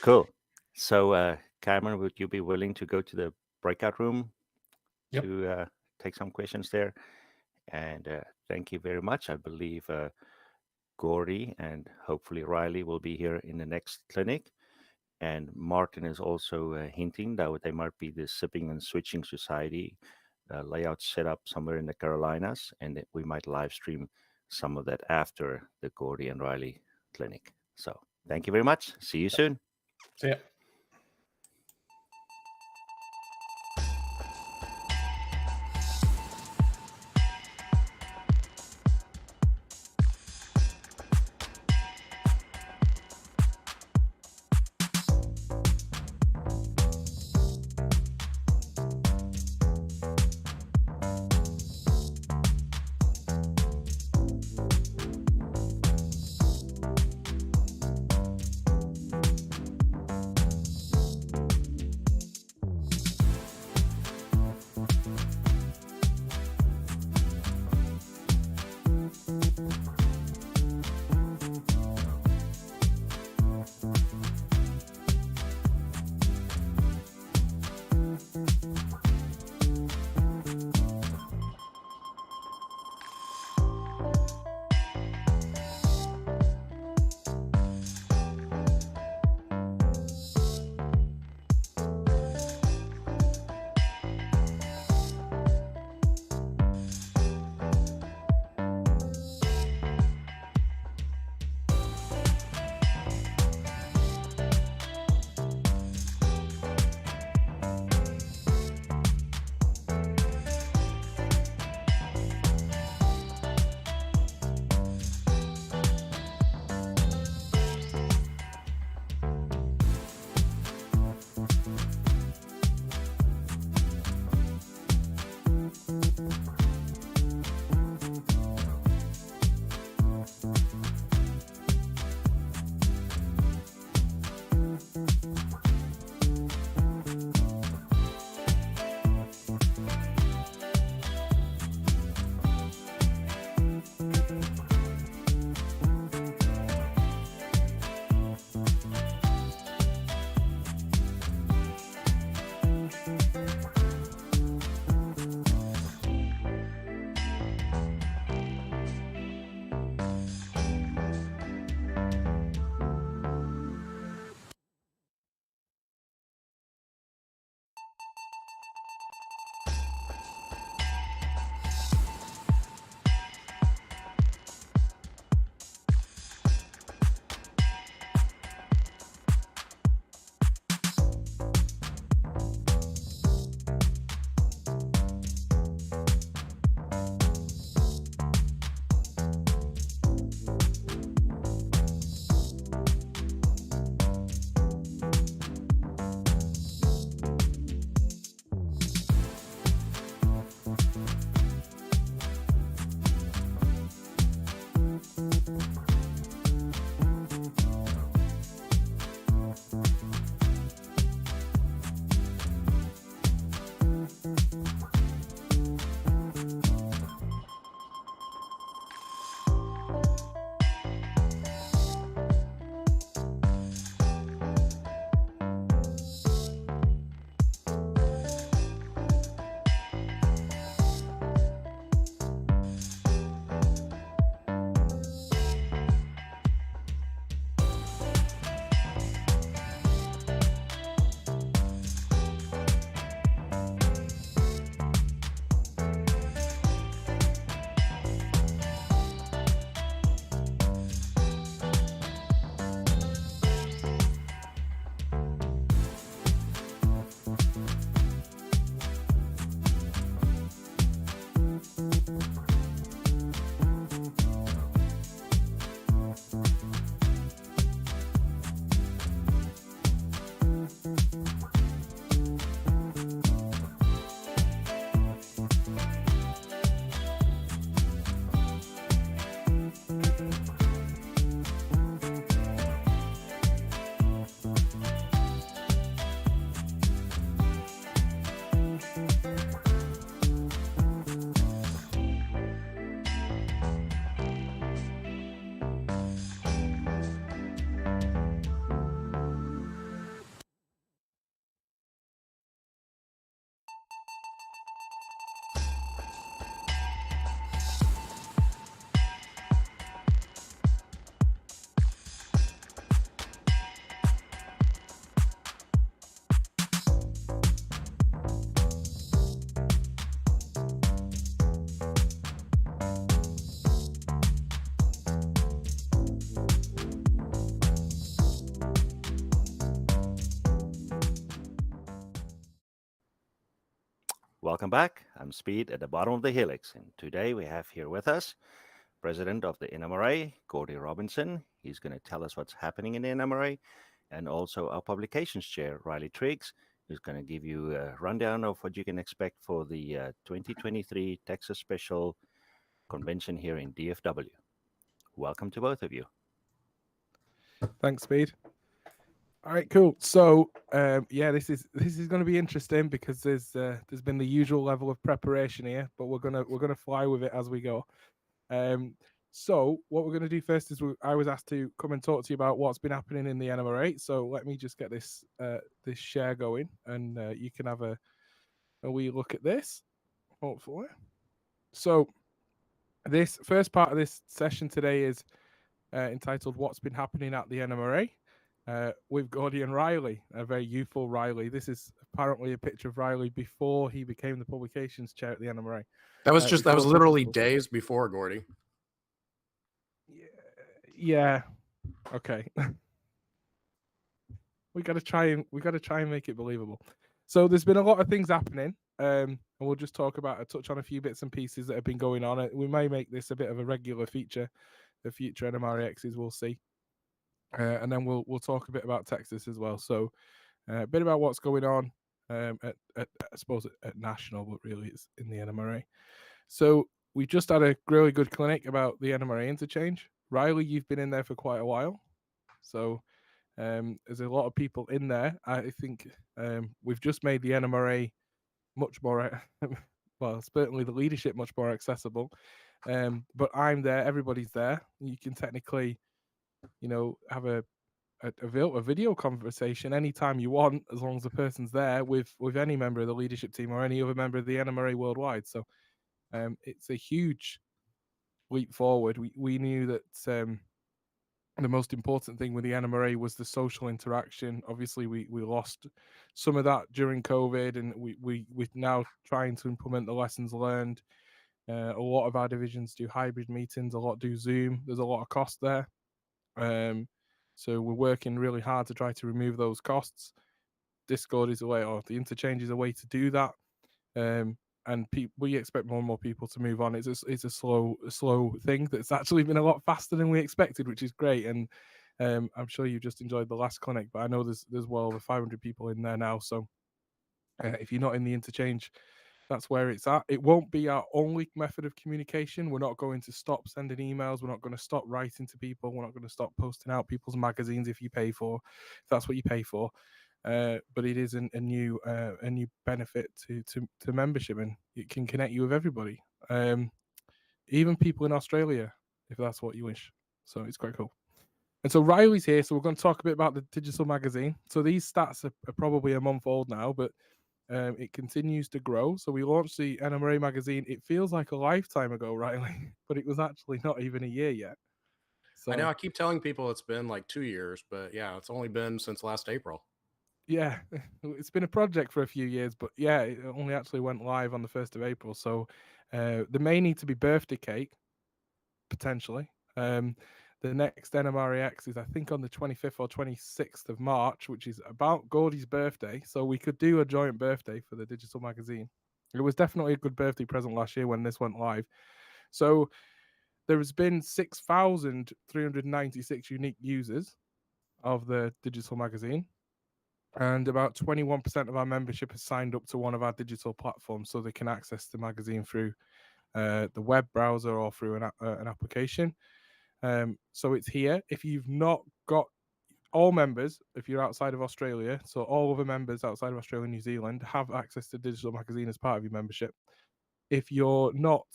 Speaker 3: Cool. So, Cameron, would you be willing to go to the breakout room to take some questions there? And thank you very much. I believe Gordy and hopefully Riley will be here in the next clinic. And Martin is also hinting that they might be the Sipping and Switching Society layout set up somewhere in the Carolinas, and that we might live stream some of that after the Gordy and Riley clinic. So thank you very much. See you soon.
Speaker 5: See ya.
Speaker 3: Welcome back. I'm Speed at the bottom of the helix, and today we have here with us President of the NMRA, Gordy Robinson. He's going to tell us what's happening in the NMRA, and also our publications chair, Riley Triggs, who's going to give you a rundown of what you can expect for the 2023 Texas Special Convention here in DFW. Welcome to both of you.
Speaker 6: Thanks, Speed. All right, cool. So, yeah, this is going to be interesting because there's been the usual level of preparation here, but we're gonna fly with it as we go. So what we're gonna do first is I was asked to come and talk to you about what's been happening in the NMRA. So let me just get this share going, and you can have a wee look at this, hopefully. So this first part of this session today is entitled "What's Been Happening at the NMRA." With Gordy and Riley, a very youthful Riley. This is apparently a picture of Riley before he became the publications chair at the NMRA.
Speaker 7: That was literally days before Gordy.
Speaker 6: Yeah. Okay. we gotta try and make it believable. So there's been a lot of things happening, and we'll just touch on a few bits and pieces that have been going on. We may make this a bit of a regular feature. The future NMRAxes, we'll see. And then we'll talk a bit about Texas as well. So a bit about what's going on at I suppose at national, but really it's in the NMRA. So we just had a really good clinic about the NMRA Interchange. Riley, you've been in there for quite a while. So there's a lot of people in there. I think we've just made the NMRA much more, well, certainly the leadership much more accessible. But I'm there, everybody's there. You can technically have a video conversation anytime you want, as long as the person's there with any member of the leadership team or any other member of the NMRA worldwide. So it's a huge leap forward. We knew that the most important thing with the NMRA was the social interaction. Obviously, we lost some of that during COVID, and we're now trying to implement the lessons learned. A lot of our divisions do hybrid meetings, a lot do Zoom. There's a lot of cost there. So we're working really hard to try to remove those costs. Discord is a way, or the Interchange is a way to do that. And we expect more and more people to move on. It's a slow thing that's actually been a lot faster than we expected, which is great. And I'm sure you just enjoyed the last clinic, but I know there's well over 500 people in there now. So if you're not in the Interchange, that's where it's at. It won't be our only method of communication. We're not going to stop sending emails. We're not going to stop writing to people. We're not going to stop posting out people's magazines if that's what you pay for. But it is a new benefit to membership, and it can connect you with everybody, even people in Australia, if that's what you wish. So it's quite cool. And so Riley's here, so we're going to talk a bit about the digital magazine. So these stats are probably a month old now, but it continues to grow. So we launched the NMRA magazine. It feels like a lifetime ago, Riley, but it was actually not even a year yet. So
Speaker 7: I know I keep telling people it's been like 2 years, but yeah, it's only been since last April.
Speaker 6: Yeah, it's been a project for a few years, but yeah, it only actually went live on the 1st of April. So there may need to be birthday cake, potentially. The next NMRAx is, I think, on the 25th or 26th of March, which is about Gordy's birthday. So we could do a joint birthday for the digital magazine. It was definitely a good birthday present last year when this went live. So there has been 6,396 unique users of the digital magazine. And about 21% of our membership has signed up to one of our digital platforms, so they can access the magazine through the web browser or through an application. So it's here. If you've not got all members, if you're outside of Australia, so all other members outside of Australia and New Zealand have access to digital magazine as part of your membership. If you're not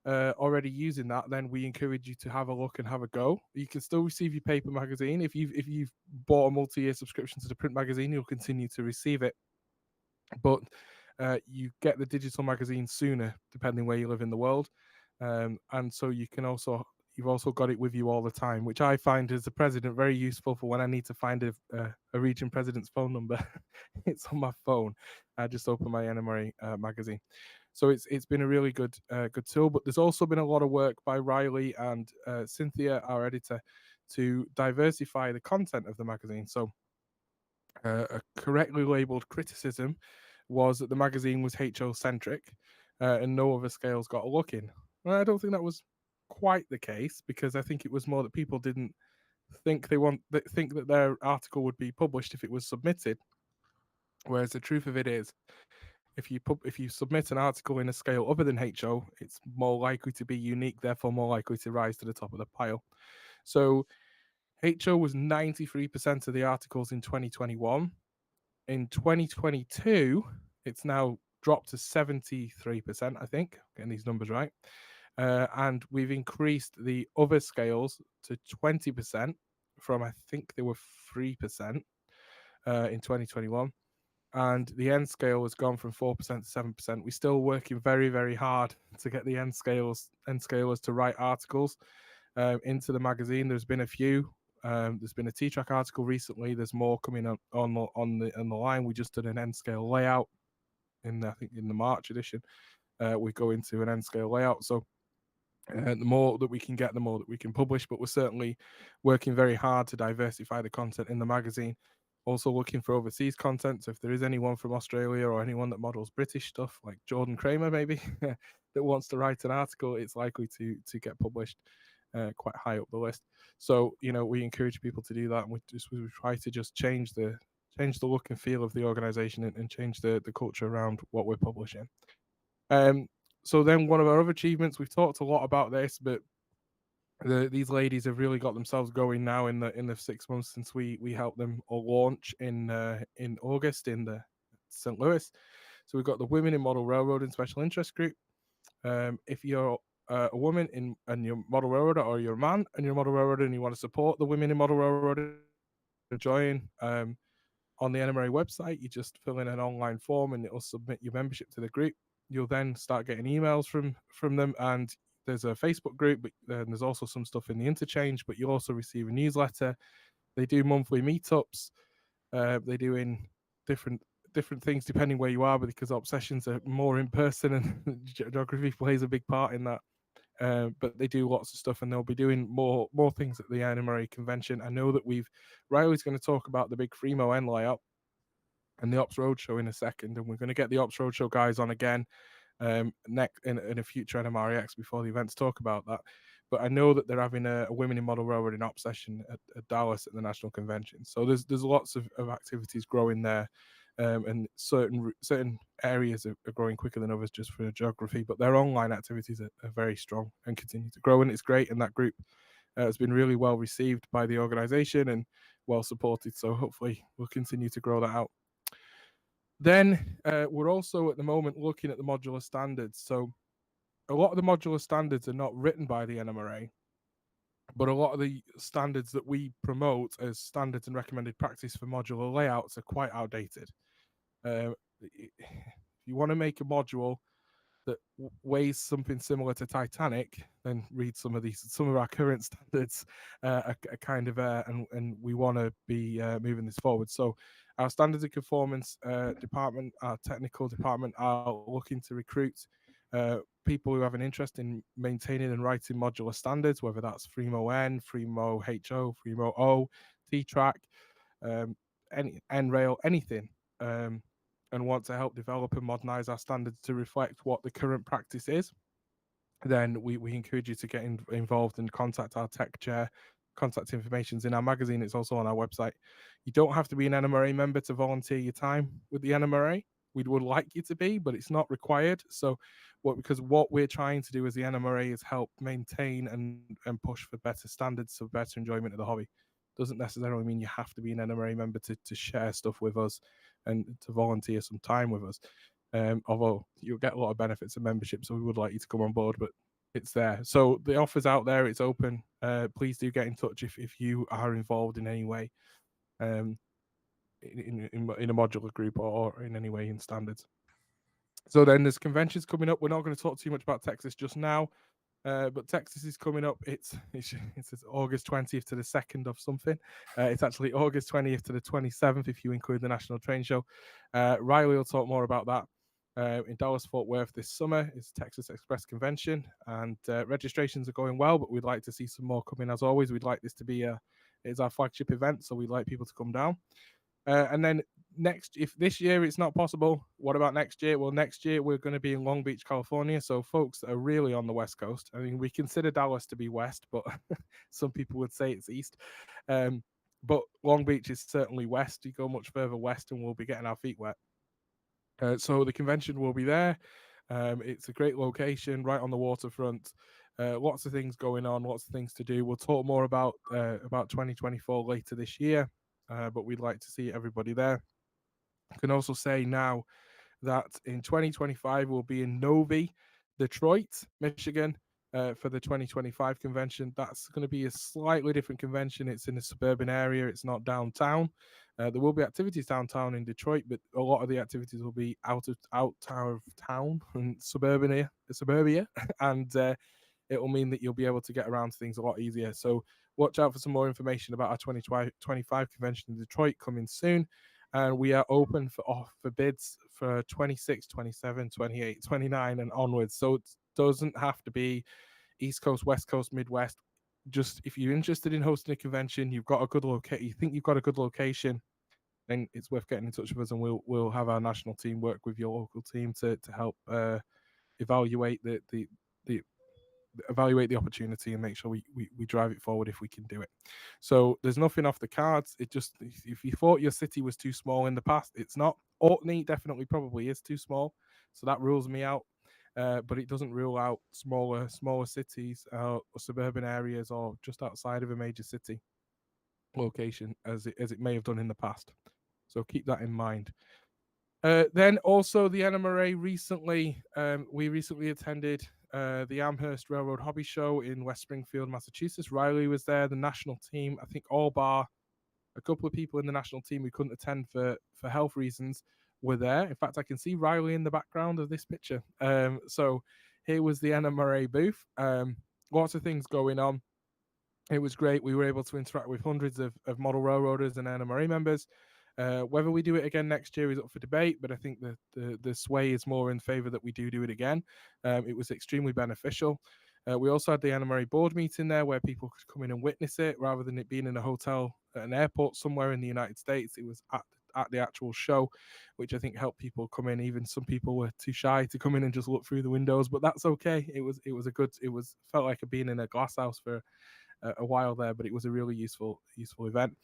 Speaker 6: already using that, then we encourage you to have a look and have a go. You can still receive your paper magazine. If you've bought a multi-year subscription to the print magazine, you'll continue to receive it. But you get the digital magazine sooner, depending where you live in the world. And so you've also got it with you all the time, which I find as the president very useful for when I need to find a region president's phone number. It's on my phone. I just open my NMRA magazine. So it's been a really good tool. But there's also been a lot of work by Riley and Cynthia, our editor, to diversify the content of the magazine. So a correctly labeled criticism was that the magazine was HO centric, and no other scales got a look in. Well, I don't think that was quite the case, because I think it was more that people didn't think that their article would be published if it was submitted. Whereas the truth of it is, if you submit an article in a scale other than HO, it's more likely to be unique, therefore more likely to rise to the top of the pile. So HO was 93% of the articles in 2021. In 2022, it's now dropped to 73%, I think, getting these numbers right. And we've increased the other scales to 20% from, I think they were 3% in 2021. And the N scale has gone from 4% to 7%. We're still working very, very hard to get the N scalers to write articles into the magazine. There's been a few. There's been a T-Track article recently. There's more coming up on the line. We just did an N scale layout in the March edition. We go into an N scale layout. So the more that we can get, the more that we can publish. But we're certainly working very hard to diversify the content in the magazine. Also looking for overseas content. So if there is anyone from Australia or anyone that models British stuff, like Jordan Kramer maybe, that wants to write an article, it's likely to get published quite high up the list. So, we encourage people to do that, and we try to just change the look and feel of the organization and change the culture around what we're publishing. So then one of our other achievements, we've talked a lot about this, but these ladies have really got themselves going now in the 6 months since we helped them launch in August in the St. Louis. So we've got the Women in Model Railroading Special Interest Group. If you're a woman and you're model railroader, or you're a man and you're a model railroader and you want to support the Women in Model Railroading, join on the NMRA website. You just fill in an online form and it'll submit your membership to the group. You'll then start getting emails from them, and there's a Facebook group, but then there's also some stuff in the Interchange, but you'll also receive a newsletter. They do monthly meetups. They do in different things depending where you are, but because obsessions are more in person and geography plays a big part in that. But they do lots of stuff, and they'll be doing more things at the NMRA convention. I know that Riley's going to talk about the big Fremo N layout and the Ops Roadshow in a second, and we're going to get the Ops Roadshow guys on again next in a future NMRAx before the events, talk about that. But I know that they're having a Women in Model Railroading Ops session at Dallas at the National Convention. So there's lots of activities growing there, and certain areas are growing quicker than others just for geography. But their online activities are very strong and continue to grow, and it's great. And that group has been really well received by the organization and well supported. So hopefully we'll continue to grow that out. Then we're also at the moment looking at the modular standards. So a lot of the modular standards are not written by the NMRA, but a lot of the standards that we promote as standards and recommended practice for modular layouts are quite outdated. If you want to make a module that weighs something similar to Titanic, then read some of our current standards are kind of and we want to be moving this forward. So our standards and conformance department, our technical department, are looking to recruit people who have an interest in maintaining and writing modular standards, whether that's Fremo N, Fremo HO, Fremo O, T-Track, any N-Rail, anything. And want to help develop and modernize our standards to reflect what the current practice is, then we encourage you to get involved and contact our tech chair. Contact information's in our magazine. It's also on our website. You don't have to be an NMRA member to volunteer your time with the NMRA. We would like you to be, but it's not required. So because what we're trying to do as the NMRA is help maintain and push for better standards, so better enjoyment of the hobby. Doesn't necessarily mean you have to be an NMRA member to share stuff with us and to volunteer some time with us. Although you'll get a lot of benefits of membership, so we would like you to come on board, but it's there. So the offer's out there, it's open. Please do get in touch if you are involved in any way in a modular group or in any way in standards. So then there's conventions coming up. We're not going to talk too much about Texas just now. But Texas is coming up. It's August 20th to the 2nd of something. It's actually August 20th to the 27th if you include the National Train Show. Riley will talk more about that. In Dallas-Fort Worth this summer is Texas Express Convention, and registrations are going well, but we'd like to see some more coming. As always, we'd like this to be it's our flagship event, so we'd like people to come down. And then if this year it's not possible, what about next year? Well, next year we're going to be in Long Beach, California. So folks that are really on the West Coast, I mean, we consider Dallas to be west, but some people would say it's east. But Long Beach is certainly west. You go much further west and we'll be getting our feet wet. So the convention will be there. It's a great location right on the waterfront. Lots of things going on, lots of things to do. We'll talk more about 2024 later this year, but we'd like to see everybody there. I can also say now that in 2025 we'll be in Novi, Detroit, Michigan, for the 2025 convention. That's going to be a slightly different convention. It's in a suburban area. It's not downtown. There will be activities downtown in Detroit, but a lot of the activities will be out of town and suburbia, and it will mean that you'll be able to get around to things a lot easier. So watch out for some more information about our 2025 convention in Detroit coming soon. And we are open for bids for 26, 27, 28, 29 and onwards. So it doesn't have to be East Coast, West Coast, Midwest. Just if you're interested in hosting a convention, you've got a good location, you think you've got a good location, then it's worth getting in touch with us, and we'll have our national team work with your local team to help evaluate the opportunity and make sure we drive it forward if we can do it. So there's nothing off the cards. It just, if you thought your city was too small in the past, it's not. Orkney definitely probably is too small, so that rules me out. But it doesn't rule out smaller cities or suburban areas or just outside of a major city location as it may have done in the past. So keep that in mind. Then also the NMRA recently, we recently attended the Amherst Railroad Hobby Show in West Springfield, Massachusetts. Riley was there, the national team. I think all bar a couple of people in the national team who couldn't attend for health reasons were there. In fact, I can see Riley in the background of this picture. So here was the NMRA booth. Lots of things going on. It was great. We were able to interact with hundreds of model railroaders and NMRA members. Whether we do it again next year is up for debate, but I think the sway is more in favor that we do it again. It was extremely beneficial. We also had the NMRA board meeting there where people could come in and witness it rather than it being in a hotel at an airport somewhere in the United States. It was at the actual show, which I think helped people come in. Even some people were too shy to come in and just look through the windows, but that's okay. It felt like being in a glass house for a while there, but it was a really useful event.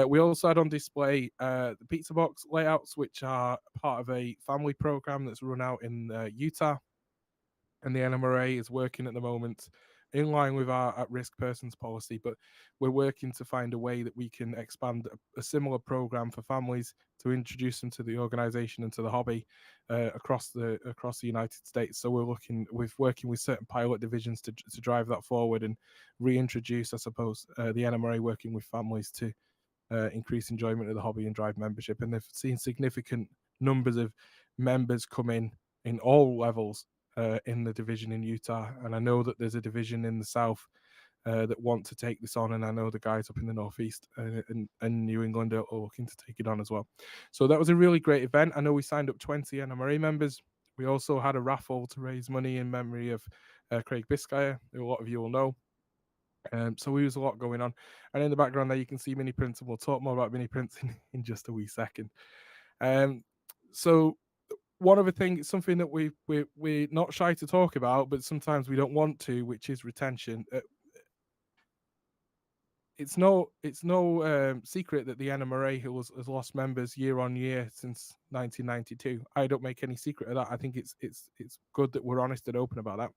Speaker 6: We also had on display the pizza box layouts, which are part of a family program that's run out in Utah, and the NMRA is working at the moment in line with our at-risk persons policy, but we're working to find a way that we can expand a similar program for families to introduce them to the organization and to the hobby across the United States. So we're working with certain pilot divisions to drive that forward and reintroduce, I suppose, the NMRA working with families to increase enjoyment of the hobby and drive membership. And they've seen significant numbers of members come in all levels in the division in Utah, and I know that there's a division in the South that want to take this on, and I know the guys up in the Northeast and New England are looking to take it on as well. So that was a really great event. I know we signed up 20 NMRA members. We also had a raffle to raise money in memory of Craig Biscaya, who a lot of you will know. So there was a lot going on, and in the background there you can see mini prints, and we'll talk more about mini prints in just a wee second. So one other thing, something that we're not shy to talk about, but sometimes we don't want to, which is retention. It's no secret that the NMRA has lost members year on year since 1992. I don't make any secret of that. I think it's good that we're honest and open about that.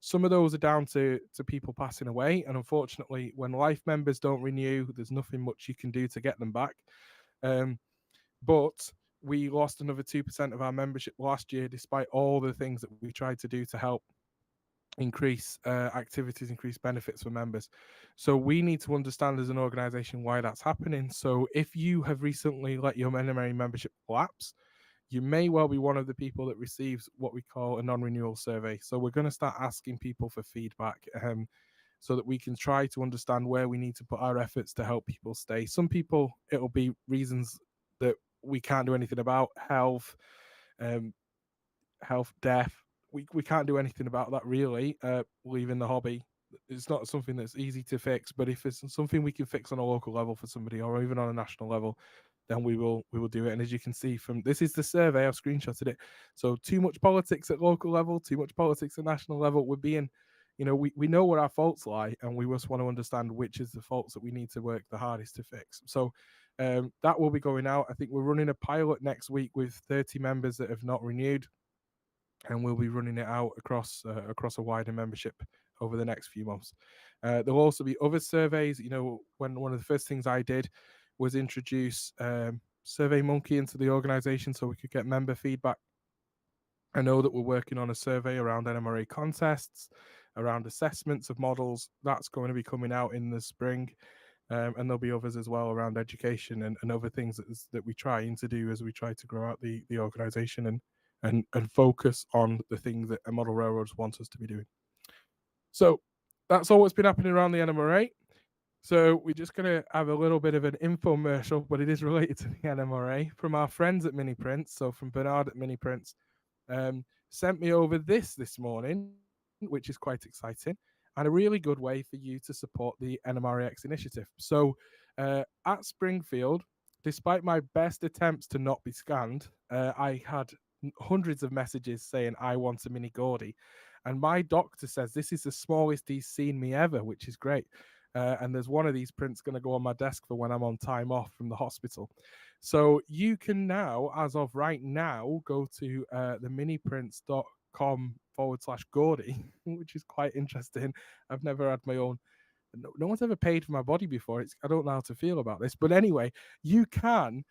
Speaker 6: Some of those are down to people passing away, and unfortunately, when life members don't renew, there's nothing much you can do to get them back. But we lost another 2% of our membership last year, despite all the things that we tried to do to help increase activities, increase benefits for members. So we need to understand as an organization why that's happening. So if you have recently let your NMRA membership lapse, you may well be one of the people that receives what we call a non-renewal survey. So we're going to start asking people for feedback so that we can try to understand where we need to put our efforts to help people stay. Some people, it'll be reasons that we can't do anything about, health, death. We can't do anything about that really, leaving the hobby. It's not something that's easy to fix, but if it's something we can fix on a local level for somebody or even on a national level, then we will do it. And as you can see from this is the survey, I've screenshotted it. So too much politics at local level, too much politics at national level. We're being, we know where our faults lie, and we just want to understand which is the faults that we need to work the hardest to fix. So that will be going out. I think we're running a pilot next week with 30 members that have not renewed, and we'll be running it out across a wider membership over the next few months. There'll also be other surveys. When one of the first things I did was introduce SurveyMonkey into the organization so we could get member feedback. I know that we're working on a survey around NMRA contests, around assessments of models. That's going to be coming out in the spring. And there'll be others as well around education and other things that we're trying to do as we try to grow out the organization and focus on the things that model railroads want us to be doing. So that's all what's been happening around the NMRA. So we're just going to have a little bit of an infomercial, but it is related to the NMRA from our friends at Mini Prints. So from Bernard at Mini Prints, sent me over this morning, which is quite exciting, and a really good way for you to support the NMRAx initiative. So at Springfield, despite my best attempts to not be scanned, I had hundreds of messages saying I want a mini Gordy, and my doctor says this is the smallest he's seen me ever, which is great. And there's one of these prints going to go on my desk for when I'm on time off from the hospital. So you can now, as of right now, go to the miniprints.com/Gordy, which is quite interesting. I've never had my own. No one's ever paid for my body before. I don't know how to feel about this. But anyway, you can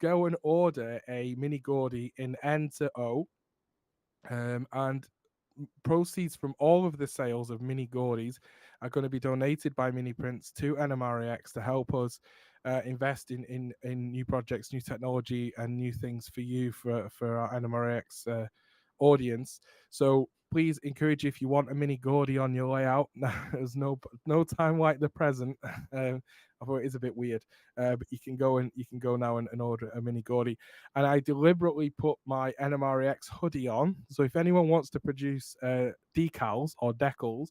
Speaker 6: go and order a mini Gordy in N to O. And proceeds from all of the sales of mini Gordies are going to be donated by Mini Prints to NMRAx to help us invest in new projects, new technology, and new things for you for our NMRAx audience. So please encourage you, if you want a mini Gordy on your layout. There's no time like the present. Although it is a bit weird, but you can go now and order a mini Gordy. And I deliberately put my NMRAx hoodie on. So if anyone wants to produce decals or decals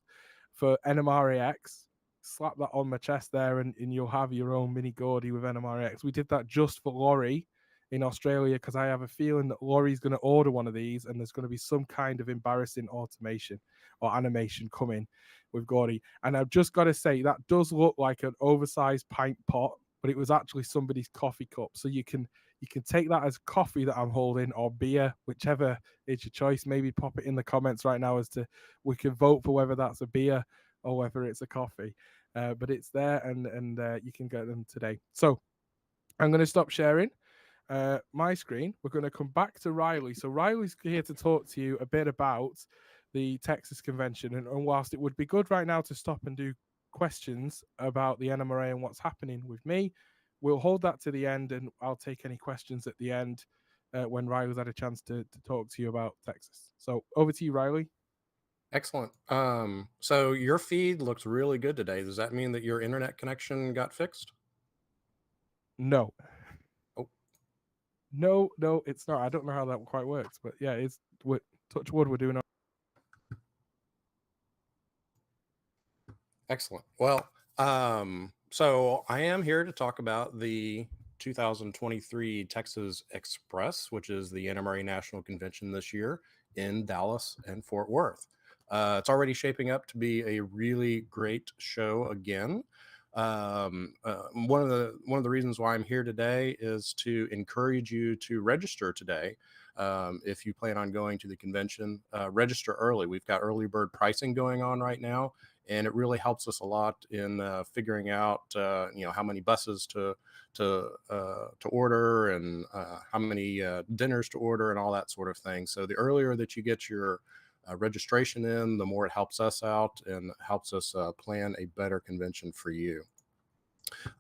Speaker 6: for NMRAx, slap that on my chest there, and you'll have your own mini Gordy with NMRAx. We did that just for Laurie in Australia because I have a feeling that Laurie's going to order one of these, and there's going to be some kind of embarrassing automation or animation coming with Gordy. And I've just got to say, that does look like an oversized pint pot, but it was actually somebody's coffee cup. So you can take that as coffee that I'm holding, or beer, whichever is your choice. Maybe pop it in the comments right now as to we can vote for whether that's a beer or whether it's a coffee. But it's there, and you can get them today. So I'm going to stop sharing my screen. We're going to come back to Riley. So Riley's here to talk to you a bit about the Texas convention. And whilst it would be good right now to stop and do questions about the NMRA and what's happening with me, we'll hold that to the end, and I'll take any questions at the end when Riley's had a chance to talk to you about Texas. So over to you, Riley.
Speaker 7: Excellent. So your feed looks really good today. Does that mean that your internet connection got fixed?
Speaker 6: No.
Speaker 7: Oh.
Speaker 6: No, it's not. I don't know how that quite works, but yeah, touch wood, we're doing.
Speaker 7: Excellent. Well, so I am here to talk about the 2023 Texas Express, which is the NMRA National Convention this year in Dallas and Fort Worth. It's already shaping up to be a really great show again. One of the reasons why I'm here today is to encourage you to register today. If you plan on going to the convention, register early. We've got early bird pricing going on right now, and it really helps us a lot in figuring out how many buses to order, and how many dinners to order, and all that sort of thing. So the earlier that you get your registration in, the more it helps us out and helps us plan a better convention for you.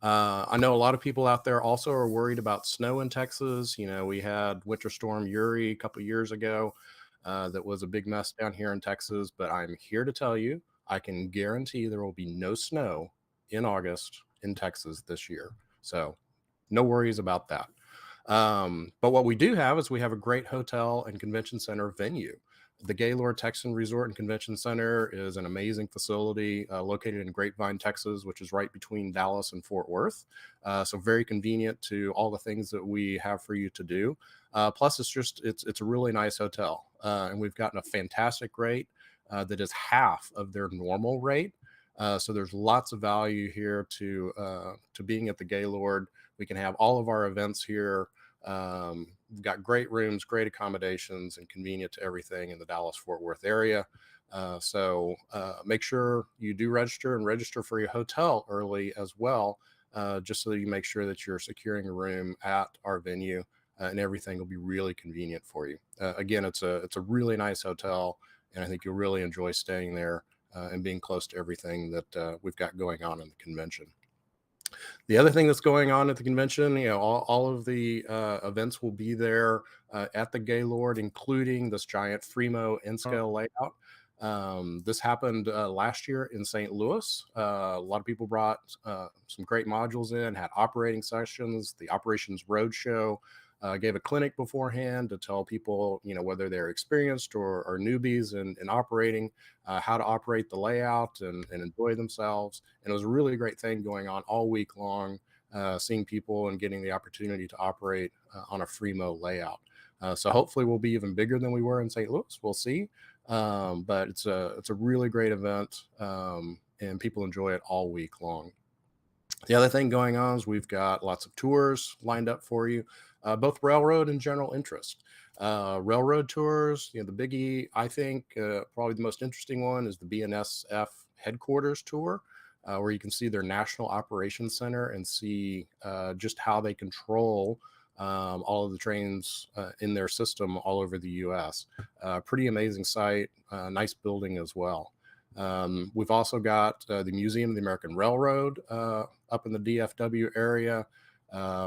Speaker 7: I know a lot of people out there also are worried about snow in Texas. We had Winter Storm Uri a couple of years ago that was a big mess down here in Texas, but I'm here to tell you, I can guarantee there will be no snow in August in Texas this year. So no worries about that. But what we do have is we have a great hotel and convention center venue. The Gaylord Texan Resort and Convention Center is an amazing facility located in Grapevine, Texas, which is right between Dallas and Fort Worth. So very convenient to all the things that we have for you to do. Plus, it's a really nice hotel, and we've gotten a fantastic rate that is half of their normal rate. So there's lots of value here to being at the Gaylord. We can have all of our events here. We've got great rooms, great accommodations, and convenient to everything in the Dallas-Fort Worth area. So make sure you do register and register for your hotel early as well, just so that you make sure that you're securing a room at our venue, and everything will be really convenient for you. Again, it's a really nice hotel, and I think you'll really enjoy staying there and being close to everything that we've got going on in the convention. The other thing that's going on at the convention, all of the events will be there at the Gaylord, including this giant Fremo N-scale layout. This happened last year in St. Louis. A lot of people brought some great modules in, had operating sessions. The Operations Roadshow gave a clinic beforehand to tell people, whether they're experienced or newbies in operating, how to operate the layout and enjoy themselves. And it was a really great thing going on all week long, seeing people and getting the opportunity to operate on a Fremo layout. So hopefully we'll be even bigger than we were in St. Louis. We'll see. But it's a really great event, and people enjoy it all week long. The other thing going on is we've got lots of tours lined up for you, both railroad and general interest. Railroad tours, the biggie, I think, probably the most interesting one is the BNSF headquarters tour, where you can see their National Operations Center and see just how they control all of the trains in their system all over the U.S. Pretty amazing site, nice building as well. We've also got the Museum of the American Railroad up in the DFW area.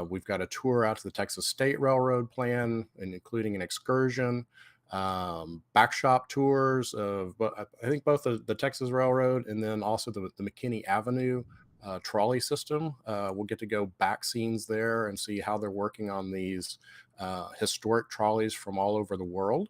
Speaker 7: We've got a tour out to the Texas State Railroad plan, and including an excursion, backshop tours of, I think, both the Texas Railroad and then also the McKinney Avenue trolley system. We'll get to go back scenes there and see how they're working on these historic trolleys from all over the world.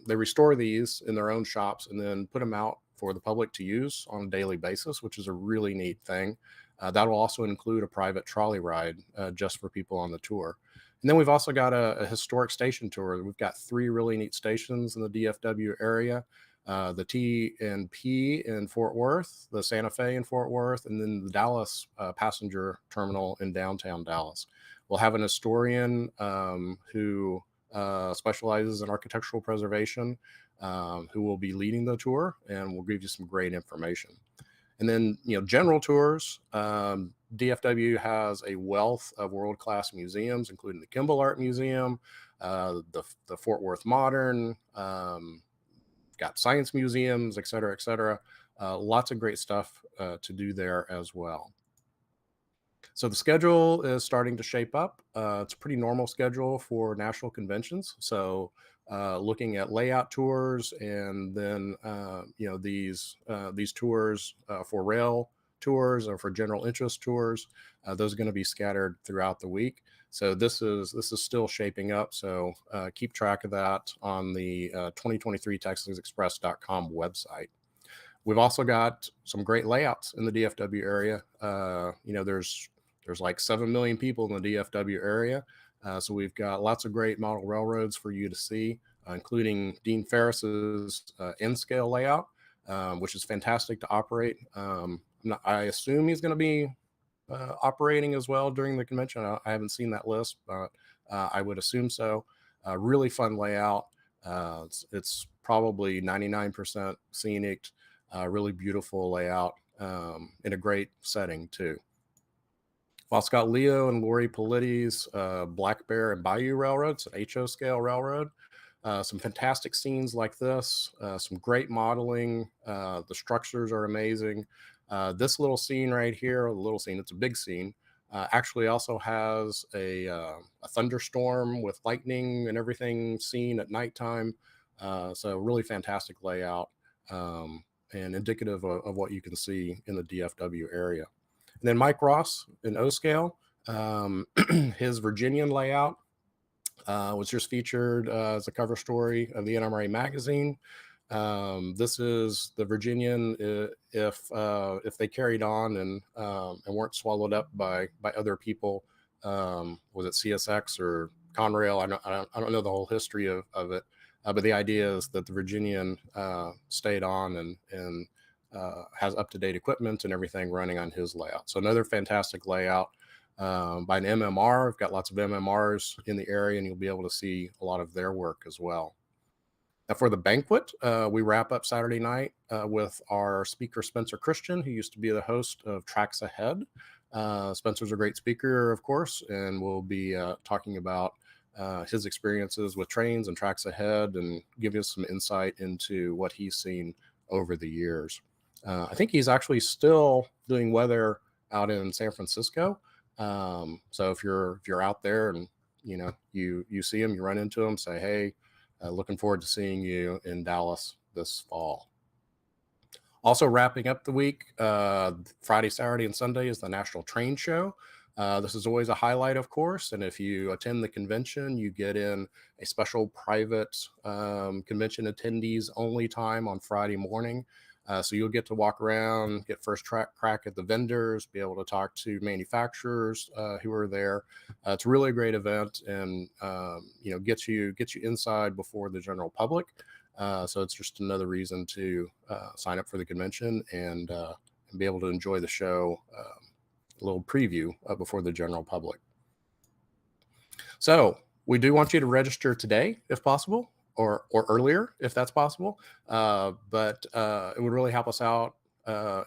Speaker 7: They restore these in their own shops and then put them out for the public to use on a daily basis, which is a really neat thing. That will also include a private trolley ride just for people on the tour. And then we've also got a historic station tour. We've got 3 really neat stations in the DFW area, the T&P in Fort Worth, the Santa Fe in Fort Worth, and then the Dallas passenger terminal in downtown Dallas. We'll have an historian who specializes in architectural preservation, who will be leading the tour, and will give you some great information. And then, general tours. DFW has a wealth of world-class museums, including the Kimball Art Museum, the Fort Worth Modern, got science museums, et cetera, et cetera. Lots of great stuff to do there as well. So the schedule is starting to shape up. It's a pretty normal schedule for national conventions. So looking at layout tours, and then these tours for rail tours or for general interest tours, those are going to be scattered throughout the week. So this is still shaping up. So keep track of that on the 2023 TexasExpress.com website. We've also got some great layouts in the DFW area. There's like 7 million people in the DFW area. So we've got lots of great model railroads for you to see, including Dean Ferris's N-scale layout, which is fantastic to operate. I assume he's going to be operating as well during the convention. I haven't seen that list, but I would assume so. Really fun layout. It's probably 99% scenic, really beautiful layout, in a great setting too. While Scott Leo and Lori Politti's Black Bear and Bayou Railroads, an HO scale railroad. Some fantastic scenes like this, some great modeling. The structures are amazing. This little scene right here, it's a big scene, actually also has a thunderstorm with lightning and everything seen at nighttime. So really fantastic layout, and indicative of what you can see in the DFW area. And then Mike Ross in O scale, his Virginian layout, was just featured as a cover story of the NMRA magazine. This is the Virginian. If they carried on and weren't swallowed up by other people, was it CSX or Conrail? I don't know the whole history of it, but the idea is that the Virginian stayed on and has up-to-date equipment and everything running on his layout. So another fantastic layout by an MMR. We've got lots of MMRs in the area, and you'll be able to see a lot of their work as well. Now for the banquet, we wrap up Saturday night with our speaker, Spencer Christian, who used to be the host of Tracks Ahead. Spencer's a great speaker, of course, and we'll be talking about his experiences with trains and Tracks Ahead and give us some insight into what he's seen over the years. I think he's actually still doing weather out in San Francisco. So if you're out there and you see him, you run into him, say, hey, looking forward to seeing you in Dallas this fall. Also wrapping up the week, Friday, Saturday, and Sunday is the National Train Show. This is always a highlight, of course, and if you attend the convention, you get in a special private convention attendees only time on Friday morning. So you'll get to walk around, get first crack at the vendors, be able to talk to manufacturers who are there. It's a really great event, and get you inside before the general public. So it's just another reason to sign up for the convention and be able to enjoy the show. A little preview before the general public. So we do want you to register today, if possible, or earlier, if that's possible. But it would really help us out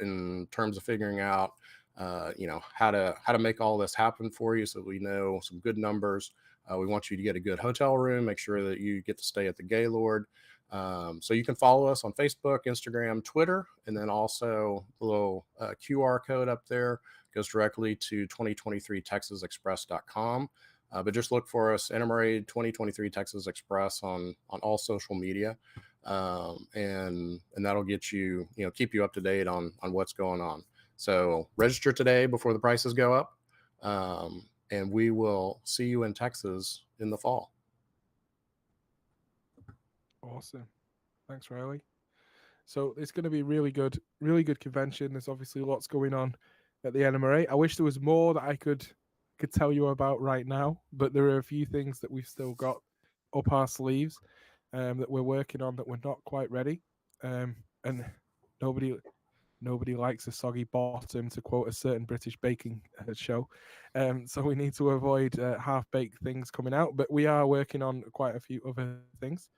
Speaker 7: in terms of figuring out, how to make all this happen for you, so we know some good numbers. We want you to get a good hotel room, make sure that you get to stay at the Gaylord. So you can follow us on Facebook, Instagram, Twitter, and then also a little QR code up there goes directly to 2023texasexpress.com. But just look for us, NMRA 2023 Texas Express on all social media. And that'll get you, keep you up to date on what's going on. So register today before the prices go up. And we will see you in Texas in the fall.
Speaker 6: Awesome. Thanks, Riley. So it's going to be really good convention. There's obviously lots going on at the NMRA. I wish there was more that I could tell you about right now, but there are a few things that we've still got up our sleeves that we're working on that we're not quite ready. And nobody likes a soggy bottom, to quote a certain British baking show. So we need to avoid half-baked things coming out, but we are working on quite a few other things.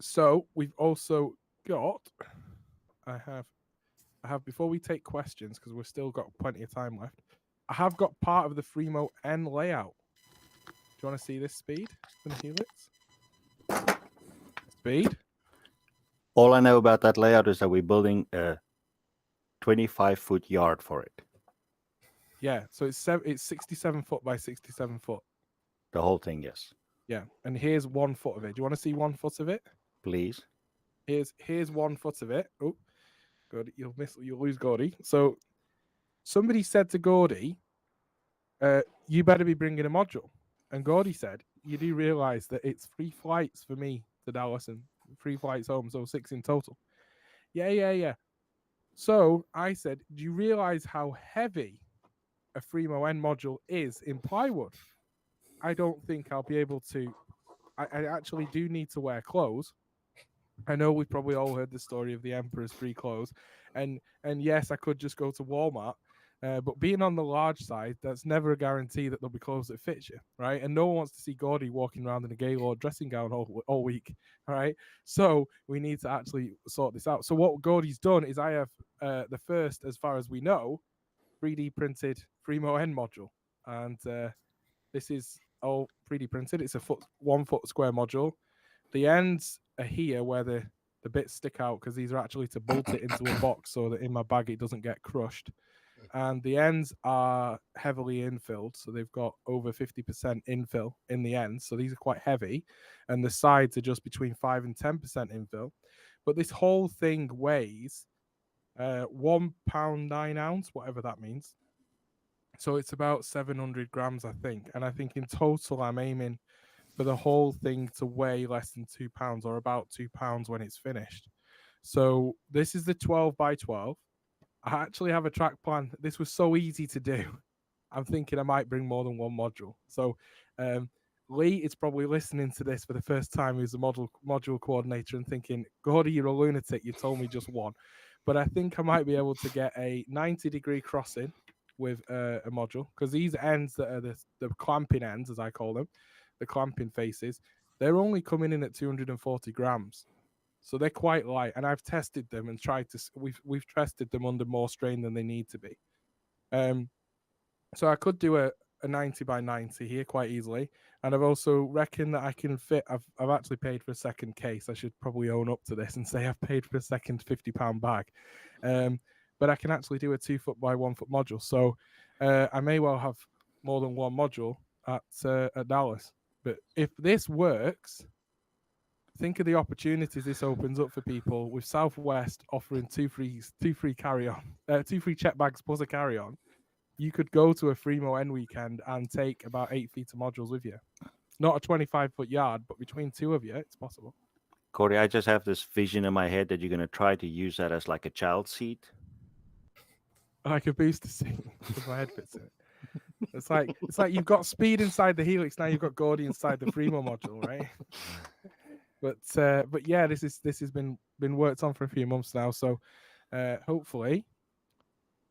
Speaker 6: So we've also got, I have before we take questions, because we've still got plenty of time left, I have got part of the Fremo N layout. Do you want to see this speed from the helix? Speed?
Speaker 3: All I know about that layout is that we're building a 25-foot yard for it.
Speaker 6: Yeah, so it's 67 foot by 67 foot.
Speaker 3: The whole thing, yes.
Speaker 6: Yeah, and here's 1 foot of it. Do you want to see 1 foot of it?
Speaker 3: Please.
Speaker 6: Here's 1 foot of it. Oh, Gordy, you'll lose Gordy. So somebody said to Gordy, you better be bringing a module. And Gordy said, you do realize that it's 3 flights for me to Dallas and 3 flights home, so 6 in total. Yeah. So I said, do you realize how heavy a Fremo N module is in plywood? I don't think I'll be able to. I actually do need to wear clothes. I know we've probably all heard the story of the Emperor's free clothes, and yes, I could just go to Walmart, but being on the large side, that's never a guarantee that there'll be clothes that fit you, right? And no one wants to see Gordy walking around in a Gaylord dressing gown all week, all right? So we need to actually sort this out. So what Gordy's done is I have the first, as far as we know, 3D printed Fremo N module, and this is all 3D printed. It's a 1 foot square module. The ends are here where the bits stick out, because these are actually to bolt it into a box so that in my bag it doesn't get crushed. And the ends are heavily infilled, so they've got over 50% infill in the ends. So these are quite heavy, and the sides are just between 5 and 10% infill. But this whole thing weighs 1 pound 9 ounce, whatever that means. So it's about 700 grams, I think. And I think in total, I'm aiming for the whole thing to weigh less than 2 pounds, or about 2 pounds when it's finished. So this is the 12 by 12. I actually have a track plan. This was so easy to do. I'm thinking I might bring more than one module. So Lee is probably listening to this for the first time, who's a module coordinator, and thinking, Gordy, you're a lunatic. You told me just one. But I think I might be able to get a 90-degree crossing with a module, because these ends that are the clamping ends, as I call them, the clamping faces, they're only coming in at 240 grams. So they're quite light, and I've tested them and tried to. We've tested them under more strain than they need to be. So I could do a 90 by 90 here quite easily, and I've also reckoned that I can fit. I've actually paid for a second case. I should probably own up to this and say I've paid for a second £50 bag, but I can actually do a 2 foot by 1 foot module. So I may well have more than one module at Dallas. But if this works, think of the opportunities this opens up for people, with Southwest offering two free carry-on, 2 free check bags plus a carry-on. You could go to a Fremo N weekend and take about 8 feet of modules with you. Not a 25-foot yard, but between two of you, it's possible.
Speaker 3: Gordy, I just have this vision in my head that you're going to try to use that as like a child seat.
Speaker 6: Like a booster seat, because my head fits in it. It's like you've got speed inside the Helix, now you've got Gordy inside the Fremo module, right? But yeah, this has been worked on for a few months now. So hopefully,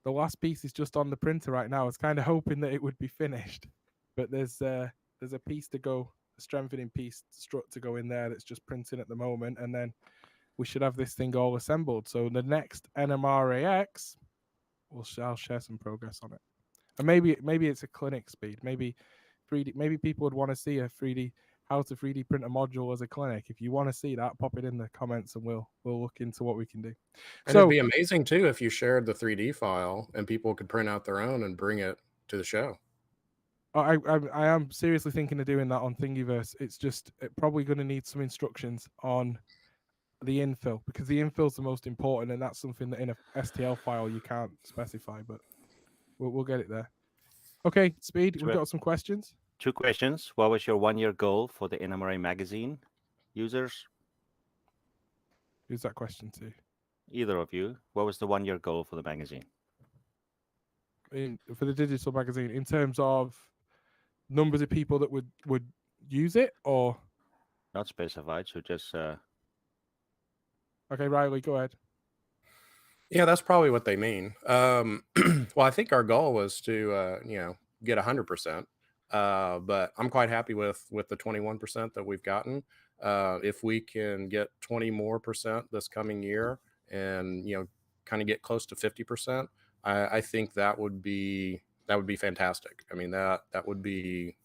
Speaker 6: the last piece is just on the printer right now. I was kind of hoping that it would be finished, but there's a piece to go, a strengthening piece strut to go in there that's just printing at the moment, and then we should have this thing all assembled. So the next NMRAx, I'll share some progress on it, and maybe it's a clinic speed. Maybe 3D. Maybe people would want to see a 3D. How to 3D print a module as a clinic. If you want to see that, pop it in the comments and we'll look into what we can do.
Speaker 7: And it'd be amazing too if you shared the 3D file and people could print out their own and bring it to the show.
Speaker 6: I am seriously thinking of doing that on Thingiverse. It's just probably going to need some instructions on the infill, because the infill is the most important, and that's something that in a STL file you can't specify, but we'll get it there. Okay, Speed, we've got some questions.
Speaker 3: 2 questions. What was your 1-year goal for the NMRA magazine users?
Speaker 6: Who's that question to?
Speaker 3: Either of you. What was the 1-year goal for the magazine?
Speaker 6: For the digital magazine, in terms of numbers of people that would use it, or
Speaker 3: not specified? So just.
Speaker 6: Okay, Riley, go ahead.
Speaker 7: Yeah, that's probably what they mean. Well, I think our goal was to get 100%. But I'm quite happy with the 21% that we've gotten. If we can get 20% more this coming year, and kind of get close to 50%, I think that would be fantastic. I mean, that would be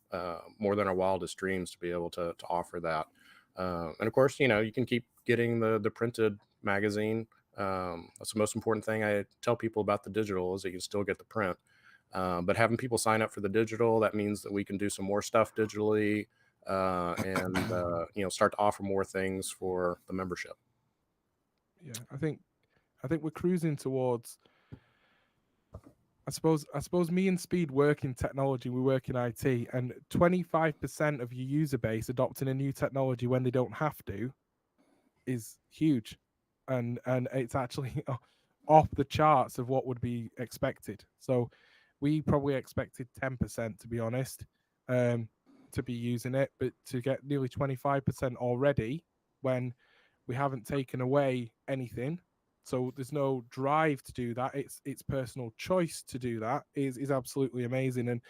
Speaker 7: more than our wildest dreams to be able to offer that. And of course, you can keep getting the printed magazine. That's the most important thing I tell people about the digital, is that you can still get the print. But having people sign up for the digital, that means that we can do some more stuff digitally, and start to offer more things for the membership.
Speaker 6: Yeah, I think we're cruising towards. I suppose me and Speed work in technology, we work in IT, and 25% of your user base adopting a new technology when they don't have to is huge, and it's actually off the charts of what would be expected. So we probably expected 10%, to be honest, to be using it, but to get nearly 25% already when we haven't taken away anything, so there's no drive to do that. It's personal choice to do that is absolutely amazing,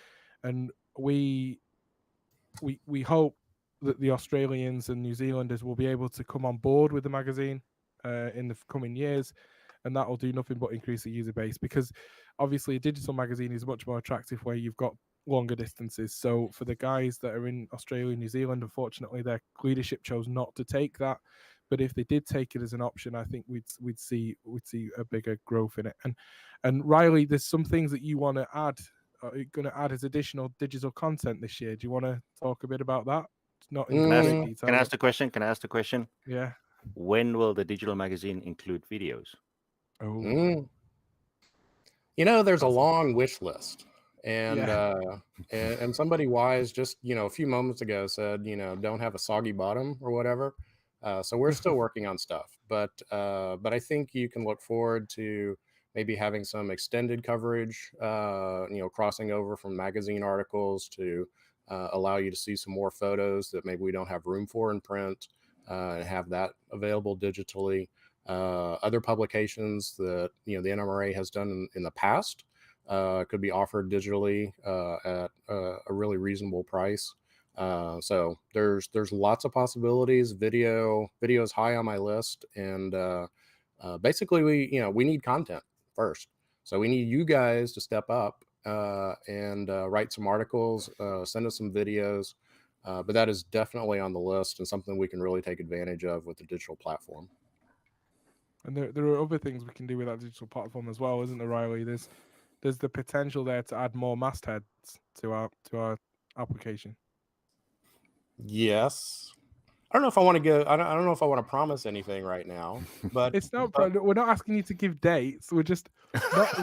Speaker 6: and we hope that the Australians and New Zealanders will be able to come on board with the magazine in the coming years, and that will do nothing but increase the user base, because obviously a digital magazine is much more attractive where you've got longer distances. So for the guys that are in Australia and New Zealand, unfortunately their leadership chose not to take that, but if they did take it as an option, I think we'd see a bigger growth in it. And Riley, there's some things that you want to add, you're going to add as additional digital content this year. Do you want to talk a bit about that? It's not in great detail.
Speaker 3: Can I ask the question?
Speaker 6: Yeah.
Speaker 3: When will the digital magazine include videos?
Speaker 6: Oh.
Speaker 7: There's a long wish list, And
Speaker 6: Yeah.
Speaker 7: and somebody wise just a few moments ago said don't have a soggy bottom or whatever. So we're still working on stuff, but I think you can look forward to maybe having some extended coverage, crossing over from magazine articles to allow you to see some more photos that maybe we don't have room for in print, and have that available digitally. Other publications that the NMRA has done in the past could be offered digitally at a really reasonable price. So there's lots of possibilities. Video is high on my list, and basically we need content first. So we need you guys to step up and write some articles, send us some videos. But that is definitely on the list and something we can really take advantage of with the digital platform.
Speaker 6: And there are other things we can do with that digital platform as well, isn't there, Riley? There's the potential there to add more mastheads to our application.
Speaker 7: Yes. I don't know if I want to go. I don't know if I want to promise anything right now, but
Speaker 6: It's not. We're not asking you to give dates. We're just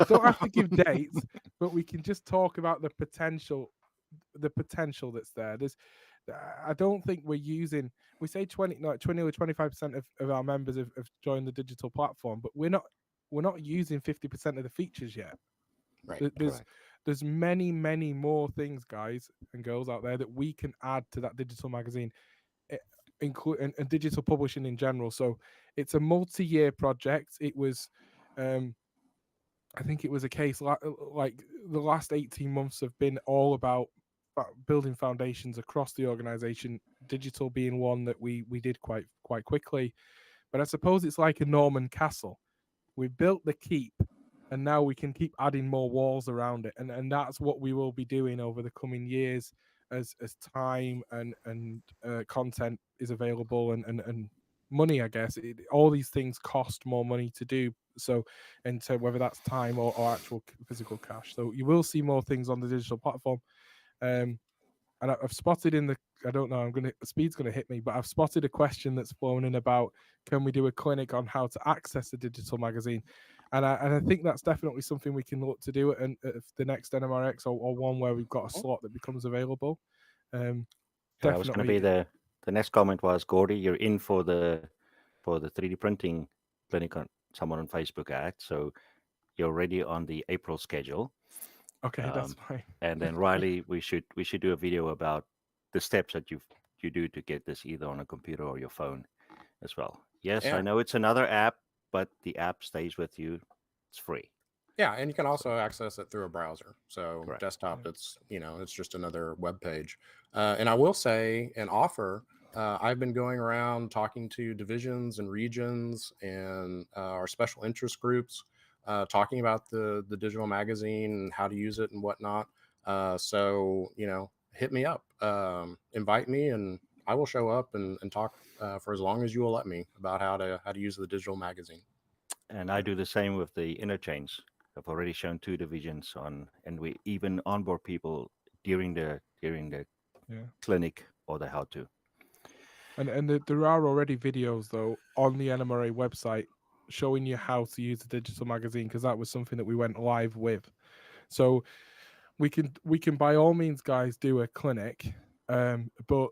Speaker 6: don't have to give dates, but we can just talk about the potential that's there. I don't think we're using. We say 20 or 25% of our members have joined the digital platform, but we're not using 50% of the features yet.
Speaker 7: right.
Speaker 6: There's many more things, guys and girls out there, that we can add to that digital magazine, including and digital publishing in general. So it's a multi-year project. It was, I think it was a case like the last 18 months have been all about building foundations across the organization, digital being one that we did quite quickly. But I suppose it's like a Norman castle. We built the keep, and now we can keep adding more walls around it, and that's what we will be doing over the coming years as time and content is available and money. I guess all these things cost more money to do. So whether that's time or actual physical cash. So you will see more things on the digital platform. And I've spotted I don't know, speed's going to hit me, but I've spotted a question that's flown in about, can we do a clinic on how to access the digital magazine? And I think that's definitely something we can look to do at the next NMRAx or one where we've got a slot that becomes available.
Speaker 3: That was going to be the next comment was, Gordy, you're in for the 3D printing clinic on someone on Facebook act. So you're already on the April schedule.
Speaker 6: Okay, that's fine.
Speaker 3: And then Riley, we should do a video about the steps that you do to get this either on a computer or your phone as well. Yes,
Speaker 7: Yeah.
Speaker 3: I know it's another app, but the app stays with you. It's free.
Speaker 7: Yeah, and you can also access it through a browser. So
Speaker 3: Correct.
Speaker 7: desktop, it's it's just another web page. And I will say and offer, I've been going around talking to divisions and regions and our special interest groups, talking about the digital magazine and how to use it and whatnot. So hit me up, invite me, and I will show up and talk for as long as you will let me about how to use the digital magazine.
Speaker 3: And I do the same with the Interchange. I've already shown 2 divisions on, and we even onboard people during the clinic or the how to.
Speaker 6: And there are already videos though on the NMRA website showing you how to use the digital magazine, because that was something that we went live with. So we can by all means, guys, do a clinic, but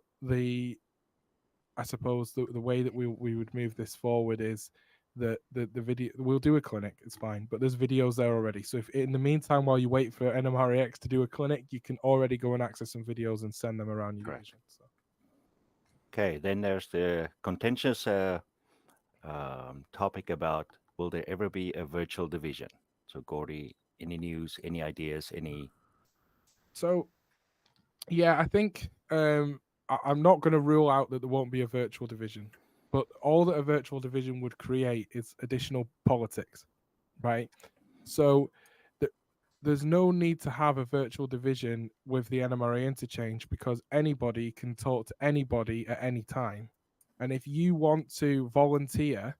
Speaker 6: I suppose the way that we would move this forward is the video. We'll do a clinic, it's fine, but there's videos there already. So if in the meantime, while you wait for NMRAx to do a clinic, you can already go and access some videos and send them around your division. So.
Speaker 3: Okay, then there's the contentious topic about, will there ever be a virtual division? So Gordy, any news, any ideas, any?
Speaker 6: So yeah, I think I'm not going to rule out that there won't be a virtual division, but all that a virtual division would create is additional politics, right? So there's no need to have a virtual division with the NMRA Interchange, because anybody can talk to anybody at any time. And if you want to volunteer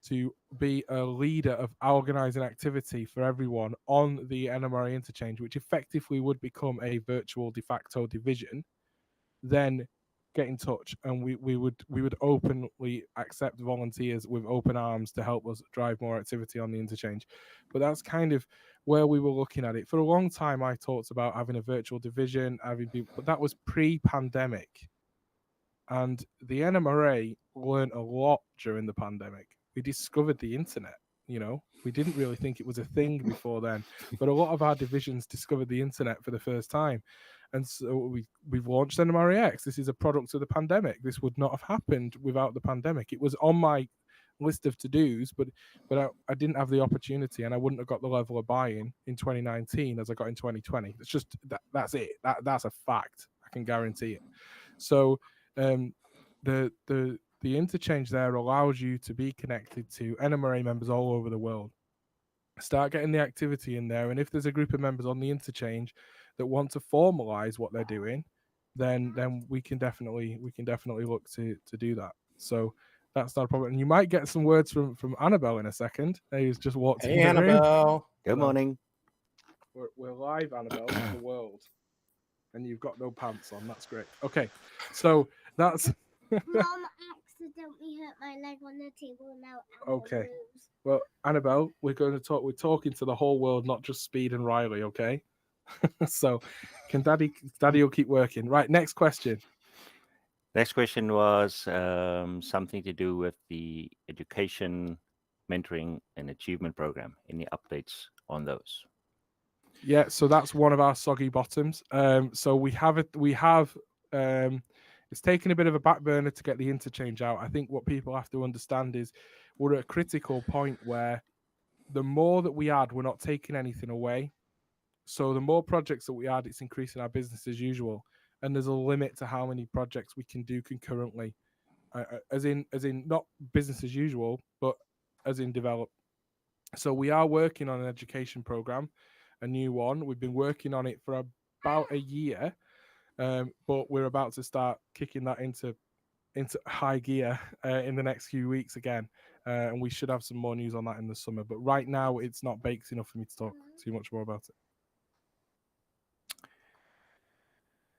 Speaker 6: to be a leader of organizing activity for everyone on the NMRA Interchange, which effectively would become a virtual de facto division, then get in touch, and we would openly accept volunteers with open arms to help us drive more activity on the interchange. But that's kind of where we were looking at it. For a long time, I talked about having a virtual division, but that was pre-pandemic. And the NMRA learned a lot during the pandemic. We discovered the internet. We didn't really think it was a thing before then, but a lot of our divisions discovered the internet for the first time. And so we've launched NMRAx. This is a product of the pandemic. This would not have happened without the pandemic. It was on my list of to-dos, but I didn't have the opportunity, and I wouldn't have got the level of buy-in in 2019 as I got in 2020. It's just that's it. That's a fact. I can guarantee it. So the interchange there allows you to be connected to NMRA members all over the world. Start getting the activity in there, and if there's a group of members on the interchange that want to formalize what they're doing, then we can definitely look to do that. So that's not a problem. And you might get some words from Annabelle in a second. Who's just walked in the
Speaker 7: Annabelle.
Speaker 6: room.
Speaker 3: Good morning.
Speaker 6: We're live, Annabelle, to the world, and you've got no pants on. That's great. Okay, so that's.
Speaker 8: Mom accidentally hurt my leg on the table now.
Speaker 6: Okay. Well, Annabelle, we're talking to the whole world, not just Speed and Riley, okay? So can Daddy will keep working. Right, next question.
Speaker 3: Next question was something to do with the education, mentoring, and achievement program. Any updates on those?
Speaker 6: Yeah, so that's one of our soggy bottoms. So we have it's taken a bit of a back burner to get the interchange out. I think what people have to understand is we're at a critical point where the more that we add, we're not taking anything away. So the more projects that we add, it's increasing our business as usual. And there's a limit to how many projects we can do concurrently, as in not business as usual, but as in develop. So we are working on an education program, a new one. We've been working on it for about a year. But we're about to start kicking that into high gear in the next few weeks again, and we should have some more news on that in the summer. But right now, it's not baked enough for me to talk too much more about it.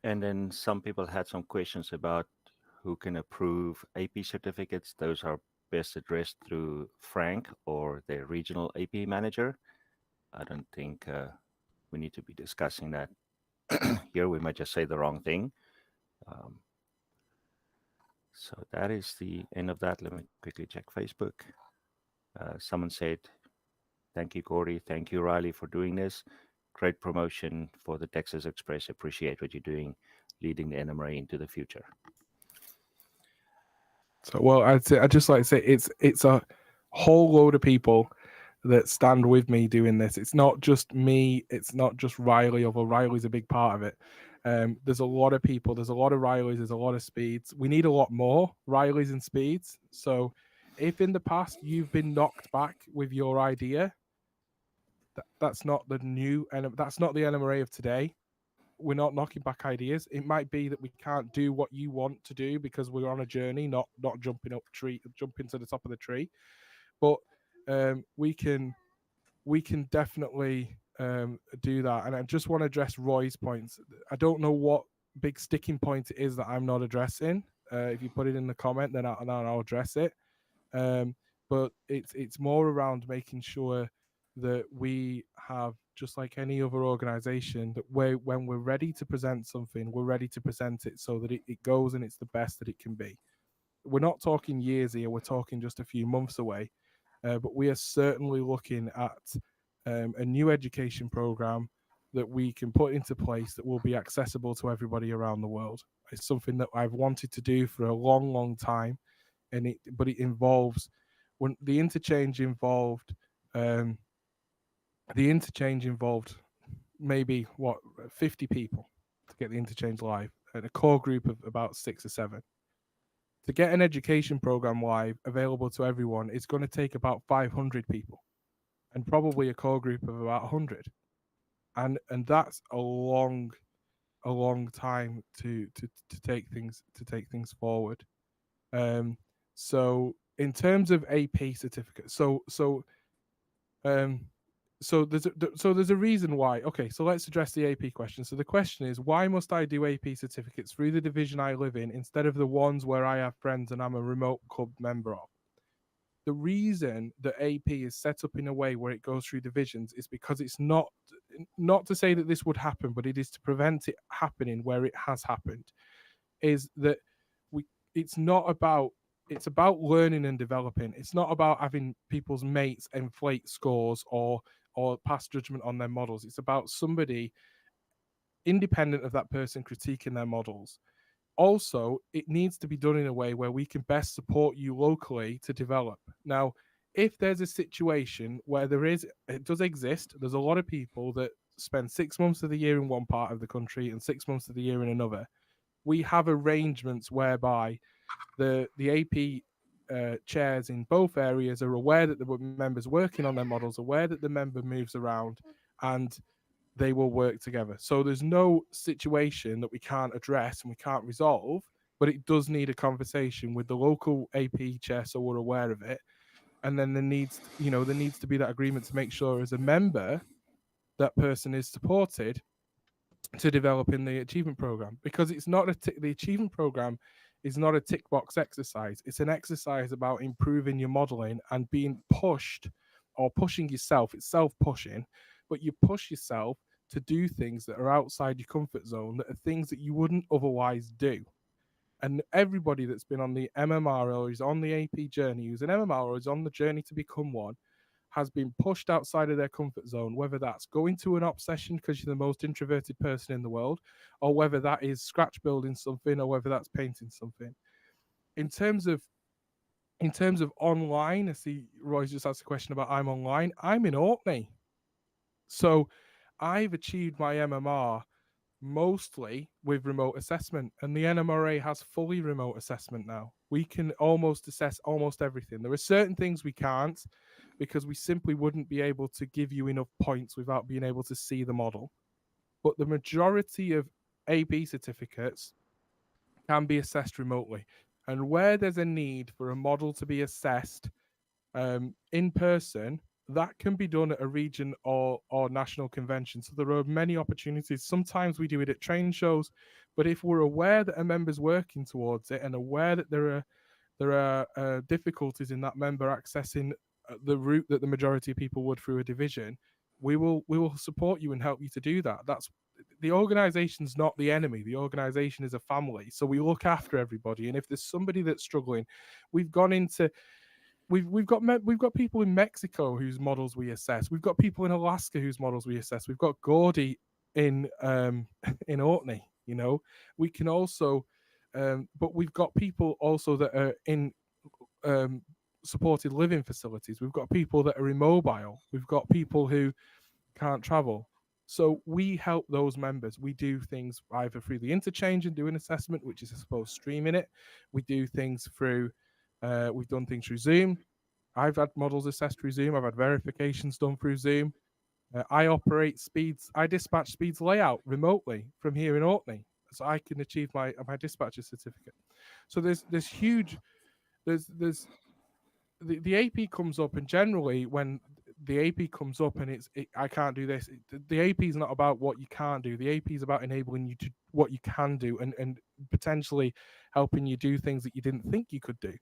Speaker 3: And then some people had some questions about who can approve AP certificates. Those are best addressed through Frank or the regional AP manager. I don't think we need to be discussing that here. We might just say the wrong thing. So that is the end of that. Let me quickly check Facebook. Someone said, thank you, Gordy. Thank you, Riley, for doing this. Great promotion for the Texas Express. Appreciate what you're doing, leading the NMRA into the future.
Speaker 6: So, well, I'd just like to say it's a whole load of people that stand with me doing this. It's not just me. It's not just Riley, although Riley's a big part of it. There's a lot of people. There's a lot of Rileys. There's a lot of Speeds. We need a lot more Rileys and Speeds. So if in the past you've been knocked back with your idea, that's not the new, and that's not the NMRA of today. We're not knocking back ideas. It might be that we can't do what you want to do because we're on a journey, not jumping to the top of the tree. But we can definitely do that. And I just want to address Roy's points. I don't know what big sticking point it is that I'm not addressing. If you put it in the comment, then I'll address it. But it's more around making sure that we have, just like any other organization, that when we're ready to present something, we're ready to present it so that it goes and it's the best that it can be. We're not talking years here. We're talking just a few months away. But we are certainly looking at a new education program that we can put into place that will be accessible to everybody around the world. It's something that I've wanted to do for a long, long time, but it involves, when the interchange involved maybe 50 people to get the interchange live, and a core group of about 6 or 7. To get an education program live available to everyone, it's going to take about 500 people, and probably a core group of about 100, and that's a long time to take things forward. So in terms of AP certificates, so so there's a reason why. Okay, so let's address the AP question. So the question is, why must I do AP certificates through the division I live in instead of the ones where I have friends and I'm a remote club member of? The reason that AP is set up in a way where it goes through divisions is because it's not to say that this would happen, but it is to prevent it happening where it has happened. Is that it's about learning and developing. It's not about having people's mates inflate scores or pass judgment on their models. It's about somebody independent of that person critiquing their models. Also, it needs to be done in a way where we can best support you locally to develop. Now, if there's a situation where it does exist, there's a lot of people that spend 6 months of the year in one part of the country and 6 months of the year in another. We have arrangements whereby the AP chairs in both areas are aware that the members working on their models, aware that the member moves around, and they will work together. So there's no situation that we can't address and we can't resolve, but it does need a conversation with the local AP chair so we're aware of it. And then there needs to be that agreement to make sure as a member that person is supported to develop in the achievement program, because it's not the achievement program is not a tick box exercise. It's an exercise about improving your modeling and being pushed or pushing yourself. It's self-pushing, but you push yourself to do things that are outside your comfort zone, that are things that you wouldn't otherwise do. And everybody that's been on the MMRA or is on the AP journey, who's an MMR or is on the journey to become one, has been pushed outside of their comfort zone, whether that's going to an ops session because you're the most introverted person in the world, or whether that is scratch building something, or whether that's painting something. In terms of online, I see Roy's just asked a question about I'm online. I'm in Orkney. So I've achieved my MMR mostly with remote assessment, and the NMRA has fully remote assessment now. We can almost assess almost everything. There are certain things we can't, because we simply wouldn't be able to give you enough points without being able to see the model. But the majority of AB certificates can be assessed remotely. And where there's a need for a model to be assessed in person, that can be done at a region or national convention. So there are many opportunities. Sometimes we do it at trade shows, but if we're aware that a member's working towards it and aware that there are difficulties in that member accessing the route that the majority of people would through a division, we will support you and help you to do that. That's the organization's not the enemy. The organization is a family, so we look after everybody. And if there's somebody that's struggling, we've got people in Mexico whose models we assess. We've got people in Alaska whose models we assess. We've got Gordy in Orkney. We can also, but we've got people also that are in supported living facilities. We've got people that are immobile. We've got people who can't travel. So we help those members. We do things either through the Interchange and do an assessment, which is, I suppose, streaming it. We do things through, we've done things through Zoom. I've had models assessed through Zoom. I've had verifications done through Zoom. I operate Speeds. I dispatch Speeds layout remotely from here in Orkney, so I can achieve my dispatcher certificate. So there's the AP comes up, and generally when the AP comes up and I can't do this, the AP is not about what you can't do. The AP is about enabling you to what you can do and potentially helping you do things that you didn't think you could do.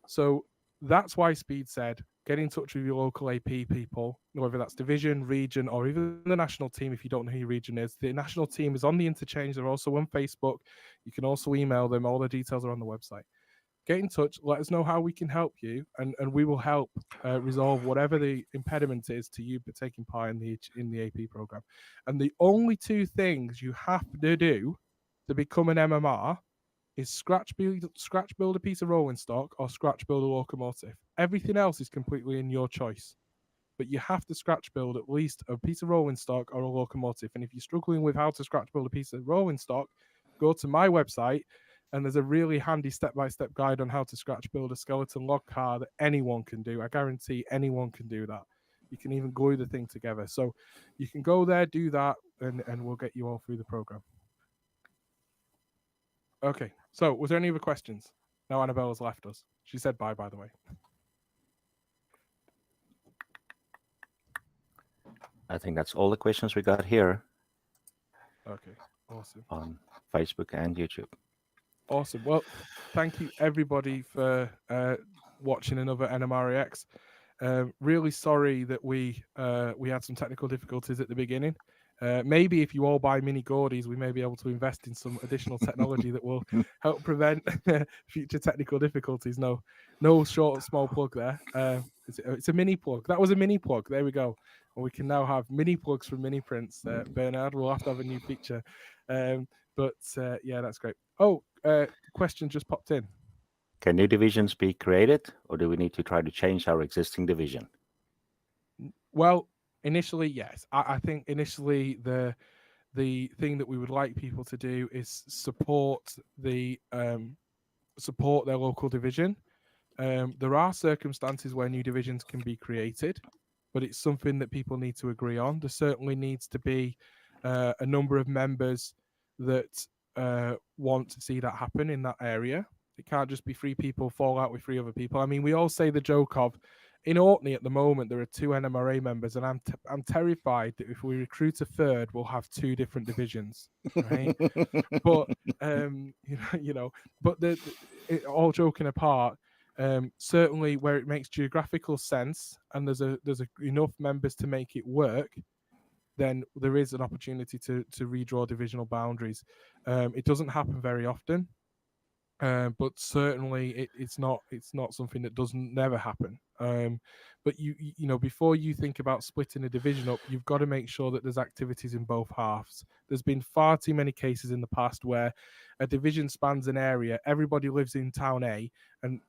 Speaker 6: So that's why Speed said, get in touch with your local AP people, whether that's division, region, or even the national team if you don't know who your region is. The national team is on the Interchange. They're also on Facebook. You can also email them. All the details are on the website. Get in touch. Let us know how we can help you, and we will help resolve whatever the impediment is to you taking part in the AP program. And the only two things you have to do to become an MMR is scratch build a piece of rolling stock or scratch build a locomotive. Everything else is completely in your choice. But you have to scratch build at least a piece of rolling stock or a locomotive. And if you're struggling with how to scratch build a piece of rolling stock, go to my website, and there's a really handy step-by-step guide on how to scratch build a skeleton log car that anyone can do. I guarantee anyone can do that. You can even glue the thing together. So you can go there, do that, and we'll get you all through the program. Okay, so was there any other questions? No, Annabella's left us. She said bye, by the way.
Speaker 3: I think that's all the questions we got here
Speaker 6: Okay, awesome.
Speaker 3: on Facebook and YouTube.
Speaker 6: Awesome. Well, thank you everybody for watching another NMRAx. Really sorry that we had some technical difficulties at the beginning. Maybe if you all buy mini Gordys, we may be able to invest in some additional technology that will help prevent future technical difficulties. No small plug there. It's a mini plug. That was a mini plug. There we go. And we can now have mini plugs from mini prints. Bernard, we'll have to have a new feature. But yeah, that's great. Oh, question just popped in.
Speaker 3: Can new divisions be created, or do we need to try to change our existing division?
Speaker 6: Well, initially, yes. I think initially the thing that we would like people to do is support their local division. There are circumstances where new divisions can be created, but it's something that people need to agree on. There certainly needs to be a number of members that want to see that happen in that area. It can't just be 3 people fall out with 3 other people. I mean, we all say the joke of, in Orkney at the moment, there are 2 NMRA members, and I'm terrified that if we recruit a third, we'll have 2 different divisions, right? But but all joking apart, certainly where it makes geographical sense and there's enough members to make it work, then there is an opportunity to redraw divisional boundaries. It doesn't happen very often. But certainly it's not something that doesn't never happen. But you know, before you think about splitting a division up, you've got to make sure that there's activities in both halves. There's been far too many cases in the past where a division spans an area, everybody lives in town A, and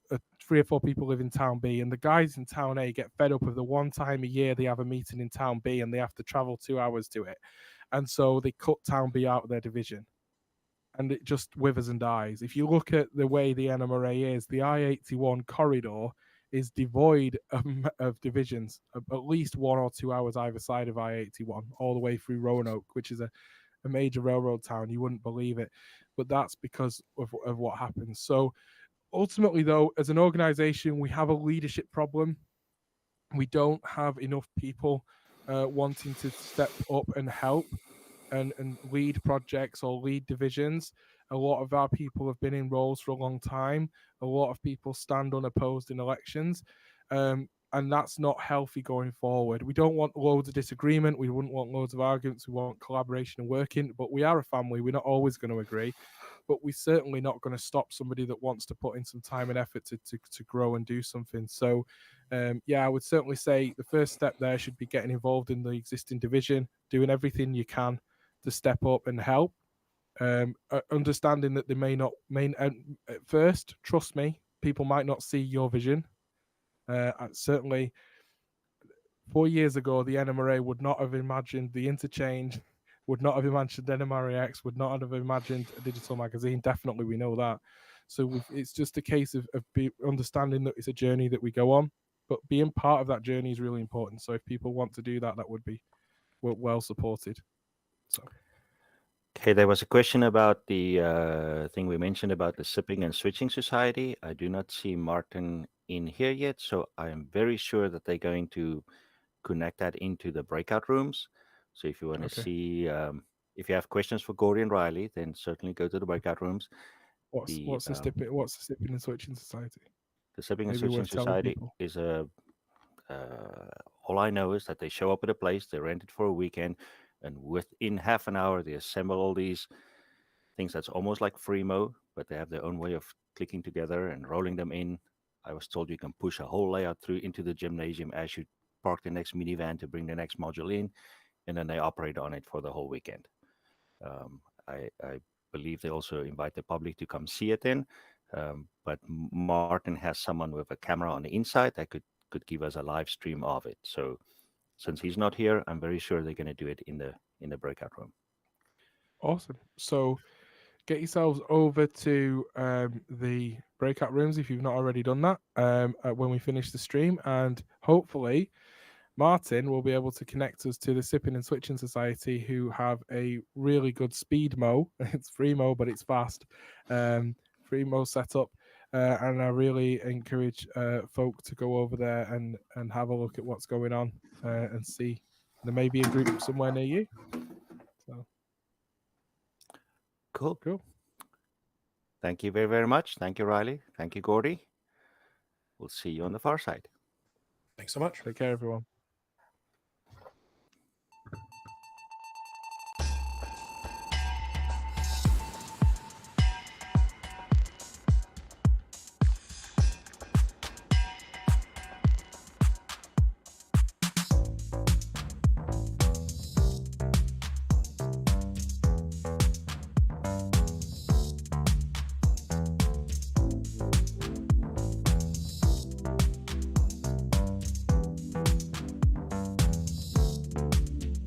Speaker 6: 3 or 4 people live in town B, and the guys in town A get fed up of the one time a year they have a meeting in town B and they have to travel 2 hours to it, and so they cut town B out of their division. And it just withers and dies. If you look at the way the NMRA is, the I-81 corridor is devoid of divisions, at least 1 or 2 hours either side of I-81, all the way through Roanoke, which is a major railroad town. You wouldn't believe it, but that's because of what happens. So ultimately, though, as an organization, we have a leadership problem. We don't have enough people wanting to step up and help and lead projects or lead divisions. A lot of our people have been in roles for a long time. A lot of people stand unopposed in elections. And that's not healthy going forward. We don't want loads of disagreement. We wouldn't want loads of arguments. We want collaboration and working. But we are a family. We're not always going to agree. But we're certainly not going to stop somebody that wants to put in some time and effort to grow and do something. So, yeah, I would certainly say the first step there should be getting involved in the existing division, doing everything you can to step up and help. Understanding that they may not at first, trust me, people might not see your vision. Certainly 4 years ago, the NMRA would not have imagined the Interchange, would not have imagined NMRAx, would not have imagined a digital magazine. Definitely, we know that. So it's just a case of understanding that it's a journey that we go on, but being part of that journey is really important. So if people want to do that, that would be well supported. So.
Speaker 3: Okay, there was a question about the thing we mentioned about the Sipping and Switching Society. I do not see Martin in here yet, so I am very sure that they're going to connect that into the breakout rooms. So if you want to see, if you have questions for Gordy and Riley, then certainly go to the breakout rooms.
Speaker 6: What's the Sipping and Switching Society?
Speaker 3: The Sipping and Switching Society is all I know is that they show up at a place, they rent it for a weekend, and within half an hour they assemble all these things that's almost like Freemo, but they have their own way of clicking together and rolling them in. I was told you can push a whole layout through into the gymnasium as you park the next minivan to bring the next module in, and then they operate on it for the whole weekend. I believe they also invite the public to come see it then, but Martin has someone with a camera on the inside that could give us a live stream of it. So since he's not here, I'm very sure they're going to do it in the breakout room.
Speaker 6: Awesome. So get yourselves over to the breakout rooms if you've not already done that when we finish the stream, and hopefully Martin will be able to connect us to the Sipping and Switching Society, who have a really good speed mo. It's Freemo, but it's fast. Freemo setup. And I really encourage folk to go over there and have a look at what's going on and see There may be a group somewhere near you. So
Speaker 3: Cool. Thank you very, very much. Thank you, Riley. Thank you, Gordy. We'll see you on the far side.
Speaker 7: Thanks so much.
Speaker 6: Take care, everyone.